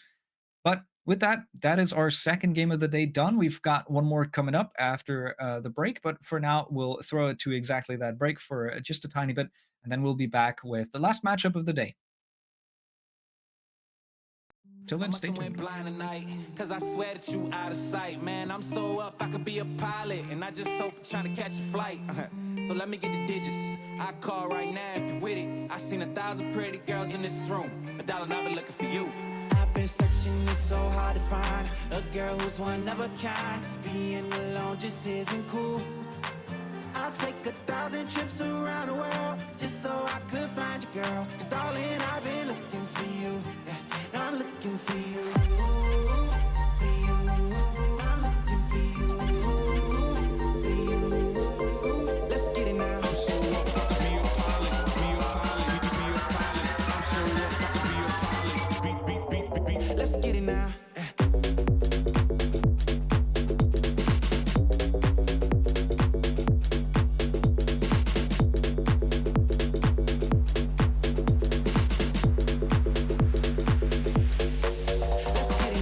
But with that, that is our second game of the day done. We've got one more coming up after the break, but for now, we'll throw it to exactly that break for just a tiny bit, and then we'll be back with the last matchup of the day. Till then, stay tuned. Blind tonight, cause I swear that you out of sight, man. I'm so up, I could be a pilot, and I just hope trying to catch a flight. So let me get the digits. I call right now if you with it. I seen 1,000 pretty girls in this room. $1, I've been looking for you. I've been searching, it's so hard to find a girl who's one of a kind. 'Cause being alone just isn't cool. I'll take 1,000 trips around the world just so I could find you, girl. 'Cause darling, I've been looking for you. Yeah, I'm looking for you. For you. I'm looking for you. For you. Let's get it now. I'm so up, I could be a pilot. Be a pilot. Be a pilot. I'm so up, I could be a pilot. Beat. Let's get it now. Let's get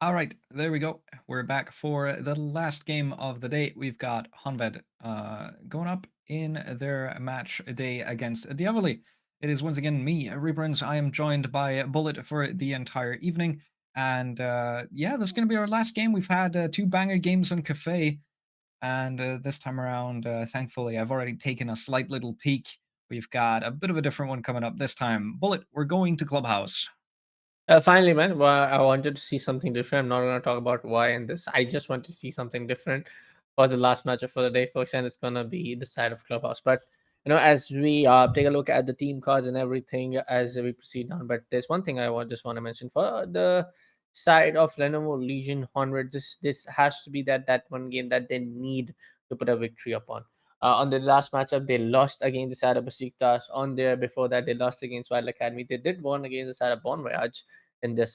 All right, there we go. We're back for the last game of the day. We've got Honved going up in their match day against Diavoli. It is once again me, Rebrins. I am joined by Bullet for the entire evening. And yeah, this is going to be our last game. We've had two banger games on Cafe. And this time around, thankfully, I've already taken a slight little peek. We've got a bit of a different one coming up this time. Bullet, we're going to Clubhouse. Finally, man, well, I wanted to see something different. I'm not going to talk about why in this. I just want to see something different for the last matchup for the day, folks, and it's going to be the side of Clubhouse. But as we take a look at the team cards and everything as we proceed on, but there's one thing just want to mention for the side of Lenovo Legion 100. This has to be that one game that they need to put a victory upon. On the last matchup, they lost against the side of Besiktas. On there, before that, they lost against Wild Academy. They did win against the side of Bon Voyage in their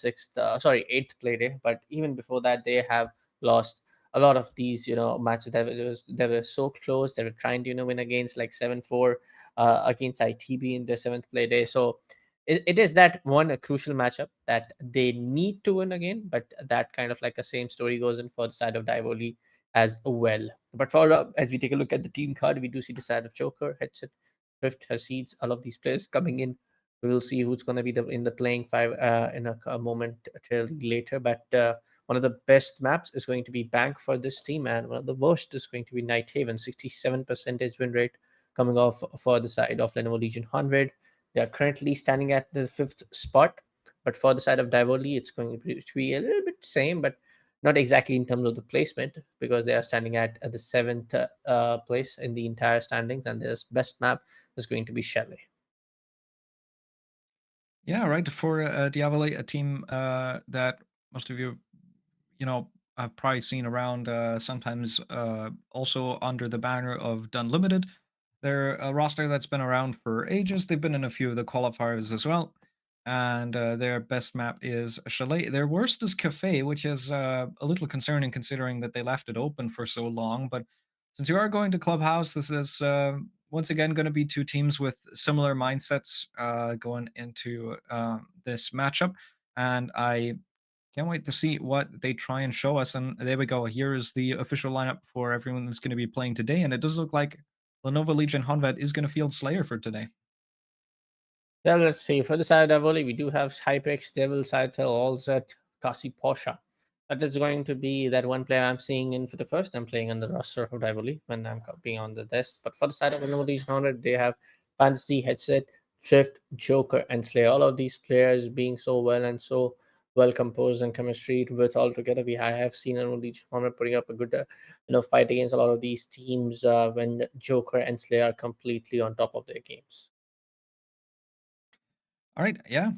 eighth play day. But even before that, they have lost a lot of these, matches they were so close. They were trying to, win against like 7-4 against ITB in their seventh play day. So it is that one a crucial matchup that they need to win again. But that kind of like a same story goes in for the side of Divoli as well. But for as we take a look at the team card, we do see the side of Joker, Headset, Swift, Hasids, all of these players coming in. We will see who's going to be in the playing five in a moment later. But one of the best maps is going to be Bank for this team, and one of the worst is going to be Night Haven, 67% win rate coming off for the side of Lenovo Legion 100. They are currently standing at the 5th spot, but for the side of Divoli, it's going to be a little bit same, but not exactly in terms of the placement, because they are standing at the 7th place in the entire standings, and their best map is going to be Chalet. Yeah, right. For Diavoli, a team that most of you, I've probably seen around sometimes also under the banner of Done Limited. They're a roster that's been around for ages. They've been in a few of the qualifiers as well. And their best map is Chalet. Their worst is Cafe, which is a little concerning considering that they left it open for so long. But since you are going to Clubhouse, this is once again going to be two teams with similar mindsets going into this matchup. And I can't wait to see what they try and show us. And there we go. Here is the official lineup for everyone that's going to be playing today. And it does look like Lenovo Legion Honvet is going to field Slayer for today. Yeah, let's see. For the side of Divoli, we do have Hypex, Devil, Scythe, Allset, Kasi, Posha. That is going to be that one player I'm seeing in for the first time playing on the roster of Divoli when I'm being on the desk. But for the side of Lenovo Legion 100, they have Fantasy, Headset, Swift, Joker, and Slayer. All of these players being so well and so well composed and chemistry with all together. I have seen Lenovo Legion 100 putting up a good fight against a lot of these teams when Joker and Slayer are completely on top of their games. All right, yeah.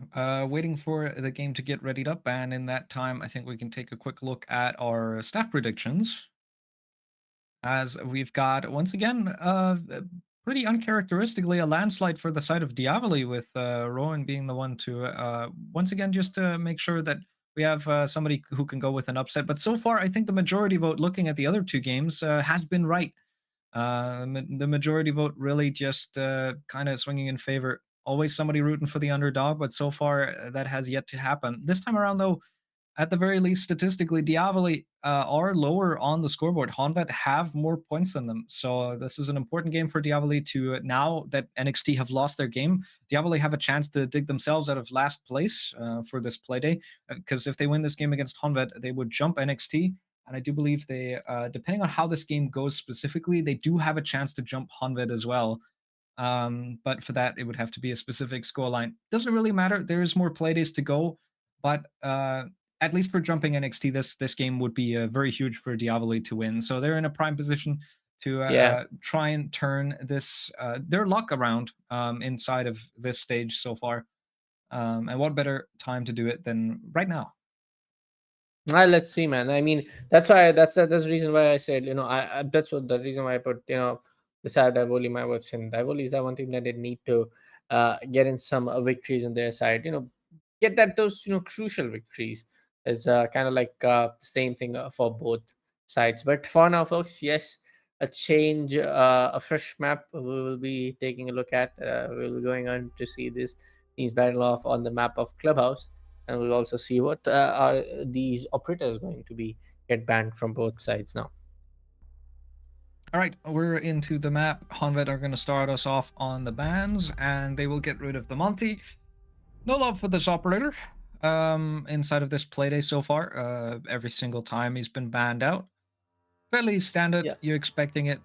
Waiting for the game to get readied up, and in that time, I think we can take a quick look at our staff predictions. As we've got once again, pretty uncharacteristically, a landslide for the side of Diavoli, with Rowan being the one to once again just to make sure that we have somebody who can go with an upset. But so far, I think the majority vote, looking at the other two games, has been right. The majority vote really just kind of swinging in favor. Always somebody rooting for the underdog, but so far that has yet to happen. This time around, though, at the very least, statistically, Diavoli are lower on the scoreboard. Honvet have more points than them. So this is an important game for Diavoli to, now that NXT have lost their game, Diavoli have a chance to dig themselves out of last place for this play day. Because if they win this game against Honvet, they would jump NXT. And I do believe they, depending on how this game goes specifically, they do have a chance to jump Honvet as well. But for that, it would have to be a specific scoreline. Doesn't really matter. There's more playdays to go, but at least for jumping NXT, this game would be very huge for Diavoli to win. So they're in a prime position to try and turn this their luck around inside of this stage so far. And what better time to do it than right now? Let's see, man. I mean, that's the reason why I said, I that's what the reason why I put, the side of Divoli, my words in Divoli is that one thing that they need to get in some victories on their side. Get those crucial victories is kind of like the same thing for both sides. But for now, folks, yes, a change, a fresh map we will be taking a look at. We'll be going on to see these battle off on the map of Clubhouse, and we'll also see what are these operators going to be get banned from both sides now. All right, we're into the map. Honvet are going to start us off on the bans, and they will get rid of the Monty. No love for this operator inside of this playday so far. Every single time he's been banned out. fairly standard. Yeah. You're expecting it.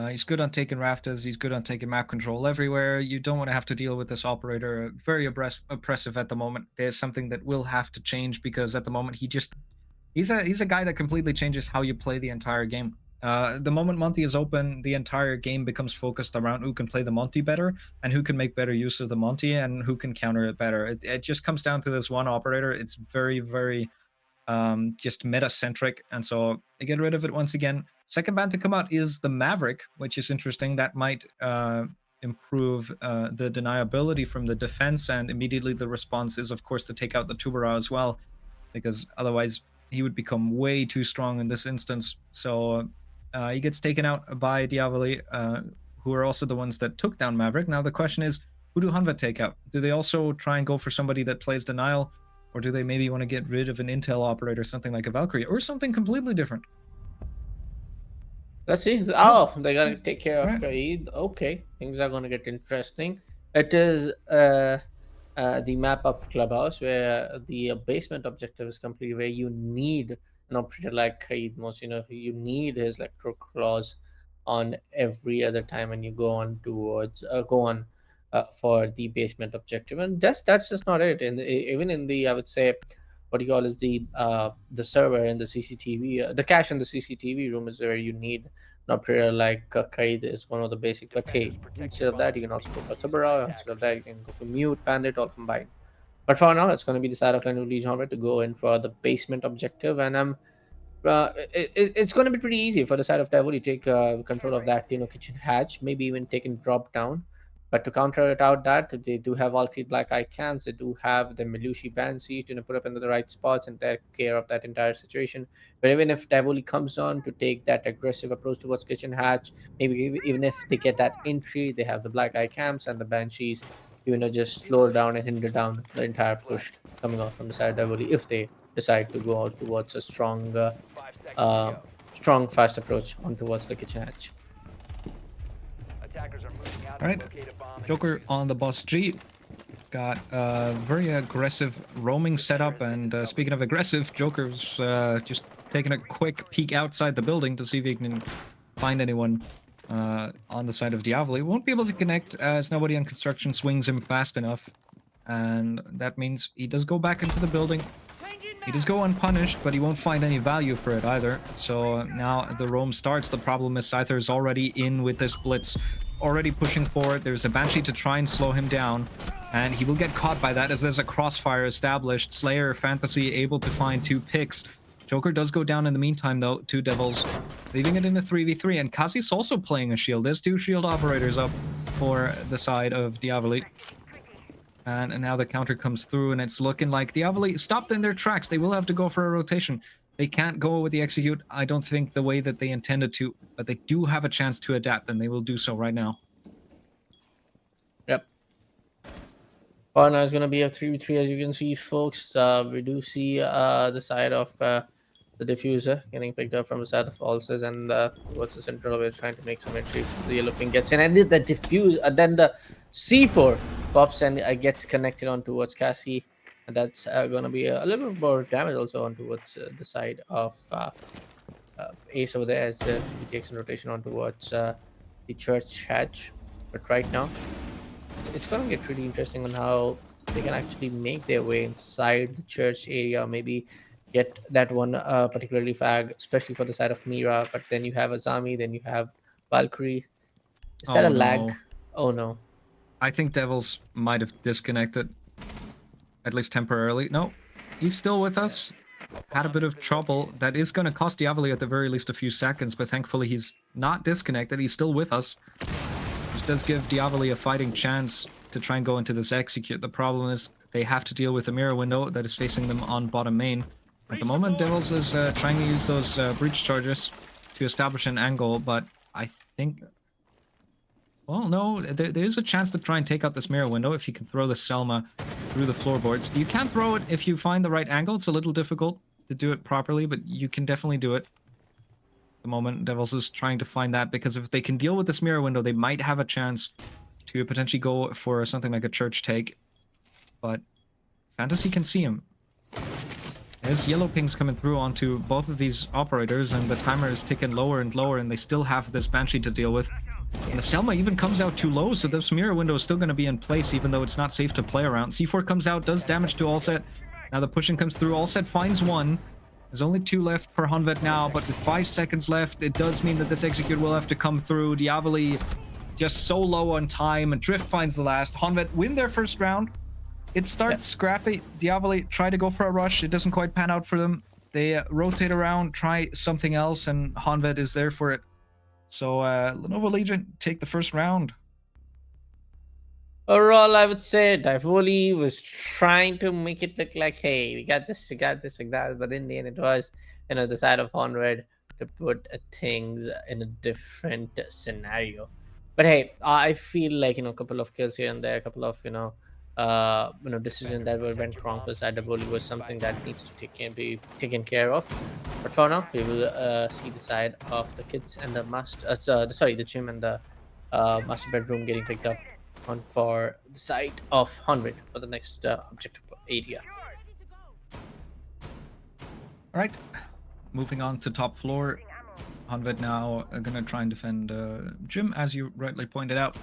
He's good on taking rafters. He's good on taking map control everywhere. You don't want to have to deal with this operator. Very oppressive at the moment. There's something that will have to change because at the moment he's a guy that completely changes how you play the entire game. The moment Monty is open, the entire game becomes focused around who can play the Monty better and who can make better use of the Monty and who can counter it better. It just comes down to this one operator. It's very, very just meta-centric, and so they get rid of it once again. Second ban to come out is the Maverick, which is interesting. That might improve the deniability from the defense, and immediately the response is, of course, to take out the Tubera as well, because otherwise he would become way too strong in this instance. So he gets taken out by Diavoli, who are also the ones that took down Maverick. Now the question is, who do Hanva take out? Do they also try and go for somebody that plays denial? Or do they maybe want to get rid of an intel operator, something like a Valkyrie, or something completely different? Let's see. Oh, they're gonna take care of Right. Kaid. Okay, things are gonna get interesting. It is the map of Clubhouse where the basement objective is complete, where you need an operator like Kaid most. You need his electro claws on every other time when you go on towards go on for the basement objective, and that's just not it. Even in the, I would say, what you call is the server and the CCTV, the cache in the CCTV room is where you need an operator like Kaid is one of the basic. But hey, instead of that, you can also go for Tubera. Instead of that, you can go for Mute, Bandit, all combined. But for now, it's going to be the side of Legion genre to go in for the basement objective, and it's going to be pretty easy for the side of Devil to take control of that, kitchen hatch, maybe even taking drop down. But to counter it out, that they do have Valkyrie Black Eye cams, they do have the Melushi Banshee to put up into the right spots and take care of that entire situation. But even if Devoli comes on to take that aggressive approach towards kitchen hatch, maybe even if they get that entry, they have the Black Eye cams and the Banshees, just slow down and hinder down the entire push coming out from the side of Devoli if they decide to go out towards a strong, 5 seconds to uh, go. strong, fast approach on towards the kitchen hatch. Attackers are moving out All right. to locate a bomb. and Joker defuse it. on the boss G. Got a very aggressive roaming setup, and speaking of aggressive, Joker's just taking a quick peek outside the building to see if he can find anyone on the side of Diavoli. Won't be able to connect as nobody on construction swings him fast enough, and that means he does go back into the building. He does go unpunished, but he won't find any value for it either. So now the roam starts. The problem is Scyther is already in with this blitz, already pushing forward. There's a Banshee to try and slow him down, and he will get caught by that as there's a crossfire established. Slayer Fantasy able to find 2 picks. Joker does go down in the meantime, though. 2 Devils, leaving it in a 3v3. And Kazi's also playing a shield. There's 2 shield operators up for the side of Diavoli. And now the counter comes through, and it's looking like Diavoli stopped in their tracks. They will have to go for a rotation. They can't go with the execute, I don't think, the way that they intended to, but they do have a chance to adapt, and they will do so right now. Yep. Well, now it's going to be a 3v3, as you can see, folks. We do see the side of the diffuser getting picked up from the side of Ulcers, and towards the central, we're trying to make some entry. The yellow ping gets in, and then the then the C4 pops and gets connected on towards Cassie, and that's going to be a little bit more damage also on towards the side of Ace over there as he takes a rotation on towards the church hatch. But right now, it's going to get really interesting on how they can actually make their way inside the church area, maybe get that one particularly fag, especially for the side of Mira. But then you have Azami, then you have Valkyrie. Is that Oh, a lag? no. Oh no. I think Devils might have disconnected, at least temporarily. No, he's still with us. Had a bit of trouble. That is going to cost Diavoli at the very least a few seconds, but thankfully he's not disconnected. He's still with us. Which does give Diavoli a fighting chance to try and go into this execute. The problem is they have to deal with a mirror window that is facing them on bottom main. At the moment, Devils is trying to use those breach charges to establish an angle, but I think... Well, no, there is a chance to try and take out this mirror window if you can throw the Selma through the floorboards. You can throw it if you find the right angle. It's a little difficult to do it properly, but you can definitely do it. At the moment, Devils is trying to find that, because if they can deal with this mirror window, they might have a chance to potentially go for something like a church take. But Fantasy can see him. There's yellow pings coming through onto both of these operators, and the timer is ticking lower and lower, and they still have this Banshee to deal with. And the Selma even comes out too low, so this mirror window is still going to be in place, even though it's not safe to play around. C4 comes out, does damage to Allset. Now the pushing comes through. Allset finds one. There's only 2 left for Honvet now, but with 5 seconds left, it does mean that this execute will have to come through. Diavoli just so low on time, and Drift finds the last. Honvet win their first round. It starts scrappy. Diavoli try to go for a rush. It doesn't quite pan out for them. They rotate around, try something else, and Honvet is there for it. So Lenovo Legion take the first round. Overall, I would say Divoli was trying to make it look like, hey, we got this, we got this, we got it. But in the end, it was, the side of Honred to put things in a different scenario. But hey, I feel like, a couple of kills here and there, a couple of, decisions that went wrong for side Divoli was something that needs to be taken care of. But for now, we will see the side of the kids and the the gym and the master bedroom getting picked up on for the side of 100 for the next objective area. All right, moving on to top floor. Honvet now are gonna try and defend Jim, as you rightly pointed out.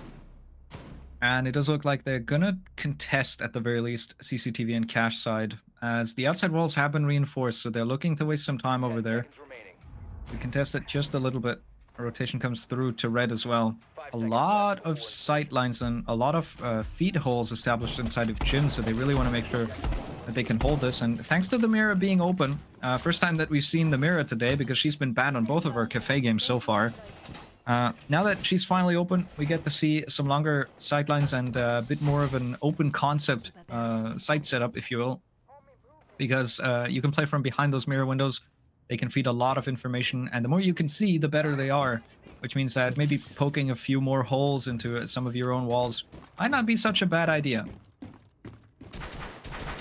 And it does look like they're gonna contest, at the very least, CCTV and cache side, as the outside walls have been reinforced, so they're looking to waste some time over there. We contest it just a little bit. A rotation comes through to red as well. A lot of sight lines and a lot of feed holes established inside of Jim, so they really want to make sure that they can hold this. And thanks to the mirror being open, first time that we've seen the mirror today, because she's been banned on both of our cafe games so far. Now that she's finally open, we get to see some longer sightlines and a bit more of an open concept sight setup, if you will. Because you can play from behind those mirror windows. They can feed a lot of information, and the more you can see, the better they are. Which means that maybe poking a few more holes into some of your own walls might not be such a bad idea.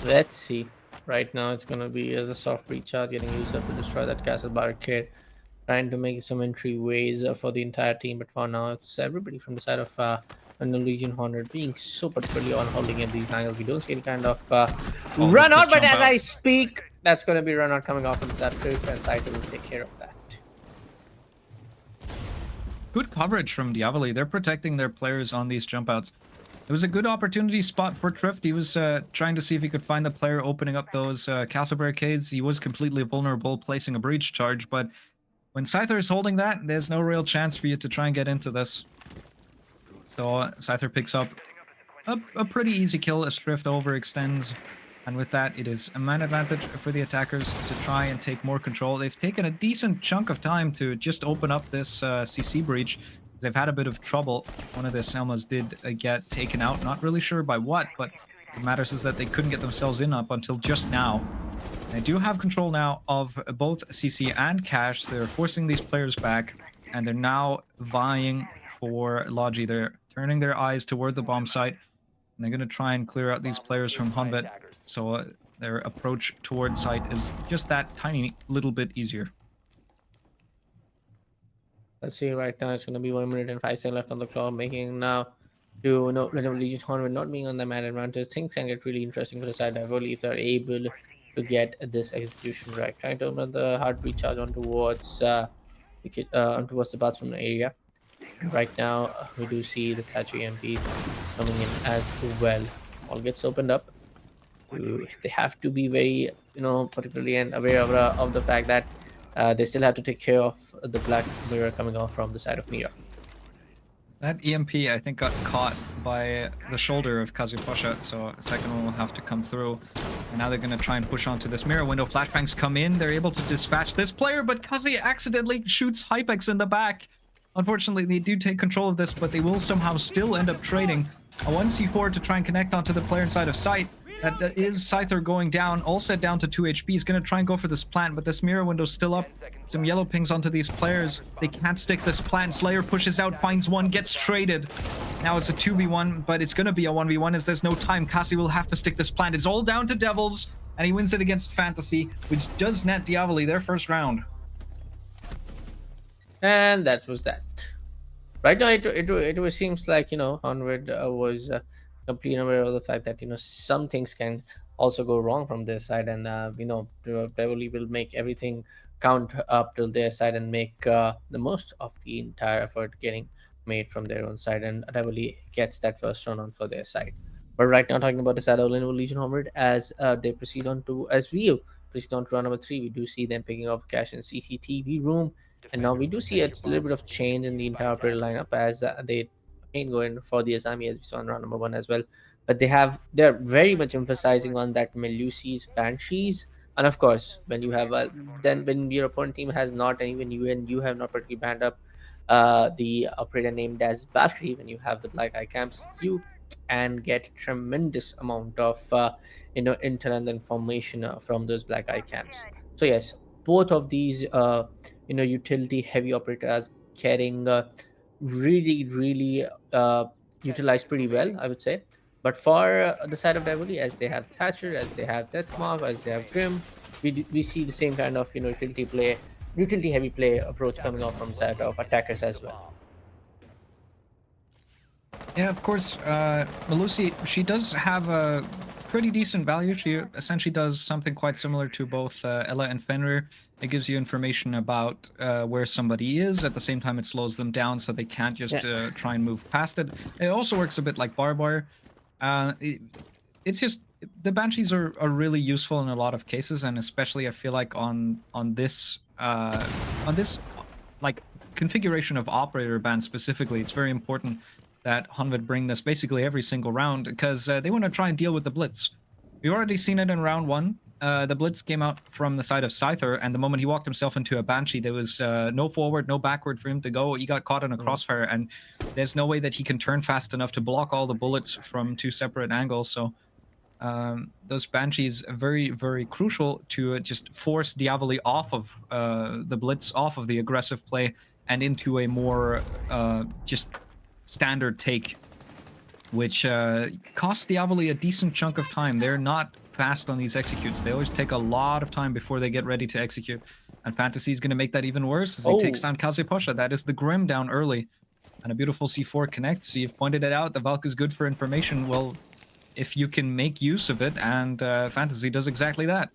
Let's see. Right now, it's going to be as a soft recharge getting used up to destroy that castle barricade. Trying to make some entryways for the entire team, but for now, it's everybody from the side of the Legion Honor being so particularly on holding at these angles. We don't see any kind of run out, but as I speak, that's going to be run out coming off from the side of Drift, and Scyther will take care of that. Good coverage from Diavoli. They're protecting their players on these jump outs. It was a good opportunity spot for Drift. He was trying to see if he could find the player opening up those castle barricades. He was completely vulnerable, placing a breach charge, but when Scyther is holding that, there's no real chance for you to try and get into this. So Scyther picks up a pretty easy kill as Drift overextends. And with that, it is a man advantage for the attackers to try and take more control. They've taken a decent chunk of time to just open up this CC breach. They've had a bit of trouble. One of their Selmas did get taken out. Not really sure by what, but what matters is that they couldn't get themselves in up until just now. They do have control now of both CC and cache. They're forcing these players back, and they're now vying for Logi. They're turning their eyes toward the bomb site, and they're going to try and clear out these players from Honvet. So their approach towards site is just that tiny little bit easier. Let's see, right now it's going to be 1 minute and 5 seconds left on the clock, making now to Legion Honor not being on the man advantage. Things can get really interesting for the side Divoli if they're able to get this execution right. Trying to open the hard recharge on towards the bathroom area. And right now we do see the Thatcher EMP coming in as well. All gets opened up. They have to be very, particularly and aware of the fact that they still have to take care of the black mirror coming off from the side of Mira. That EMP, I think, got caught by the shoulder of Kazuposha, so a second one will have to come through. And now they're going to try and push onto this mirror window. Flashbangs come in. They're able to dispatch this player, but Kazi accidentally shoots Hypex in the back. Unfortunately, they do take control of this, but they will somehow still end up trading a 1C4 to try and connect onto the player inside of sight. That is Scyther going down, all set down to 2 HP. He's going to try and go for this plant, but this mirror window's still up. Some yellow pings onto these players. They can't stick this plant. Slayer pushes out, finds one, gets traded. Now it's a 2v1, but it's going to be a 1v1 as there's no time. Kasi will have to stick this plant. It's all down to Devils, and he wins it against Fantasy, which does net Diavoli their first round. And that was that. Right now, it seems like, Onward was completely aware of the fact that, some things can also go wrong from their side, and Beverly will make everything count up to their side and make the most of the entire effort getting made from their own side, and Beverly gets that first round on for their side. But right now, talking about the side of Lenovo Legion Homered, as they proceed on to as we proceed on to round number three, we do see them picking off cash in CCTV room, and now we do see a little bit of change in the entire operator lineup as they again go in for the Asami as we saw in round number one as well. But they're very much emphasizing on that Melusi's Banshees, and of course when you have a then when your opponent team has not, and even you have not particularly banned up the operator named as Valkyrie, when you have the Black Eye camps, you and get tremendous amount of intel and information from those Black Eye camps. So yes, both of these utility heavy operators getting really utilized pretty well, I would say. But for the side of Devoli, as they have Thatcher, as they have Deathmark, as they have Grim, we see the same kind of utility heavy play approach coming off from side of attackers as well. Yeah, of course, Melusi, she does have a pretty decent value. She essentially does something quite similar to both Ella and Fenrir. It gives you information about where somebody is. At the same time, it slows them down so they can't just try and move past it. It also works a bit like Barbwire. It's just the Banshees are really useful in a lot of cases, and especially I feel like on this like configuration of operator band specifically, it's very important that Honved bring this basically every single round, because they want to try and deal with the Blitz. We've already seen it in round one. The Blitz came out from the side of Scyther, and the moment he walked himself into a Banshee, there was no forward, no backward for him to go. He got caught in a crossfire, and there's no way that he can turn fast enough to block all the bullets from two separate angles. So those Banshees are very, very crucial to just force Diavoli off of the Blitz, off of the aggressive play, and into a more just standard take, which costs Diavoli a decent chunk of time. They're not fast on these executes. They always take a lot of time before they get ready to execute. And Fantasy is going to make that even worse as he takes down Kazeposha. That is the Grim down early. And a beautiful C4 connect. So you've pointed it out. The Valk is good for information. Well, if you can make use of it, and Fantasy does exactly that.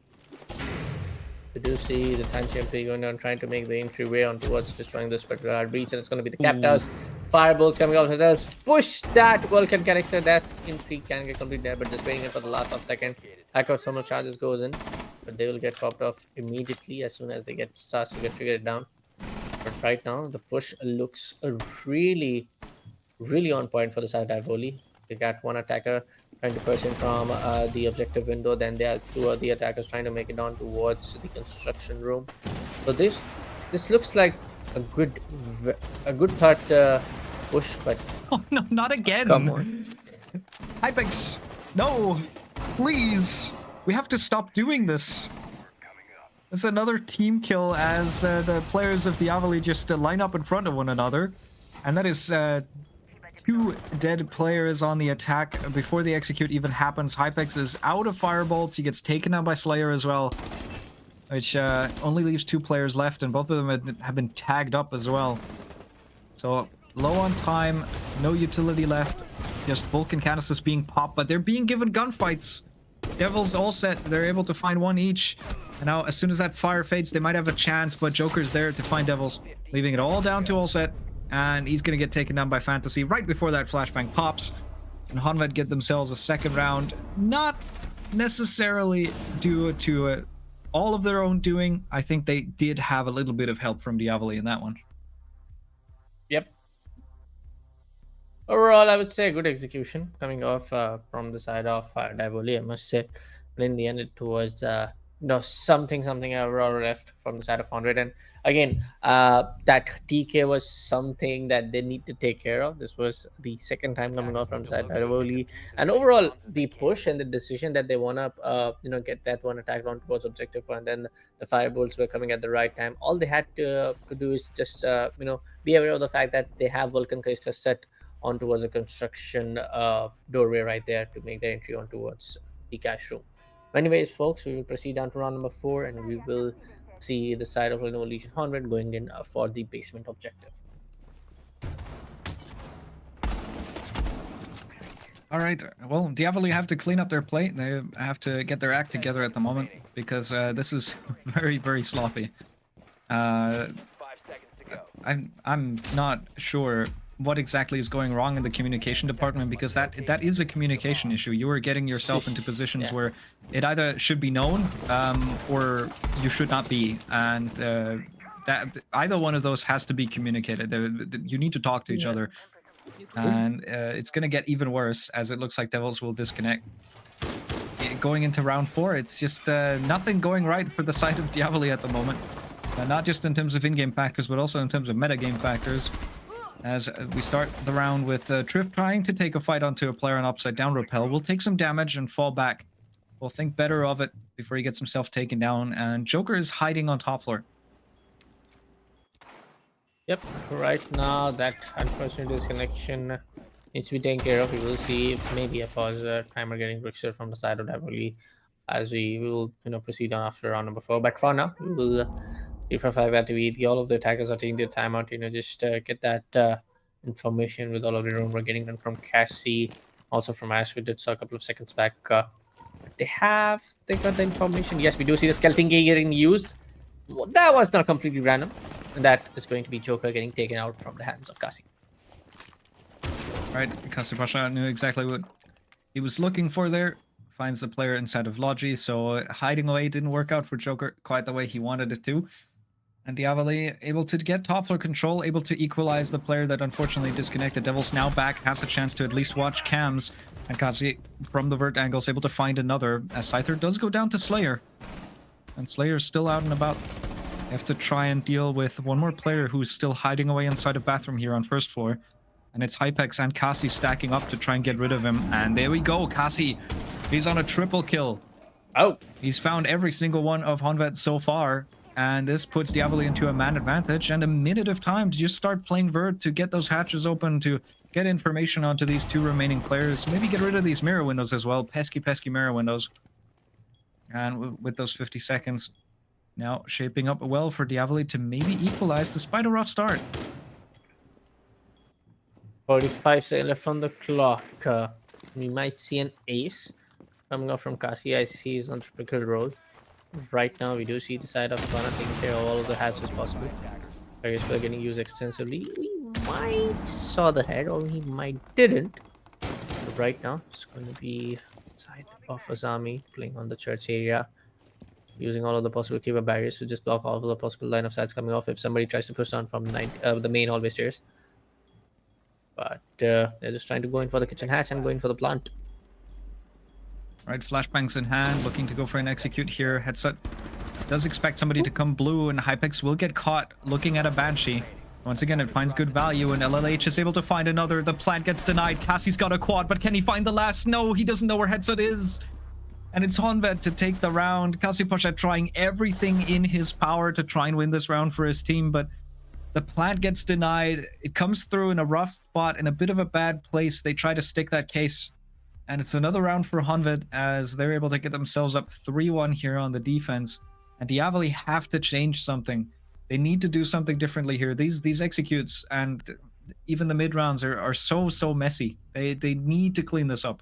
We do see the Tan Champion going down, trying to make the entryway on towards destroying this particular breach, and it's going to be the Captors. Firebolts coming out as well. Push that Vulcan canister. That intrigue can get complete there, but just waiting for the last of second. Hacker thermal charges goes in, but they will get popped off immediately as soon as they starts to get triggered down. But right now, the push looks really on point for the side of Divoli. They got one attacker trying to push in from the objective window. Then there are two of the attackers trying to make it down towards the construction room. So this looks like a good third push, but oh no, not again! Come on, Hypex, no, please, we have to stop doing this. It's another team kill as the players of Diavoli just line up in front of one another, and that is two dead players on the attack before the execute even happens. Hypex is out of firebolts. He gets taken out by Slayer as well, which only leaves two players left, and both of them have been tagged up as well. So low on time, no utility left, just Vulcan canisters being popped, but they're being given gunfights. Devil's all set. They're able to find one each. And now, as soon as that fire fades, they might have a chance, but Joker's there to find Devils, leaving it all down to all set. And he's going to get taken down by Fantasy right before that flashbang pops. And Honved get themselves a second round. Not necessarily due to all of their own doing. I think they did have a little bit of help from Diavoli in that one. Yep. Overall, I would say good execution coming off from the side of Divoli, I must say. But in the end, it was something overall left from the side of 100. And again, that TK was something that they need to take care of. This was the second time coming off from the side of Divoli. And overall, the push and the decision that they want to get that one attack on towards objective, and then the firebolts were coming at the right time. All they had to do is just be aware of the fact that they have Vulcan Crystals set on towards a construction doorway right there to make their entry on towards the cash room. Anyways, folks, we will proceed down to round number 4, and we will see the side of Lenovo Legion 100 going in for the basement objective. All right. Well, Diavoli have to clean up their plate. They have to get their act together at the moment because this is very, very sloppy. 5 seconds to go. I'm not sure what exactly is going wrong in the communication department because that is a communication issue. You are getting yourself into positions Yeah. where it either should be known or you should not be, and that either one of those has to be communicated. You need to talk to each Yeah. other, and it's gonna get even worse as it looks like Devils will disconnect. Going into round 4, it's just nothing going right for the side of Diavoli at the moment. Not just in terms of in-game factors, but also in terms of meta-game factors. As we start the round with Triff trying to take a fight onto a player on upside down rappel. Will take some damage and fall back. Will think better of it before he gets himself taken down. And Joker is hiding on top floor. Yep, right now that unfortunate disconnection needs to be taken care of. We will see if maybe a pause timer getting triggered from the side of Napoli as we will proceed on after round number 4. But for now, we will for fact that all of the attackers are taking their time out. Just get that information with all of the room we're getting done from Cassie, also from Ash. We did saw a couple of seconds back. They got the information. Yes, we do see the skeleton key getting used. Well, that was not completely random. And that is going to be Joker getting taken out from the hands of Kasi. Right, Kasi Pasha knew exactly what he was looking for there. Finds the player inside of Logi, so hiding away didn't work out for Joker quite the way he wanted it to. And Diavoli able to get top floor control, able to equalize the player that unfortunately disconnected. Devils now back, has a chance to at least watch cams. And Kasi, from the vert angles, able to find another, as Scyther does go down to Slayer. And Slayer's still out and about. They have to try and deal with one more player who's still hiding away inside a bathroom here on first floor. And it's Hypex and Kasi stacking up to try and get rid of him. And there we go, Kasi. He's on a triple kill. Oh, He's found every single one of Honvet so far. And this puts Diavoli into a man advantage and a minute of time to just start playing vert, to get those hatches open, to get information onto these 2 remaining players. Maybe get rid of these mirror windows as well. Pesky mirror windows. And with those 50 seconds now shaping up well for Diavoli to maybe equalize despite a rough start. 45 seconds left on the clock. We might see an ace coming up from Kasi. I see he's on triple kill roll. Right now, we do see the side of Ghana taking care of all of the hatches possible. Players are getting used extensively. We might saw the head, or he might didn't. But right now, it's going to be the side of Azami playing on the church area, using all of the possible keeper barriers to just block all of the possible line of sights coming off if somebody tries to push on from the main hallway stairs. But they're just trying to go in for the kitchen hatch and go in for the plant. Right, flashbangs in hand, looking to go for an execute here. Headset does expect somebody to come blue, and Hypex will get caught looking at a Banshee. Once again, it finds good value, and LLH is able to find another. The plant gets denied. Cassie's got a quad, but can he find the last? No, he doesn't know where Headset is. And it's Honvet to take the round. Kasi Pasha trying everything in his power to try and win this round for his team, but the plant gets denied. It comes through in a rough spot, in a bit of a bad place. They try to stick that case. And it's another round for Honvet as they're able to get themselves up 3-1 here on the defense. And Diavoli have to change something. They need to do something differently here. These executes and even the mid rounds are so messy. They need to clean this up.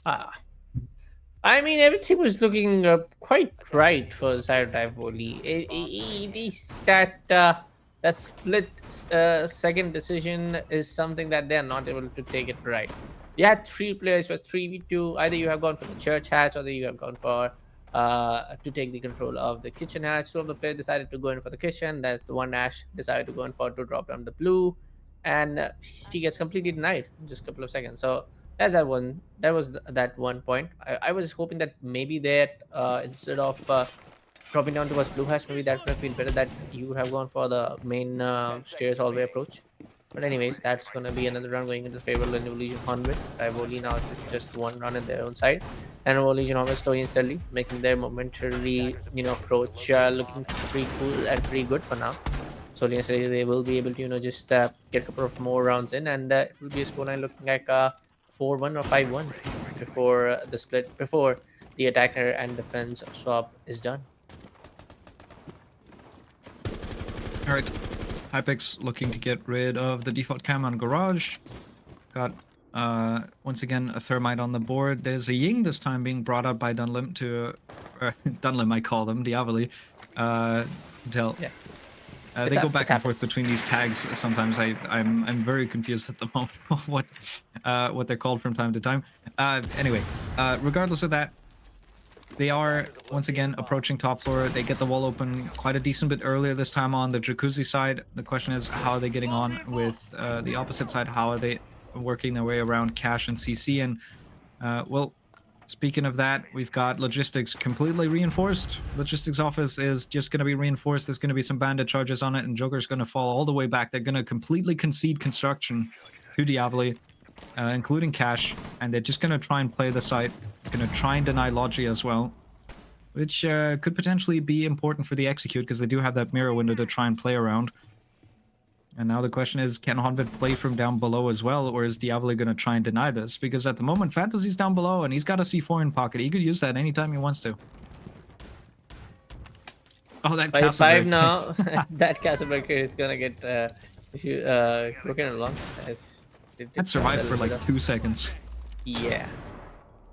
I mean, everything was looking quite right for Zyro Diavoli. It is that that split second decision is something that they're not able to take it right. You had 3 players, was 3v2. Either you have gone for the church hatch, or you have gone for to take the control of the kitchen hatch. 2 of the players decided to go in for the kitchen. That the one Ash decided to go in for to drop down the blue, and she gets completely denied in just a couple of seconds. So that's that one. That was that one point. I was hoping that maybe that instead of dropping down towards blue hatch, maybe that would have been better, that you would have gone for the main stairs hallway approach. But anyways, that's going to be another round going into favor of the New Legion Honvet. Tivoli now with just 1 run in their own side. And New Legion Honvet slowly and steadily making their momentary, approach looking pretty cool and pretty good for now. Slowly and steadily, they will be able to, just get a couple of more rounds in. And it will be a scoreline looking like 4-1 or 5-1 before the split, before the attacker and defense swap is done. All right. Hypex looking to get rid of the default cam on Garage. Got Once again, a Thermite on the board. There's a Ying this time being brought up by Dunlim to... Dunlim, I call them, Diavoli. Until... Yeah. They go It back and forth happens. between these tags. Sometimes I'm very confused at the moment what they're called from time to time. Anyway, regardless of that, they are once again approaching top floor. They get the wall open quite a decent bit earlier this time on the Jacuzzi side. The question is, how are they getting on with the opposite side? How are they working their way around Cash and CC? And well, speaking of that, we've got logistics completely reinforced. Logistics office is just going to be reinforced. There's going to be some bandit charges on it, and Joker's going to fall all the way back. They're going to completely concede construction to Diavoli, including Cash, and they're just going to try and play the site. Going to try and deny Logi as well, which could potentially be important for the execute, because they do have that mirror window to try and play around. And now the question is, can Honvid play from down below as well, or is Diavoli going to try and deny this? Because at the moment, Fantasy's down below, and he's got a C4 in pocket. He could use that anytime he wants to. Oh, that 5-5 now. That Castleberg is gonna get broken along. That survived for like 2 seconds. Yeah.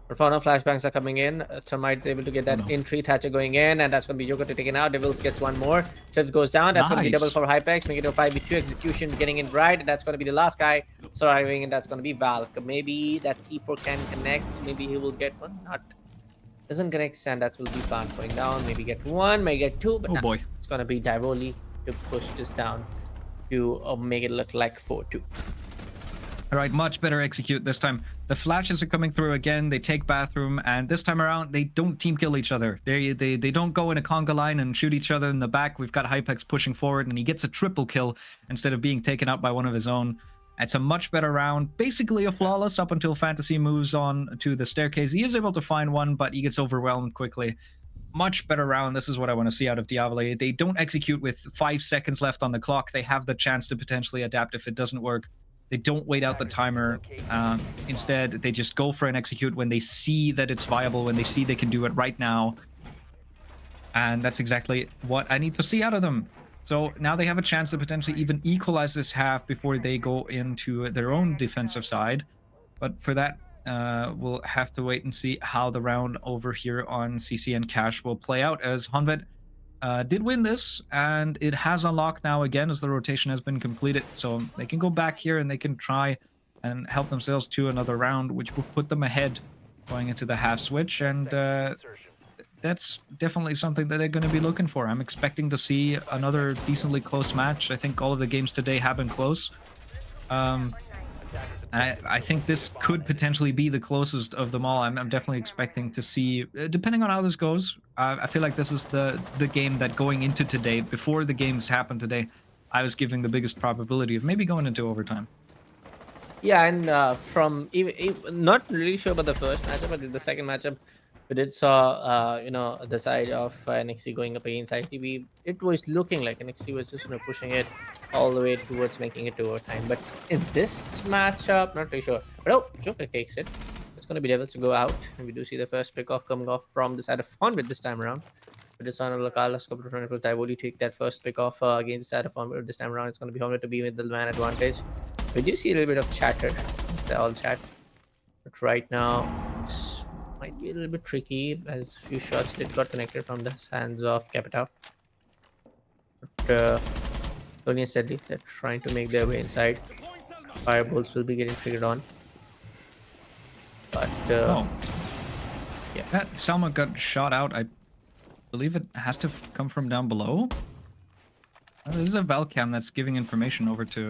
But for now, flashbangs are coming in. Termite's able to get that entry. Thatcher going in, and that's going to be Joker to take it out. Devils gets one more. Chips goes down. That's going to be double for Hypex. Make it a 5v2 execution, getting it right. And that's going to be the last guy surviving, and that's going to be Valk. Maybe that C4 can connect. Maybe he will get one. Not. Doesn't connect, and that will be plant going down. Maybe get one, maybe get two. But Oh boy. It's going to be Divoli to push this down to make it look like 4-2. All right, much better execute this time. The flashes are coming through again. They take bathroom, and this time around, they don't team kill each other. They don't go in a conga line and shoot each other in the back. We've got Hypex pushing forward, and he gets a triple kill instead of being taken out by one of his own. It's a much better round. Basically a flawless up until Fantasy moves on to the staircase. He is able to find one, but he gets overwhelmed quickly. Much better round. This is what I want to see out of Diavoli. They don't execute with 5 seconds left on the clock. They have the chance to potentially adapt if it doesn't work. They don't wait out the timer. Instead, they just go for an execute when they see that it's viable, when they see they can do it right now. And that's exactly what I need to see out of them. So now they have a chance to potentially even equalize this half before they go into their own defensive side. But for that, we'll have to wait and see how the round over here on CC and Cash will play out, as Honvet did win this, and it has unlocked now again as the rotation has been completed. So they can go back here and they can try and help themselves to another round, which will put them ahead going into the half switch. And that's definitely something that they're going to be looking for. I'm expecting to see another decently close match. I think all of the games today have been close. I think this could potentially be the closest of them all. I'm definitely expecting to see, depending on how this goes, I feel like this is the game that going into today, before the games happened today, I was giving the biggest probability of maybe going into overtime. Yeah, and from even not really sure about the first matchup, but the second matchup, we did saw the side of NXT going up against ITV. It was looking like NXT was just pushing it all the way towards making it to overtime. But in this matchup, not really sure. But oh, Joker takes it. It's going to be Devils to go out, and we do see the first pick off coming off from the side of Honvid this time around. But it's on a Locala scope to run it with Divoli take that first pick off against the side of Honvid this time around. It's going to be Honvid to be with the man advantage. We do see a little bit of chatter. They all chat. But right now, it's might be a little bit tricky, as a few shots did got connected from the hands of Capita. But slowly and steadily, they're trying to make their way inside. Firebolts will be getting triggered on. But yeah, yeah, Selma got shot out. I believe it has to come from down below. This is a Valcam that's giving information over to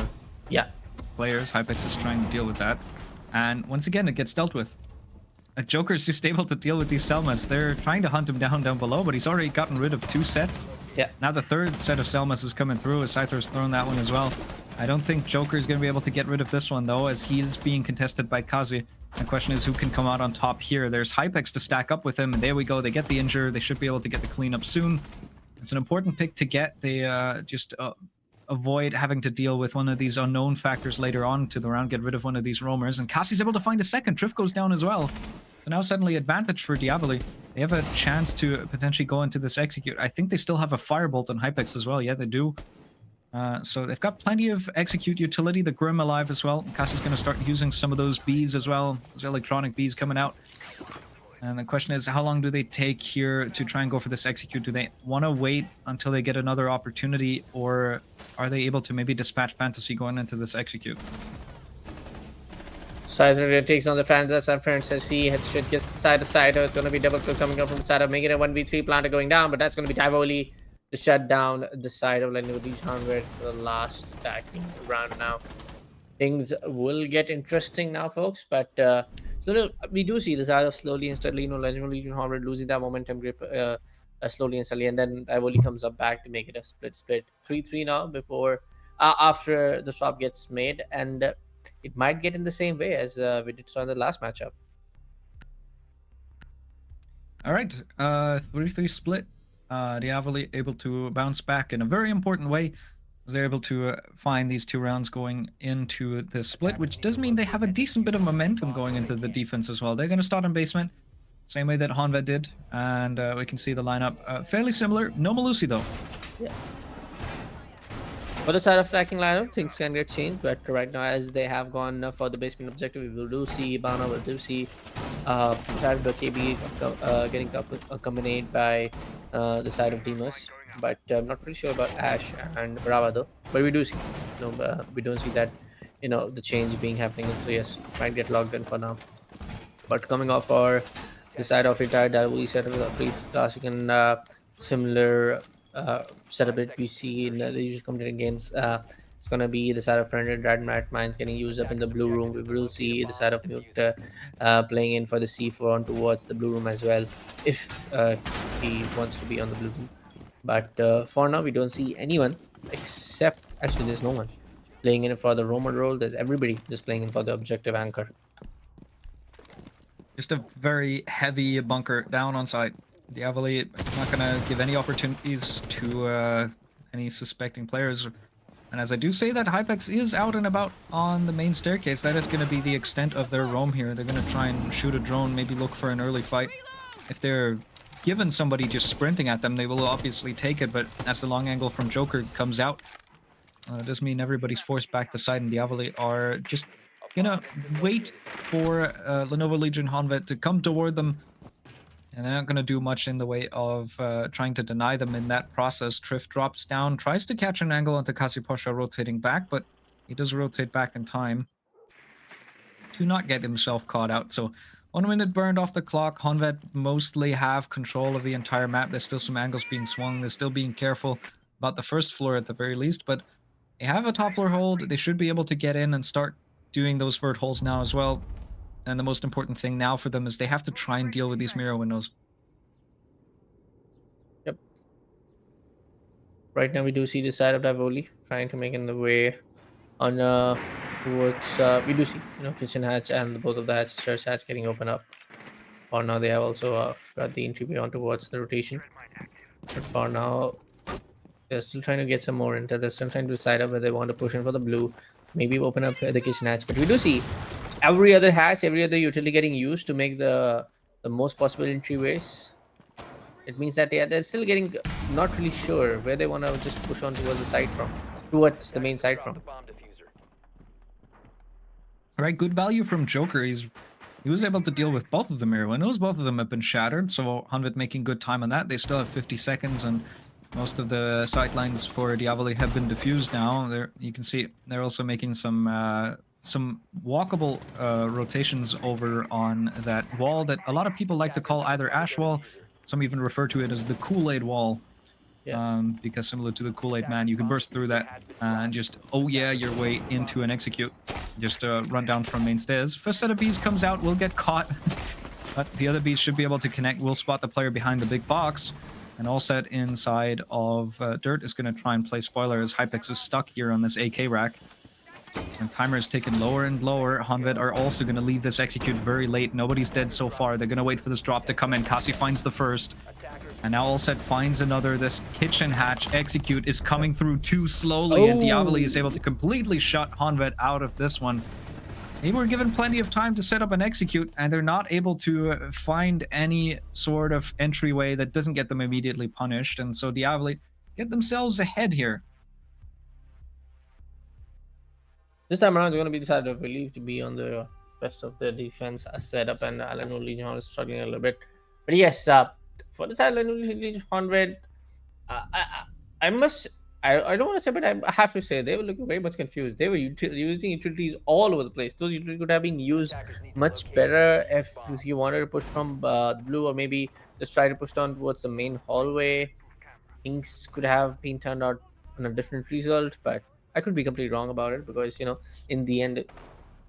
players. Hypex is trying to deal with that, and once again, it gets dealt with. Joker's just able to deal with these Selmas. They're trying to hunt him down below, but he's already gotten rid of 2 sets. Yeah. Now the third set of Selmas is coming through, as Scyther's thrown that one as well. I don't think Joker's going to be able to get rid of this one, though, as he's being contested by Kazi. The question is who can come out on top here. There's Hypex to stack up with him, and there we go. They get the injure. They should be able to get the cleanup soon. It's an important pick to get. They just avoid having to deal with one of these unknown factors later on to the round, get rid of one of these roamers. And Kazi's able to find a second. Triff goes down as well. So now suddenly advantage for Diavoli. They have a chance to potentially go into this execute. I think they still have a firebolt on Hypex as well. Yeah, they do. So they've got plenty of execute utility. The Grim alive as well. Cassie's going to start using some of those bees as well. Those electronic bees coming out. And the question is, how long do they take here to try and go for this execute? Do they want to wait until they get another opportunity, or are they able to maybe dispatch Fantasy going into this execute? Sizer takes on the fans as our friend says he should get side to side. It's going to be double kill coming up from the side of making a 1v3 planter going down, but that's going to be Tivoli to shut down the side of Lenovo Genre for the last attacking round now. Things will get interesting now, folks, but so we do see the side of slowly and steadily, Lenovo Legion Horror losing that momentum grip slowly and steadily, and then Tivoli comes up back to make it a split 3-3 now before after the swap gets made, and it might get in the same way as we did so in the last matchup. All right, 3-3 split. Diavoli able to bounce back in a very important way. They're able to find these 2 rounds going into the split, which does mean they have a decent bit of momentum going into the defense as well. They're going to start on basement, same way that Honvet did, and we can see the lineup fairly similar. No Malusi though. Yeah. For the side of attacking lineup, things can get changed, but right now, as they have gone for the basement objective, we will do see Ibana, we do see side of the KB getting accompanied by the side of Demus, but I'm not pretty sure about Ash and Brava though. But we do see, we don't see that, the change being happening. So yes, might get logged in for now. But coming off for the side of entire Dalwooly setup with a pretty classic and similar setup that we see in the usual competitive games. It's gonna be the side of friendly Rat Mines getting used up in the blue room. We will see the side of Mute playing in for the C4 on towards the blue room as well, if he wants to be on the blue room. But for now, we don't see anyone except actually there's no one playing in for the roamer role. There's everybody just playing in for the objective anchor. Just a very heavy bunker down on site. Diavoli not going to give any opportunities to any suspecting players. And as I do say that, Hypex is out and about on the main staircase. That is going to be the extent of their roam here. They're going to try and shoot a drone, maybe look for an early fight. If they're given somebody just sprinting at them, they will obviously take it. But as the long angle from Joker comes out, it does mean everybody's forced back to side, and Diavoli are just gonna wait for Lenovo Legion Honvet to come toward them, and they're not gonna do much in the way of trying to deny them in that process. Triff drops down, tries to catch an angle onto Kasiposha rotating back, but he does rotate back in time to not get himself caught out. So 1 minute burned off the clock. Honvet mostly have control of the entire map. There's still some angles being swung. They're still being careful about the first floor at the very least, but they have a top floor hold. They should be able to get in and start doing those vert holes now as well. And the most important thing now for them is they have to try and deal with these mirror windows. Yep. Right now we do see the side of Davoli trying to make in the way on towards we do see kitchen hatch and both of the hatches, church hatch getting open up. For now they have also got the entryway on towards the rotation. But for now they're still trying to get some more into. They're still trying to decide whether they want to push in for the blue, maybe open up the kitchen hatch. But we do see every other hatch, every other utility getting used to make the most possible entryways. It means that they're still getting not really sure where they want to just push on towards the side from, towards the main side from. All right, good value from Joker. He was able to deal with both of the mirror windows. Both of them have been shattered, so Honvet making good time on that. They still have 50 seconds, and most of the sightlines for Diavoli have been diffused now. You can see they're also making some walkable rotations over on that wall that a lot of people like to call either Ash Wall. Some even refer to it as the Kool-Aid Wall. Yeah. Because similar to the Kool-Aid Man, you can burst through that and just, oh yeah, your way into an execute. Just run down from main stairs. First set of bees comes out, will get caught. But the other bees should be able to connect. We'll spot the player behind the big box. And all set inside of Dirt is going to try and play spoiler as Hypex is stuck here on this AK rack. And timer is taken lower and lower. Honvet are also going to leave this execute very late. Nobody's dead so far. They're going to wait for this drop to come in. Kasi finds the first. And now all set finds another. This kitchen hatch execute is coming through too slowly. And Diavoli is able to completely shut Honvet out of this one. They were given plenty of time to set up an execute, and they're not able to find any sort of entryway that doesn't get them immediately punished. And so Diavoli get themselves ahead here. This time around, it's going to be decided, I believe, to be on the rest of the defense setup, and Alan Legion is struggling a little bit. But yes, for this Alan Legion 100, I must. I don't want to say, but I have to say they were looking very much confused. They were using utilities all over the place. Those utilities could have been used Attackers need to much locate better and if defuse the bomb. you wanted to push from the blue, or maybe just try to push down towards the main hallway. Things could have been turned out on a different result, but I could be completely wrong about it because in the end,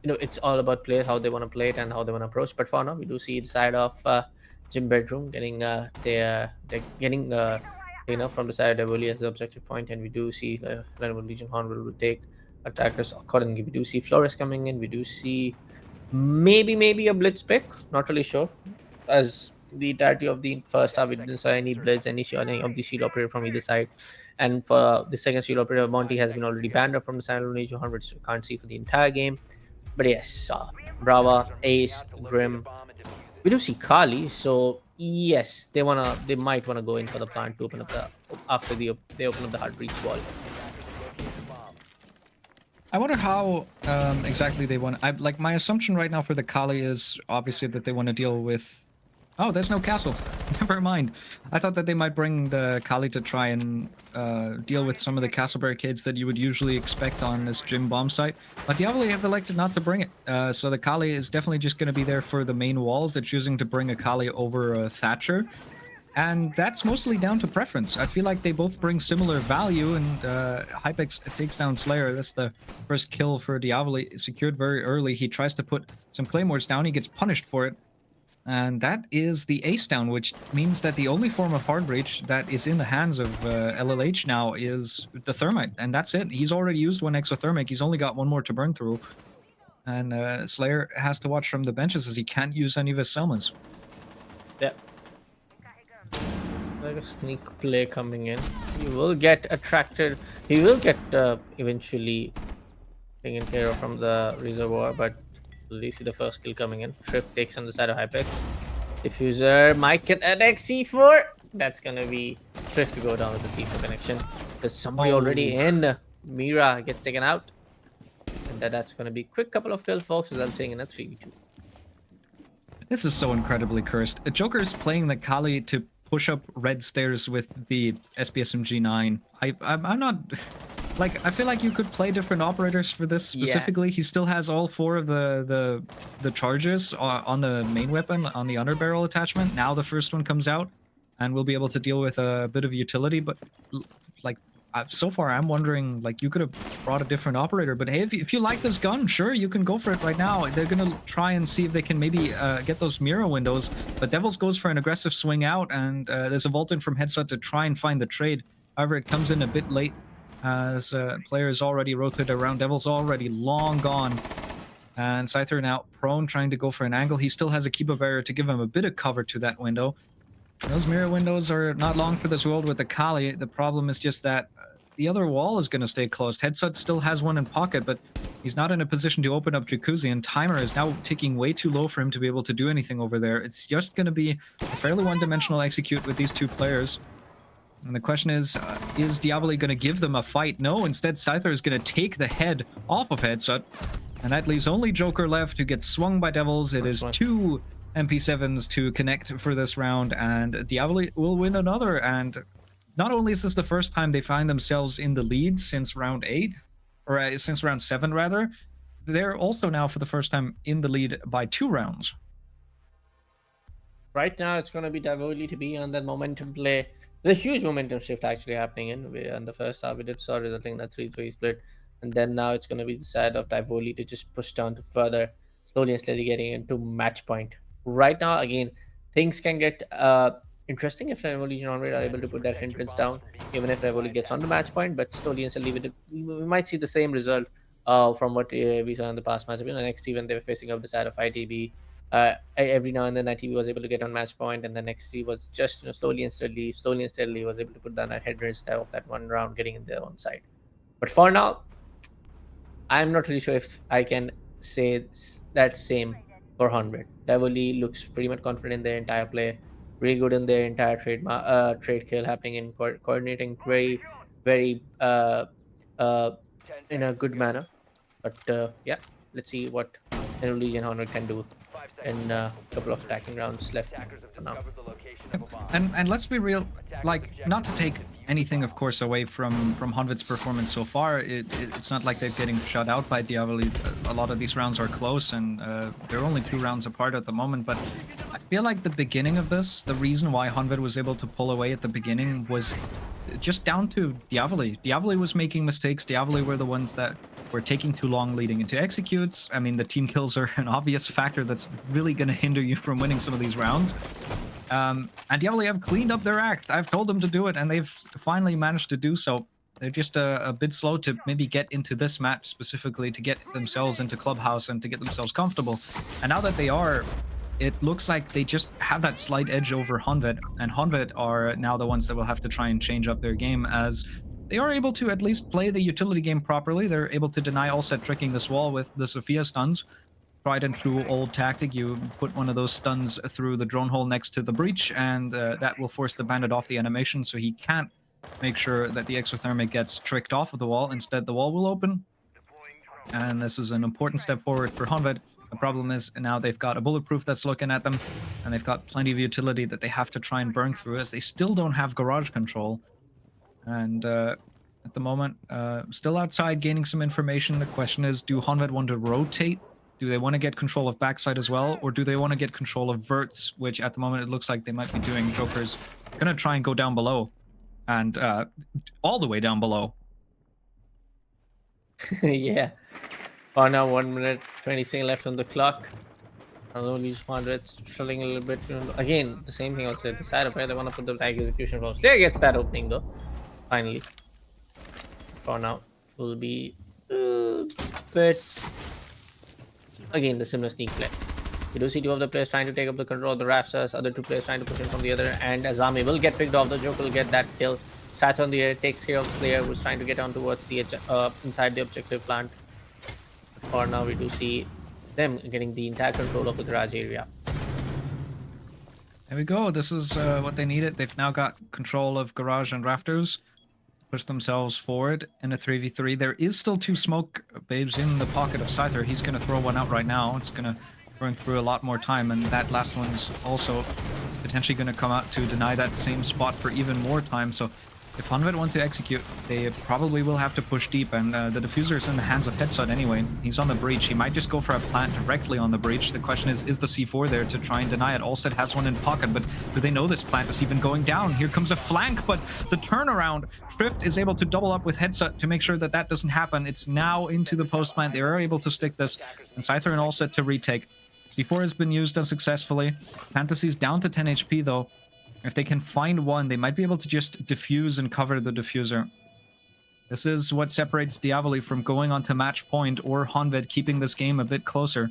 it's all about players how they want to play it and how they want to approach. But for now, we do see the side of Jim Bedroom getting they're getting from the side of Evoli as the objective point, and we do see Lenovo Legion Horn will take attackers accordingly. We do see Flores coming in. We do see maybe a blitz pick. Not really sure, as the entirety of the first half we didn't saw any blitz, any of the shield operator from either side. And for the second shield operator, Monty has been already banned from the side of Legion Horn, which you can't see for the entire game. But yes, Brava, Attackers are moving Ace, out to locate a Grim. bomb and defuse We it. do see Kali, so yes, they might wanna go in for the plan to open up the after they open up the hard breach wall. Attackers have located the bomb. I wonder how exactly they want. I like my assumption right now for the Kali is obviously that they want to deal with. Oh, there's no castle. Never mind. I thought that they might bring the Kali to try and deal with some of the castle barricades that you would usually expect on this gym bomb site. But Diavoli have elected not to bring it. So the Kali is definitely just going to be there for the main walls. They're choosing to bring a Kali over a Thatcher. And that's mostly down to preference. I feel like they both bring similar value, and Hypex takes down Slayer. That's the first kill for Diavoli, secured very early. He tries to put some claymores down. He gets punished for it. And that is the ace down, which means that the only form of hard breach that is in the hands of LLH now is the thermite, and that's it. He's already used one exothermic. He's only got one more to burn through. And Slayer has to watch from the benches as he can't use any of his summons. Yeah. Like a sneak play coming in. He will get attracted. He will get eventually taken care of from the reservoir, but at least see the first kill coming in. Trip takes on the side of Hypex. Diffuser might get an C4. That's gonna be Trip to go down with the C4 connection. There's somebody already in. Mira gets taken out. And that's gonna be quick couple of kills, folks, as I'm saying in a 3v2. This is so incredibly cursed. Joker's playing the Kali to push up red stairs with the SPSMG9. I'm not... Like, I feel like you could play different operators for this specifically. Yeah. He still has all four of the charges on the main weapon, on the underbarrel attachment. Now the first one comes out, and we'll be able to deal with a bit of utility. But, like, so far I'm wondering, like, you could have brought a different operator. But hey, if you like this gun, sure, you can go for it right now. They're going to try and see if they can maybe get those mirror windows. But Devils goes for an aggressive swing out, and there's a Vault in from Headset to try and find the trade. However, it comes in a bit late, as player is already rotated around. Devil's already long gone. And Scyther now prone, trying to go for an angle. He still has a Kiba barrier to give him a bit of cover to that window. Those mirror windows are not long for this world with the Kali. The problem is just that the other wall is going to stay closed. Headset still has one in pocket, but he's not in a position to open up Jacuzzi, and timer is now ticking way too low for him to be able to do anything over there. It's just going to be a fairly one-dimensional execute with these two players. And the question is Diavoli going to give them a fight? No, instead Scyther is going to take the head off of Headset. And that leaves only Joker left, who gets swung by Devils. It is two MP7s to connect for this round, and Diavoli will win another. And not only is this the first time they find themselves in the lead since round 8, or since round 7 rather, they're also now for the first time in the lead by 2 rounds. Right now, it's going to be Diavoli to be on that momentum play. There's a huge momentum shift actually happening in the first half. We did saw resulting in a 3-3 split. And then now it's going to be the side of Diavoli to just push down to further, slowly and steadily getting into match point. Right now, again, things can get interesting if Diavoli are able to put that hindrance down, even if Diavoli gets on the match point. But slowly and steadily, we might see the same result from what we saw in the past match. NXT, when they were facing up the side of ITB, every now and then ITB was able to get on match point, and the NXT was just slowly and steadily was able to put down that hindrance of that one round, getting in their own side. But for now, I'm not really sure if I can say that same for 100. Diavoli looks pretty much confident in their entire play, really good in their entire trade kill happening in coordinating very in a good manner. But yeah, let's see what Legion Honor can do 5 in seconds. a couple of attacking rounds left Attackers have for now. discovered the location of a bomb. And let's be real, like, not to take anything, of course, away from Honved's performance so far. It's not like they're getting shut out by Diavoli. A lot of these rounds are close, and they're only 2 rounds apart at the moment. But I feel like the beginning of this, the reason why Honved was able to pull away at the beginning was just down to Diavoli. Diavoli was making mistakes. Diavoli were the ones that were taking too long leading into executes. I mean, the team kills are an obvious factor that's really going to hinder you from winning some of these rounds. And Diavoli have cleaned up their act. I've told them to do it, and they've finally managed to do so. They're just a bit slow to maybe get into this match specifically, to get themselves into Clubhouse and to get themselves comfortable. And now that they are, it looks like they just have that slight edge over Honved, and Honved are now the ones that will have to try and change up their game, as they are able to at least play the utility game properly. They're able to deny all set tricking this wall with the Sophia stuns. Tried and true old tactic. You put one of those stuns through the drone hole next to the breach, and that will force the bandit off the animation, so he can't make sure that the exothermic gets tricked off of the wall. Instead, the wall will open, and this is an important step forward for Honved. The problem is now they've got a bulletproof that's looking at them, and they've got plenty of utility that they have to try and burn through, as they still don't have garage control. And at the moment, still outside gaining some information. The question is, do Honved want to rotate? Do they want to get control of backside as well, or do they want to get control of verts, which at the moment it looks like they might be doing? Joker's gonna try and go down below, and all the way down below. Yeah. Oh, now 1 minute 20 seconds left on the clock. These 100 struggling a little bit. Again, the same thing I'll say. The side of where they want to put the tag execution first. There gets that opening though. Finally. For now, will be but again the similar sneak play. You do see 2 of the players trying to take up the control of the Raptors, other 2 players trying to push in from the other, and Azami will get picked off. The Joker will get that kill. Sat on the air, takes care of Slayer, who's trying to get on towards the inside the objective plant. For now, we do see them getting the entire control of the garage area. There we go. This is what they needed. They've now got control of garage and rafters. Push themselves forward in a 3v3. There is still 2 smoke babes in the pocket of Scyther. He's going to throw one out right now. It's going to burn through a lot more time, and that last one's also potentially going to come out to deny that same spot for even more time. So if Honved want to execute, they probably will have to push deep, and the diffuser is in the hands of Headshot anyway. He's on the breach. He might just go for a plant directly on the breach. The question is the C4 there to try and deny it? Allset has one in pocket, but do they know this plant is even going down? Here comes a flank, but the turnaround, Trift is able to double up with Headshot to make sure that that doesn't happen. It's now into the post plant. They are able to stick this, and Scyther and Allset to retake. C4 has been used unsuccessfully. Fantasy's down to 10 HP though. If they can find one, they might be able to just defuse and cover the diffuser. This is what separates Diavoli from going on to match point, or Honved keeping this game a bit closer.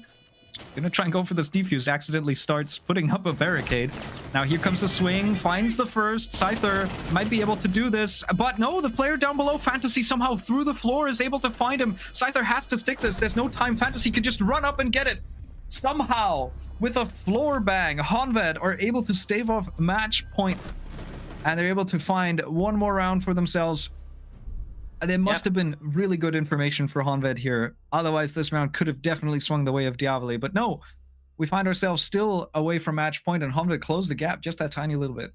Gonna try and go for this defuse, accidentally starts putting up a barricade. Now here comes the swing, finds the first. Scyther might be able to do this, but no, the player down below, Fantasy, somehow through the floor is able to find him. Scyther has to stick this. There's no time. Fantasy could just run up and get it. Somehow, with a floor bang, Honved are able to stave off match point, and they're able to find one more round for themselves. There must have been really good information for Honved here. Otherwise, this round could have definitely swung the way of Diavoli. But no, we find ourselves still away from match point, and Honved closed the gap just that tiny little bit.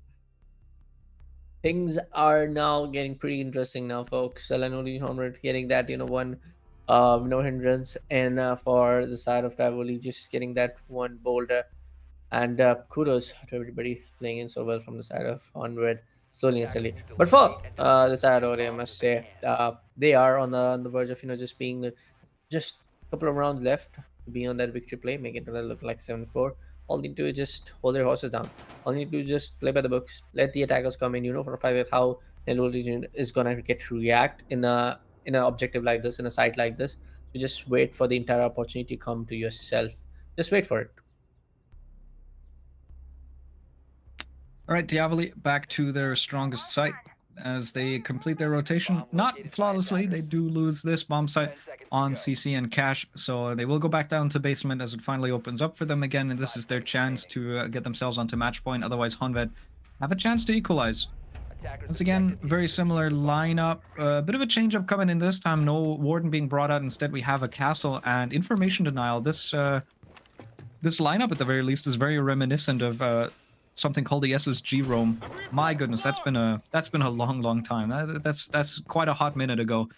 Things are now getting pretty interesting now, folks. Selenori Honved getting that, one no hindrance, and for the side of Tivoli, just getting that one boulder. And kudos to everybody playing in so well from the side of Onward, slowly and steadily. But for the side of it, I must say, they are on the verge of just being just a couple of rounds left to be on that victory play, make it look like 7-4. All they need to do is just hold their horses down. All they need to do is just play by the books, let the attackers come in. For a fact that how Nelo region is gonna get to react in an objective like this, in a site like this. So just wait for the entire opportunity to come to yourself. Just wait for it. All right, Diavoli back to their strongest site as they complete their rotation. Not flawlessly, they do lose this bomb site on CC and Cash, so they will go back down to basement as it finally opens up for them again, and this is their chance to get themselves onto match point. Otherwise, Honved have a chance to equalize. Once again, very similar lineup. A bit of a change-up coming in this time. No Warden being brought out. Instead, we have a Castle and Information Denial. This lineup, at the very least, is very reminiscent of something called the SSG roam. My goodness, that's been a long time. That's quite a hot minute ago,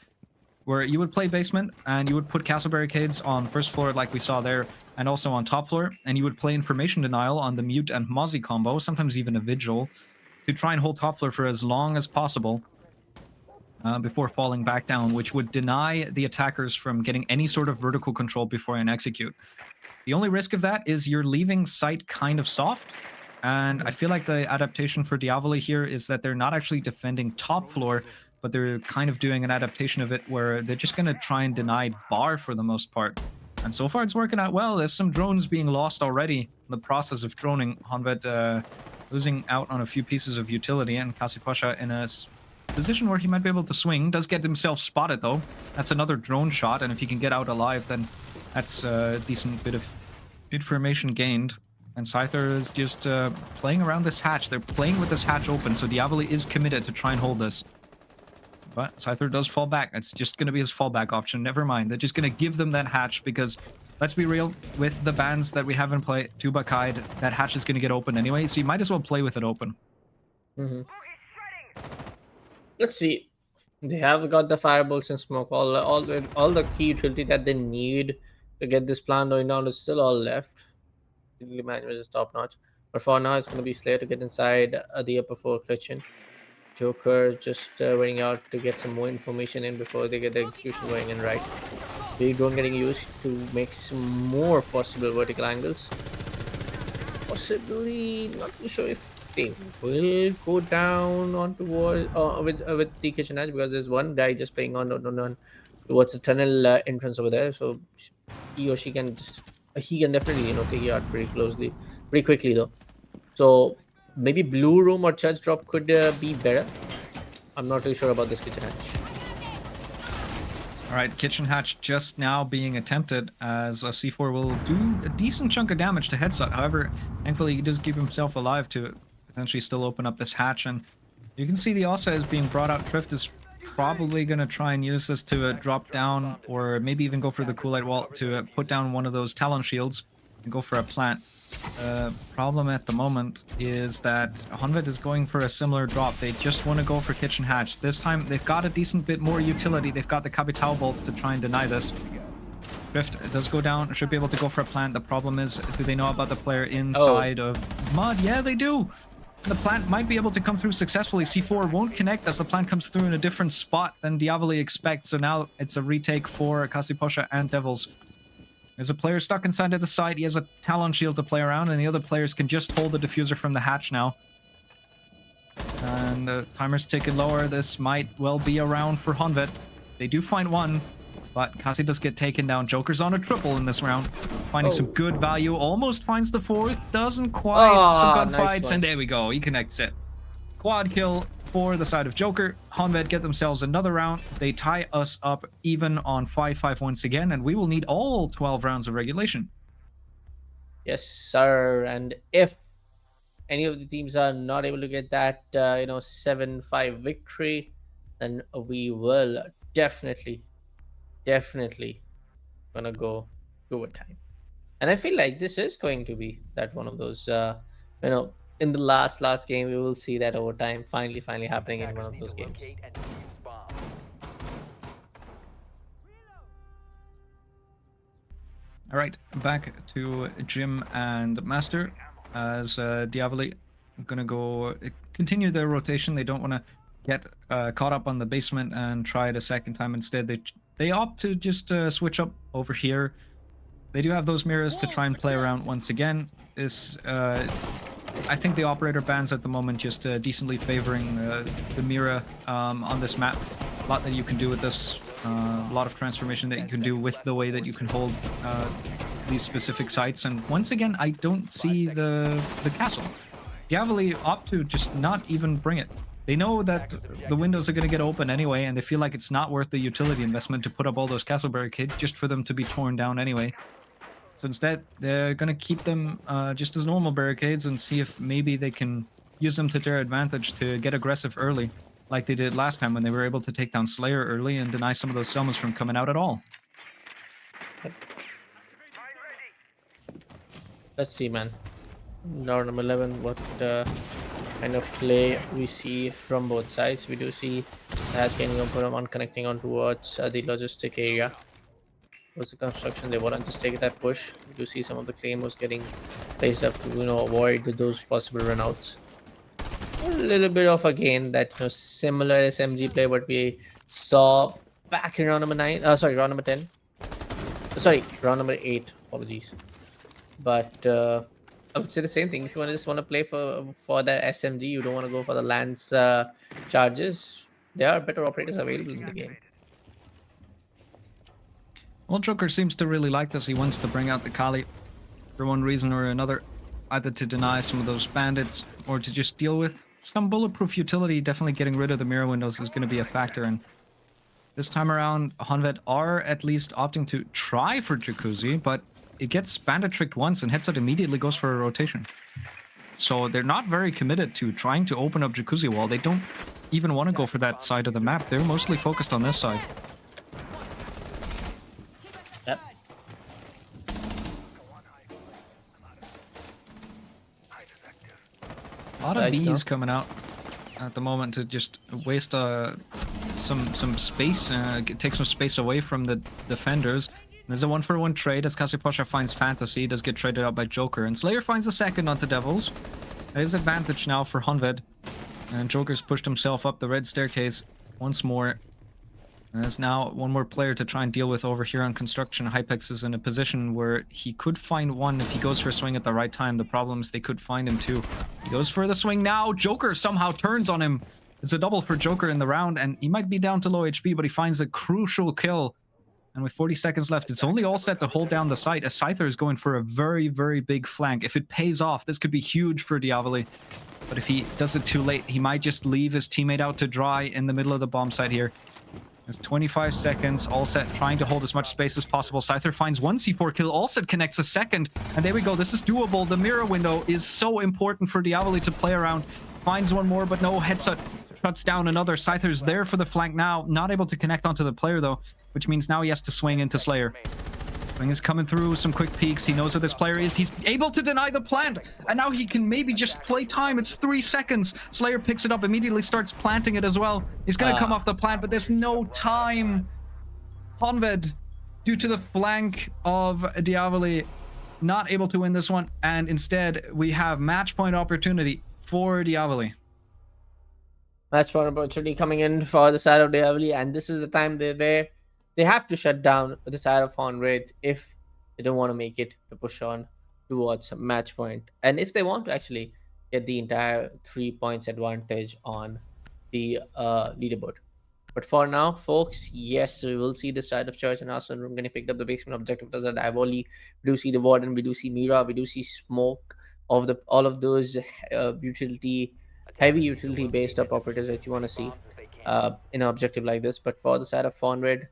where you would play basement and you would put castle barricades on first floor like we saw there, and also on top floor, and you would play Information Denial on the Mute and Mozzie combo, sometimes even a Vigil, to try and hold top floor for as long as possible before falling back down, which would deny the attackers from getting any sort of vertical control before an execute. The only risk of that is you're leaving site kind of soft, and I feel like the adaptation for Diavoli here is that they're not actually defending top floor, but they're kind of doing an adaptation of it where they're just going to try and deny bar for the most part. And so far it's working out well. There's some drones being lost already in the process of droning. Honvet losing out on a few pieces of utility, and Kasipasha in a position where he might be able to swing. Does get himself spotted though. That's another drone shot, and if he can get out alive, then that's a decent bit of information gained. And Scyther is just playing around this hatch. They're playing with this hatch open, so Diavoli is committed to try and hold this. But Scyther does fall back. It's just going to be his fallback option. Never mind. They're just going to give them that hatch because, let's be real, with the bans that we have in play, Tuba Kaid, that hatch is going to get open anyway, so you might as well play with it open. Let's see. They have got the firebolts and smoke. All the key utility that they need to get this plan going down is still all left. The management is top notch. But for now, it's going to be Slayer to get inside the upper floor kitchen. Joker just waiting out to get some more information in before they get the execution going in right. Big drone getting used to make some more possible vertical angles. Possibly, not too sure if they will go down onto wall with the kitchen edge, because there's one guy just playing on towards the tunnel entrance over there. So he or she can definitely take it out pretty quickly though. So maybe blue room or church drop could be better. I'm not too sure about this kitchen hatch. All right, kitchen hatch just now being attempted as a C4 will do a decent chunk of damage to Headshot. However, thankfully he does keep himself alive to potentially still open up this hatch. And you can see the Ossa is being brought out. Trift is probably going to try and use this to drop down, or maybe even go for the Kool-Aid Wall to put down one of those Talon shields and go for a plant. Problem at the moment is that Honvet is going for a similar drop. They just want to go for kitchen hatch. This time they've got a decent bit more utility. They've got the Kapital bolts to try and deny this. Drift does go down, should be able to go for a plant. The problem is, do they know about the player inside of Mud? Yeah, they do. The plant might be able to come through successfully. C4 won't connect as the plant comes through in a different spot than Diavoli expects. So now it's a retake for Kasiposha and Devils. There's a player stuck inside of the site. He has a Talon shield to play around, and the other players can just hold the diffuser from the hatch now. And the timer's ticking lower. This might well be a round for Honvet. They do find one, but Kasi does get taken down. Joker's on a triple in this round, finding some good value. Almost finds the fourth, doesn't quite. Some gunfights, and there we go. He connects it. Quad kill for the side of Joker. Honvet get themselves another round. They tie us up even on 5-5 once again, and we will need all 12 rounds of regulation. Yes, sir. And if any of the teams are not able to get that 7-5 victory, then we will definitely gonna go overtime. And I feel like this is going to be that one of those in the last game we will see that overtime finally happening in one of those games. All right, back to Jim and Master as Diavoli gonna go continue their rotation. They don't want to get caught up on the basement and try it a second time. Instead, they opt to just switch up over here. They do have those mirrors to try and play around once again. This I think the operator bans at the moment just decently favoring the mirror on this map. A lot that you can do with this. A lot of transformation that you can do with the way that you can hold these specific sites. And once again, I don't see the castle. Diavoli opt to just not even bring it. They know that the windows are going to get open anyway, and they feel like it's not worth the utility investment to put up all those castle barricades just for them to be torn down anyway. So instead, they're going to keep them just as normal barricades and see if maybe they can use them to their advantage to get aggressive early, like they did last time when they were able to take down Slayer early and deny some of those Selmas from coming out at all. Let's see, man. Round number 11, what kind of play we see from both sides. We do see Has getting on connecting on towards the logistic area. Was the construction, they want to just take that push. We do see some of the claymores getting placed up to avoid those possible runouts. A little bit of again that similar SMG play what we saw back in round number 9. Round number 10. Round number 8. Apologies. But I would say the same thing. If you just want to play for that SMG, you don't want to go for the Lance charges. There are better operators available in the game. Well, Joker seems to really like this. He wants to bring out the Kali for one reason or another, either to deny some of those bandits or to just deal with some bulletproof utility. Definitely getting rid of the mirror windows is going to be a factor, and this time around, Honved are at least opting to try for Jacuzzi, but it gets bandit tricked once and Headset immediately goes for a rotation. So they're not very committed to trying to open up Jacuzzi wall. They don't even want to go for that side of the map. They're mostly focused on this side. Yep. A lot of bees coming out at the moment to just waste some space, take some space away from the defenders. There's a 1-for-1 trade as Kasipasha finds Fantasy, does get traded out by Joker, and Slayer finds a second onto Devils. There's advantage now for Honved, and Joker's pushed himself up the red staircase once more. There's now one more player to try and deal with over here on construction. Hypex is in a position where he could find one if he goes for a swing at the right time. The problem is they could find him too. He goes for the swing now. Joker somehow turns on him. It's a double for Joker in the round, and he might be down to low HP, but he finds a crucial kill. And with 40 seconds left, it's only all set to hold down the site as Scyther is going for a very, very big flank. If it pays off, this could be huge for Diavoli. But if he does it too late, he might just leave his teammate out to dry in the middle of the bomb site here. There's 25 seconds, all set, trying to hold as much space as possible. Scyther finds one C4 kill, all set connects a second, and there we go, this is doable. The mirror window is so important for Diavoli to play around. Finds one more, but no, Headset shuts down another. Scyther's there for the flank now, not able to connect onto the player though, which means now he has to swing into Slayer. Swing is coming through, some quick peeks. He knows where this player is. He's able to deny the plant, and now he can maybe just play time. It's 3 seconds. Slayer picks it up, immediately starts planting it as well. He's gonna come off the plant, but there's no time. Honved, due to the flank of Diavoli, not able to win this one, and instead we have match point opportunity for Diavoli. Match point opportunity coming in for the side of Diavoli, and this is the time where they have to shut down the side of Honved if they don't want to make it to push on towards match point. And if they want to actually get the entire 3 points advantage on the leaderboard. But for now, folks, yes, we will see the side of Church and Arsenal Room getting picked up. The basement objective does a Diavoli. We do see the Warden, we do see Mira, we do see Smoke of all of those heavy utility based up operators that you want to see in an objective like this. But for the side of Honved,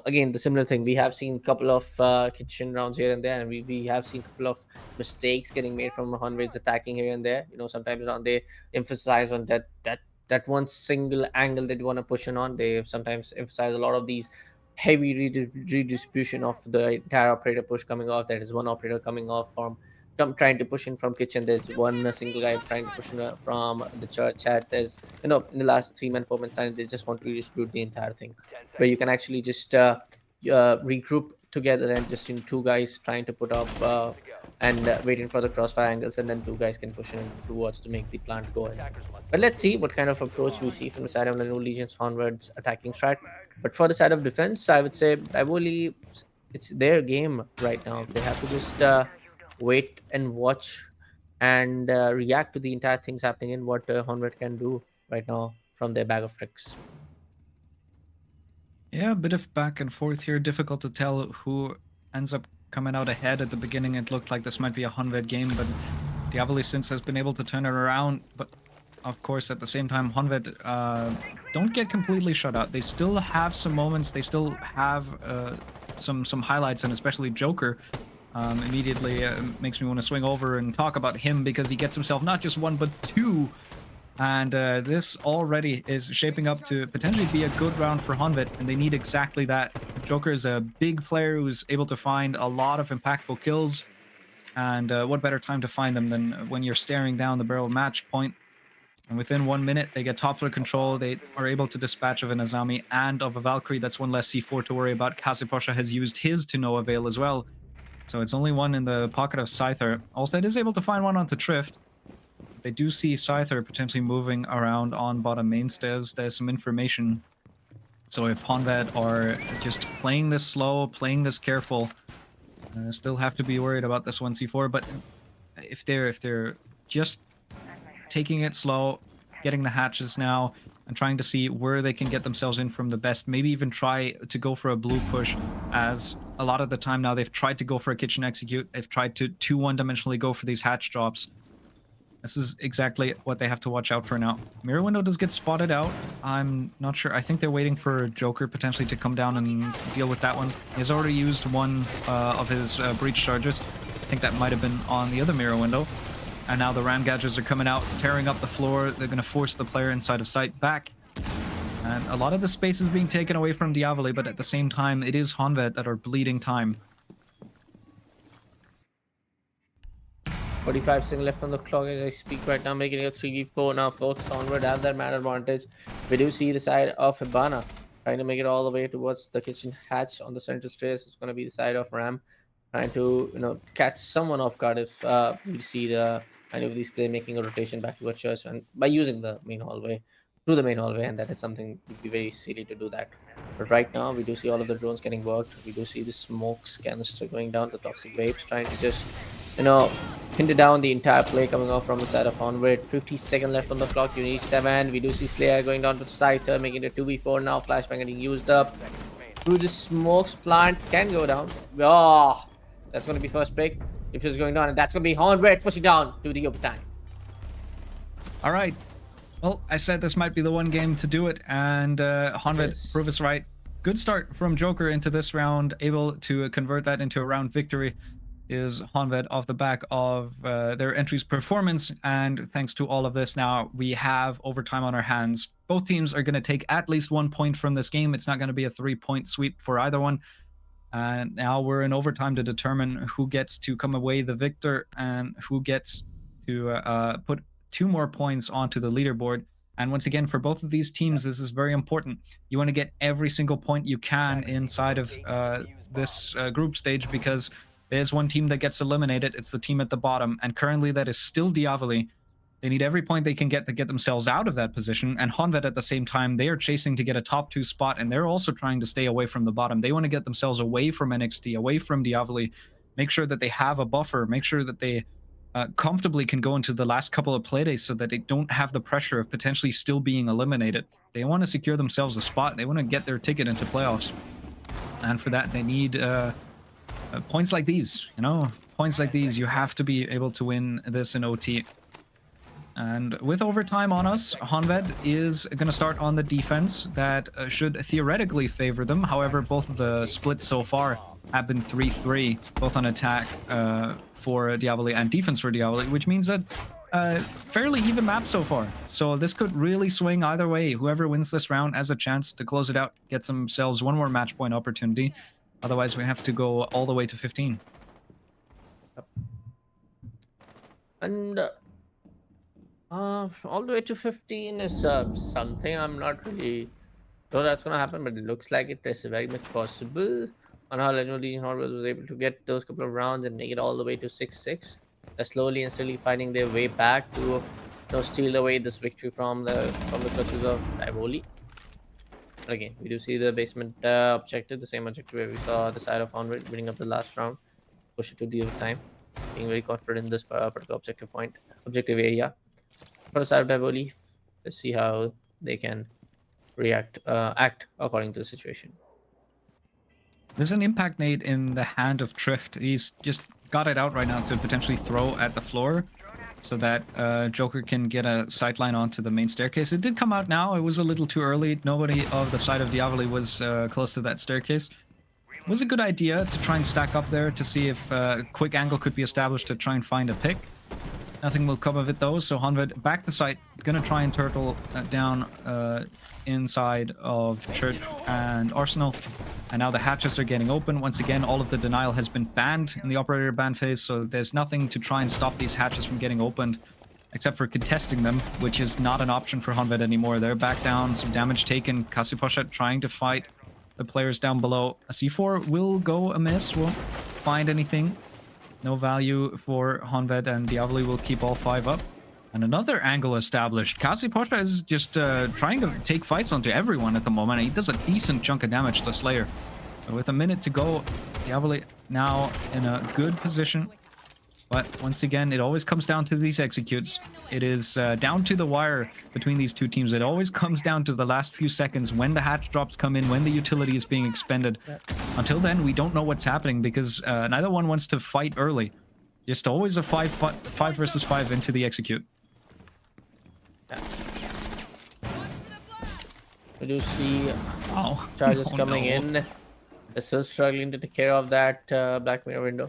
again, the similar thing. We have seen a couple of kitchen rounds here and there, and we have seen a couple of mistakes getting made from Honved's attacking here and there. Sometimes they emphasize on that one single angle that you want to push in on. They sometimes emphasize a lot of these heavy redistribution of the entire operator push coming off. There is one operator coming off from trying to push in from kitchen. There's one single guy trying to push in from the church chat. There's in the last 3-man 4-man stand, they just want to redistribute the entire thing, where you can actually just regroup together and just 2 guys trying to put up and waiting for the crossfire angles, and then 2 guys can push in towards to make the plant go in. But let's see what kind of approach we see from the side of the New Legion's Honved's attacking strat. But for the side of defense, I would say Diavoli, it's their game right now. They have to just wait and watch and react to the entire things happening in what Honved can do right now from their bag of tricks. Yeah, a bit of back and forth here. Difficult to tell who ends up coming out ahead. At the beginning, it looked like this might be a Honved game, but Diavoli since has been able to turn it around. But of course, at the same time, Honved don't get completely shut out. They still have some moments. They still have some highlights, and especially Joker Immediately makes me want to swing over and talk about him because he gets himself not just one but two. And this already is shaping up to potentially be a good round for Honvet, and they need exactly that. Joker is a big player who's able to find a lot of impactful kills. And what better time to find them than when you're staring down the barrel match point. And within 1 minute, they get top floor control. They are able to dispatch of an Azami and of a Valkyrie. That's one less C4 to worry about. Kasiposha has used his to no avail as well. So it's only one in the pocket of Scyther. Allstead is able to find one onto Trift. They do see Scyther potentially moving around on bottom main stairs. There's some information. So if Honvet are just playing this slow, playing this careful, still have to be worried about this 1C4. But if they're just taking it slow, getting the hatches now, and trying to see where they can get themselves in from the best. Maybe even try to go for a blue push, as a lot of the time now they've tried to go for a kitchen execute. They've tried to one-dimensionally go for these hatch drops. This is exactly what they have to watch out for now. Mirror window does get spotted out. I'm not sure. I think they're waiting for Joker potentially to come down and deal with that one. He has already used one of his breach charges. I think that might have been on the other mirror window. And now the ram gadgets are coming out, tearing up the floor. They're going to force the player inside of sight back. And a lot of the space is being taken away from Diavoli, but at the same time, it is Honvet that are bleeding time. 45 seconds left on the clock as I speak right now, making it a 3v4 now. Folks, Onward have that man advantage. We do see the side of Hibana trying to make it all the way towards the kitchen hatch on the central stairs. It's going to be the side of Ram trying to, catch someone off guard if we see the any of these players making a rotation back towards church and by using the main hallway, through the main hallway, and that is something would be very silly to do that. But right now, we do see all of the drones getting worked. We do see the smoke canister going down, the toxic vapes trying to just, hinder down the entire play coming off from the side of Onward. 50 seconds left on the clock. You need 7. We do see Slayer going down to Scyther, making it a 2v4 now. Flashbang getting used up. Through the smokes, plant can go down. Oh, that's going to be first break. If it's going down, and that's going to be Onward pushing down to the overtime. All right. Well, I said this might be the one game to do it, and Honvet proved us right. Good start from Joker into this round, able to convert that into a round victory. Is Honvet off the back of their entry's performance, and thanks to all of this, now we have overtime on our hands. Both teams are going to take at least 1 point from this game. It's not going to be a 3-point sweep for either one. And now we're in overtime to determine who gets to come away the victor and who gets to put 2 more points onto the leaderboard. And once again, for both of these teams, this is very important. You want to get every single point you can inside of this group stage, because there's one team that gets eliminated. It's the team at the bottom, and currently that is still Diavoli. They need every point they can get to get themselves out of that position, and Honvet at the same time, they are chasing to get a top 2 spot, and they're also trying to stay away from the bottom. They want to get themselves away from NXT, away from Diavoli, make sure that they have a buffer, make sure that they comfortably can go into the last couple of playdays so that they don't have the pressure of potentially still being eliminated. They want to secure themselves a spot. They want to get their ticket into playoffs, and for that they need points like these. Points like these. You have to be able to win this in OT. And with overtime on us, Honvet is going to start on the defense. That should theoretically favor them. However, both of the splits so far have been 3-3, both on attack for Diavoli and defense for Diavoli, which means that fairly even map so far. So this could really swing either way. Whoever wins this round has a chance to close it out, get themselves 1 more match point opportunity. Otherwise, we have to go all the way to 15. And all the way to 15 is something I'm not really sure that's going to happen, but it looks like it is very much possible. On how Legion Horville was able to get those couple of rounds and make it all the way to 6-6. They're slowly and steadily finding their way back to steal away this victory from the clutches of Ivoli. Again, we do see the basement objective, the same objective where we saw the side of Onward winning up the last round, push it to the overtime, being very confident in this particular objective area. For the side of Ivoli, let's see how they can act according to the situation. There's an impact nade in the hand of Trift. He's just got it out right now to potentially throw at the floor so that Joker can get a sightline onto the main staircase. It did come out now. It was a little too early. Nobody of the side of Diavoli was close to that staircase. It was a good idea to try and stack up there to see if a quick angle could be established to try and find a pick. Nothing will come of it though, so Honved back the site, gonna try and turtle down inside of Church and Arsenal. And now the hatches are getting open. Once again, all of the denial has been banned in the operator ban phase, so there's nothing to try and stop these hatches from getting opened, except for contesting them, which is not an option for Honved anymore. They're back down, some damage taken. Kasiposha trying to fight the players down below. A C4 will go amiss, won't find anything. No value for Honved, and Diavoli will keep all 5 up. And another angle established. Kasiposha is just trying to take fights onto everyone at the moment. He does a decent chunk of damage to Slayer. But with a minute to go, Diavoli now in a good position. But once again, it always comes down to these executes. It is down to the wire between these two teams. It always comes down to the last few seconds when the hatch drops come in, when the utility is being expended. Until then, we don't know what's happening because neither one wants to fight early. Just always a 5 versus 5 into the execute. We do see charges coming in. They're still struggling to take care of that Black Mirror window.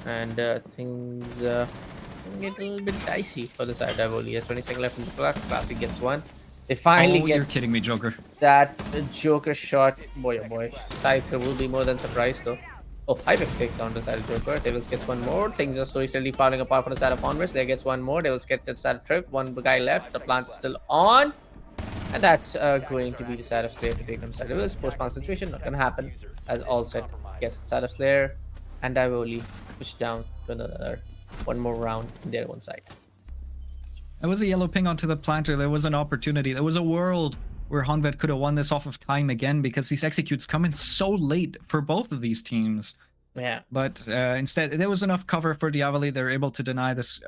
And things get a little bit dicey for the side. Diavoli has 20 seconds left in the clock. Classic gets one. They finally get You're kidding me, Joker. that Joker shot. Boy, oh boy. Scyther will be more than surprised though. Oh, Hypex takes on the side of Joker. Devils gets one more. Things are slowly steadily falling apart from the side of Onwards. There gets one more. Devils get to the side of Trip. One guy left. The plant is still on. And that's going to be the side of Slayer to take on side Devils. Post-plant situation, not gonna happen. As all set gets the side of Slayer. And Diavoli push down to another one more round in their one side. There was a yellow ping onto the planter. There was an opportunity. There was a world where Honved could have won this off of time again because these executes come in so late for both of these teams. Yeah. But instead, there was enough cover for Diavoli. They were able to deny this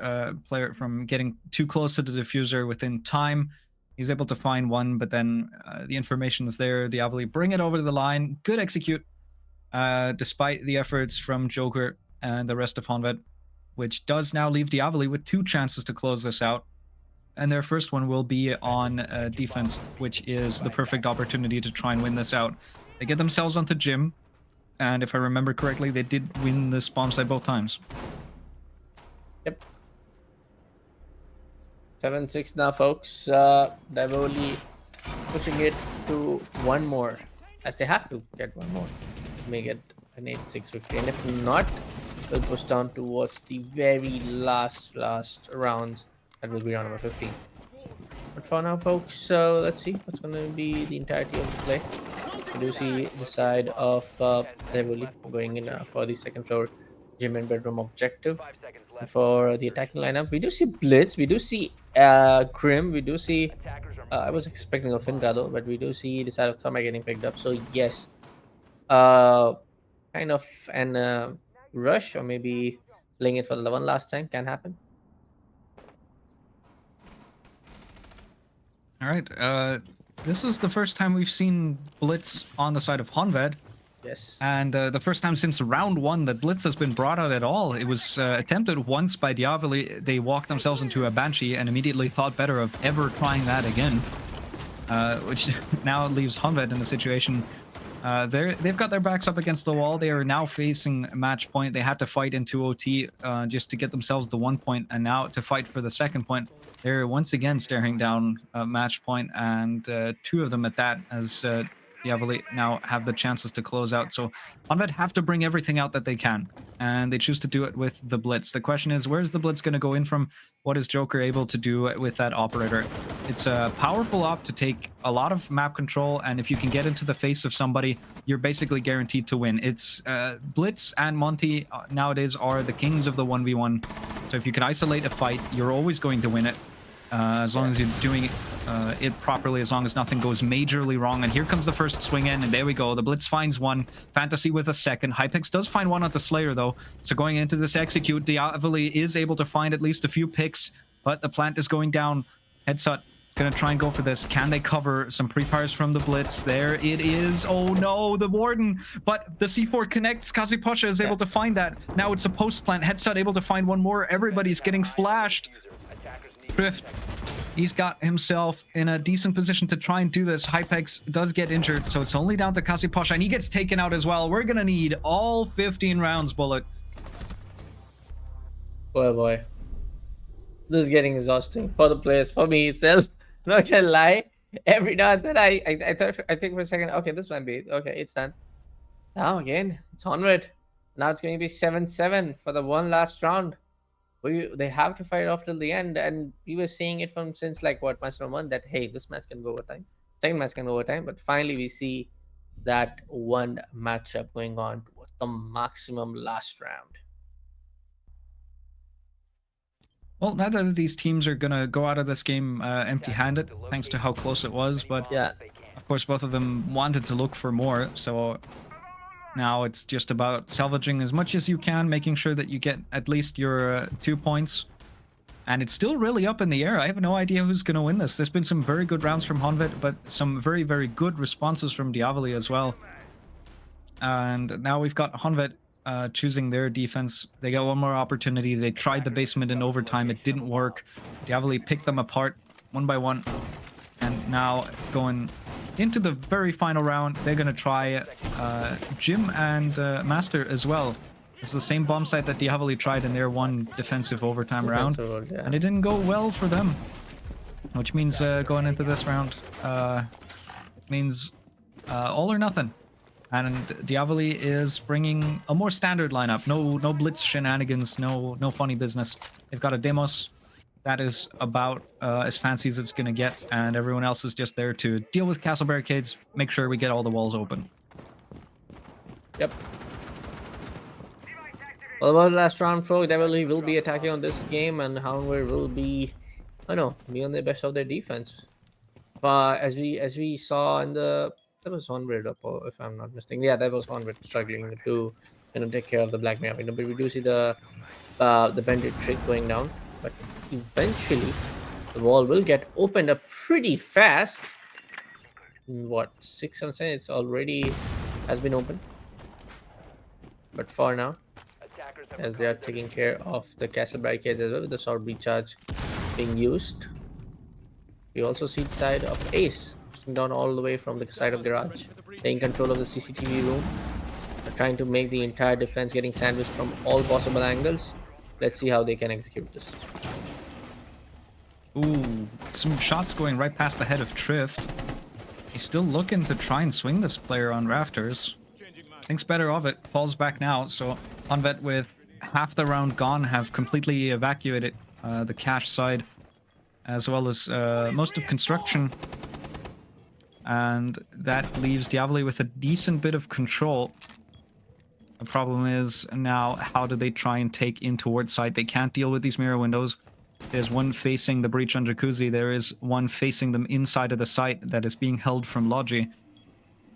player from getting too close to the diffuser within time. He's able to find one, but then the information is there. Diavoli bring it over to the line. Good execute. Despite the efforts from Joker and the rest of Honved, which does now leave Diavoli with 2 chances to close this out. And their first one will be on defense, which is the perfect opportunity to try and win this out. They get themselves onto Jim, and if I remember correctly, they did win this bomb site both times. Yep. 7-6 now, folks. Diavoli pushing it to one more, as they have to get one more. May get an 8-6 victory, and if not, we'll push down towards the very last round. That will be round number 15. But for now, folks, so let's see what's going to be the entirety of the play. We do see the side of Diavoli going in for the second floor gym and bedroom objective. And for the attacking lineup, we do see Blitz, we do see Grim, we do see I was expecting a Fingado, but we do see the side of Thermite getting picked up. So yes, kind of an rush, or maybe playing it for the one last time can happen. All right, this is the first time we've seen Blitz on the side of Honved. Yes. And the first time since round 1 that Blitz has been brought out at all. It was attempted once by Diavoli. They walked themselves into a Banshee and immediately thought better of ever trying that again. Which now leaves Honved in a situation. They've got their backs up against the wall. They are now facing match point. They had to fight into OT just to get themselves the 1 point. And now to fight for the second point, they're once again staring down match point. And 2 of them at that, as Diavoli now have the chances to close out. So Honved have to bring everything out that they can, and they choose to do it with the Blitz. The question is, where's the Blitz going to go in from? What is Joker able to do with that operator? It's a powerful op to take a lot of map control, and if you can get into the face of somebody, you're basically guaranteed to win. It's Blitz and Monty nowadays are the kings of the 1v1. So if you can isolate a fight, you're always going to win it. As long as you're doing it properly, as long as nothing goes majorly wrong. And here comes the first swing in, and there we go. The Blitz finds one. Fantasy with a second. Hypex does find one onto Slayer, though. So going into this execute, Diavoli is able to find at least a few picks, but the plant is going down. Headshot is going to try and go for this. Can they cover some pre-fires from the Blitz? There it is. Oh no, the Warden. But the C4 connects. Kasiposha is able to find that. Now it's a post plant. Headshot able to find one more. Everybody's getting flashed. Drift He's got himself in a decent position to try and do this. Hypex does get injured, so it's only down to Kasiposha, and he gets taken out as well. We're gonna need all 15 rounds, Bullet. Boy, boy. This is getting exhausting for the players, for me itself. Not gonna lie. Every now and then I think for a second, okay, this might be it. Okay, it's done. Now again, it's onward. Now it's going to be 7-7 for the one last round. They have to fight off till the end, and we were seeing it from since like what, match number 1, that hey, this match can go overtime. Second match can go overtime, but finally we see that one matchup going on towards the maximum last round. Well, neither of these teams are gonna go out of this game empty-handed, thanks to how close it was, but Yeah. of course both of them wanted to look for more, so now it's just about salvaging as much as you can, making sure that you get at least your 2 points. And it's still really up in the air. I have no idea who's going to win this. There's been some very good rounds from Honvet, but some very, very good responses from Diavoli as well. And now we've got Honvet choosing their defense. They got one more opportunity. They tried the basement in overtime. It didn't work. Diavoli picked them apart one by one. And now going into the very final round, they're going to try Jim and Master as well. It's the same bomb site that Diavoli tried in their one defensive overtime round. Yeah. And it didn't go well for them. Which means going into this round means all or nothing. And Diavoli is bringing a more standard lineup. No blitz shenanigans, no funny business. They've got a Demos. That is about as fancy as it's going to get, and everyone else is just there to deal with castle barricades, make sure we get all the walls open. Yep. Well, about the last round, Frog Diavoli will be attacking on this game, and Houndware will be, be on the best of their defense. But as we saw in the, that was Houndware up, if I'm not mistaken. Yeah, that was Houndware struggling to take care of the Black Mirror. But we do see the Bandit trick going down, but eventually the wall will get opened up pretty fast. In what, 6-7 seconds? It's already has been opened. But for now, as they are taking care of the castle barricades as well, with the sword recharge being used, we also see the side of Ace pushing down all the way from the side of Garage, taking control of the CCTV room, trying to make the entire defense getting sandwiched from all possible angles. Let's see how they can execute this. Ooh, some shots going right past the head of Trift. He's still looking to try and swing this player on rafters. Thinks better of it, falls back now, so Honvet with half the round gone have completely evacuated the cache side, as well as most of construction. And that leaves Diavoli with a decent bit of control. The problem is now, how do they try and take in towards side? They can't deal with these mirror windows. There's one facing the breach on Jacuzzi. There is one facing them inside of the site that is being held from Logi.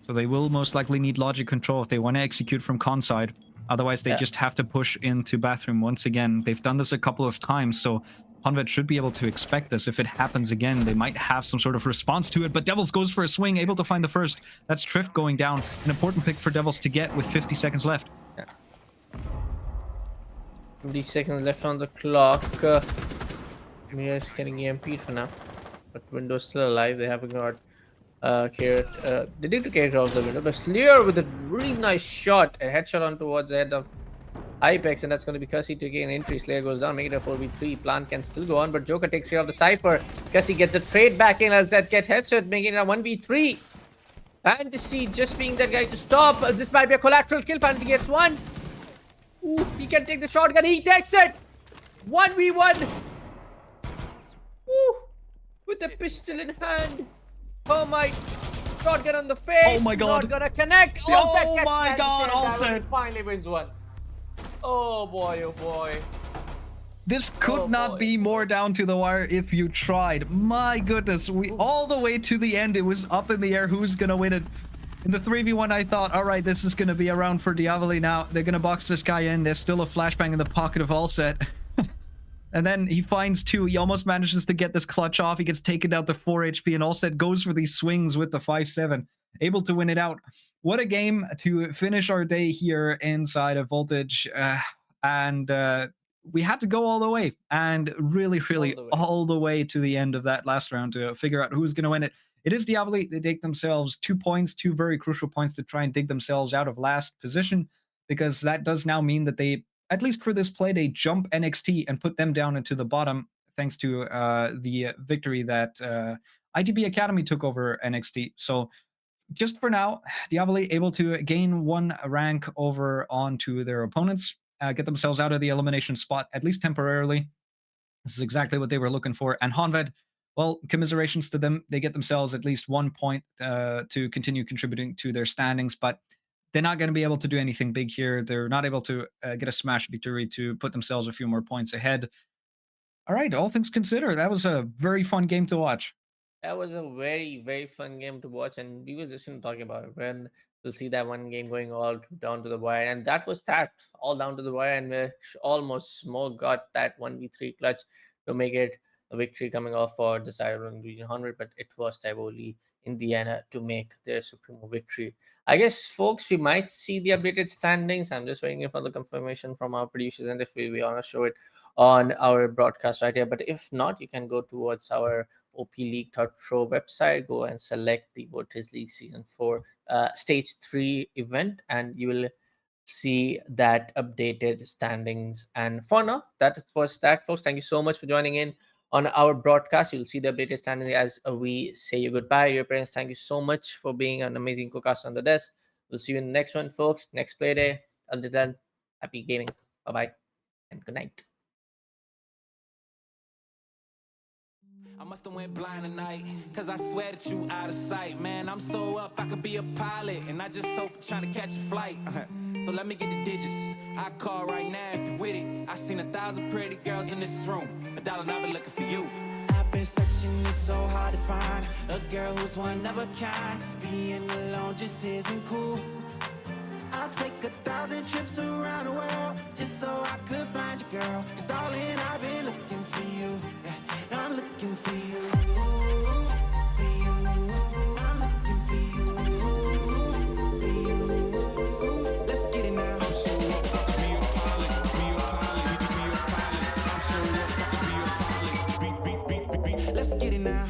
So they will most likely need Logi control if they want to execute from con side. Otherwise, they just have to push into bathroom once again. They've done this a couple of times, so Honvet should be able to expect this. If it happens again, they might have some sort of response to it. But Devils goes for a swing, able to find the first. That's Trift going down. An important pick for Devils to get with 50 seconds left. 50 seconds left on the clock. Mia is getting EMP'd for now, but Window's still alive. They haven't got Carrot. They did get off the window, but Slayer with a really nice shot, a headshot on towards the head of Hypex, and that's going to be Cussy taking an entry. Slayer goes down, making it a 4v3. Plan can still go on, but Joker takes care of the Cypher. Cussy gets a trade back in. LZ gets headshot, making it a 1v3. Fantasy just being that guy to stop. This might be a collateral kill. Fantasy gets one. Ooh, he can take the shotgun. He takes it. 1v1. Ooh, with the pistol in hand. Oh my, shotgun on the face. Oh my god. Not gonna connect. Oh my god, Olsen. Finally wins one. Oh boy, oh boy. This could not be more down to the wire if you tried. My goodness, we all the way to the end, it was up in the air who's gonna win it. In the 3v1, I thought, all right, this is gonna be a round for Diavoli now. They're gonna box this guy in. There's still a flashbang in the pocket of Allset. And then he finds two. He almost manages to get this clutch off. He gets taken down to 4 HP, and Allset goes for these swings with the 5-7. Able to win it out. What a game to finish our day here inside of Voltage. we had to go all the way, and really, really the way. all the way to the end of that last round to figure out who's going to win it. It is Diablo. They take themselves 2 points, 2 very crucial points to try and dig themselves out of last position, because that does now mean that they, at least for this play, they jump NXT and put them down into the bottom, thanks to the victory that ITB Academy took over NXT. So just for now, Diablo able to gain 1 rank over onto their opponents, get themselves out of the elimination spot, at least temporarily. This is exactly what they were looking for. And Honved, well, commiserations to them. They get themselves at least 1 point to continue contributing to their standings, but they're not going to be able to do anything big here. They're not able to get a smash victory to put themselves a few more points ahead. All right, all things considered, that was a very fun game to watch. That was a very, very fun game to watch, and we were just talking about it. When we'll see that one game going all down to the wire, and that was that all down to the wire, and we almost Smoke got that 1v3 clutch to make it a victory coming off for the side of Region 100, but it was Tivoli, Indiana, to make their supremo victory. I guess, folks, we might see the updated standings. I'm just waiting for the confirmation from our producers, and if we want to show it on our broadcast right here. But if not, you can go towards our OP League.pro website, go and select the Voltage League Season 4 Stage 3 event, and you will see that updated standings. And for now, that is for that, folks. Thank you so much for joining in on our broadcast. You'll see the updated standings as we say you goodbye. Your parents, thank you so much for being an amazing co-cast on the desk. We'll see you in the next one, folks. Next play day. Until then, happy gaming. Bye bye and good night. I must have went blind tonight, cause I swear that you out of sight. Man, I'm so up, I could be a pilot, and I just hope trying to catch a flight. So let me get the digits. I call right now if you with it. I seen 1,000 pretty girls in this room. $1 and I've been looking for you. I've been searching, it's so hard to find a girl who's one of a kind. Just being alone just isn't cool. I'll take 1,000 trips around the world just so I could find you, girl. Cause darling, I've been looking for you. Yeah, I'm looking for you. For you. I'm looking for you. For you. Let's get it now. I'm so up, I could be a pilot. Be a pilot. Be a pilot. I'm so up, I could be a pilot. Beat. Let's get it now.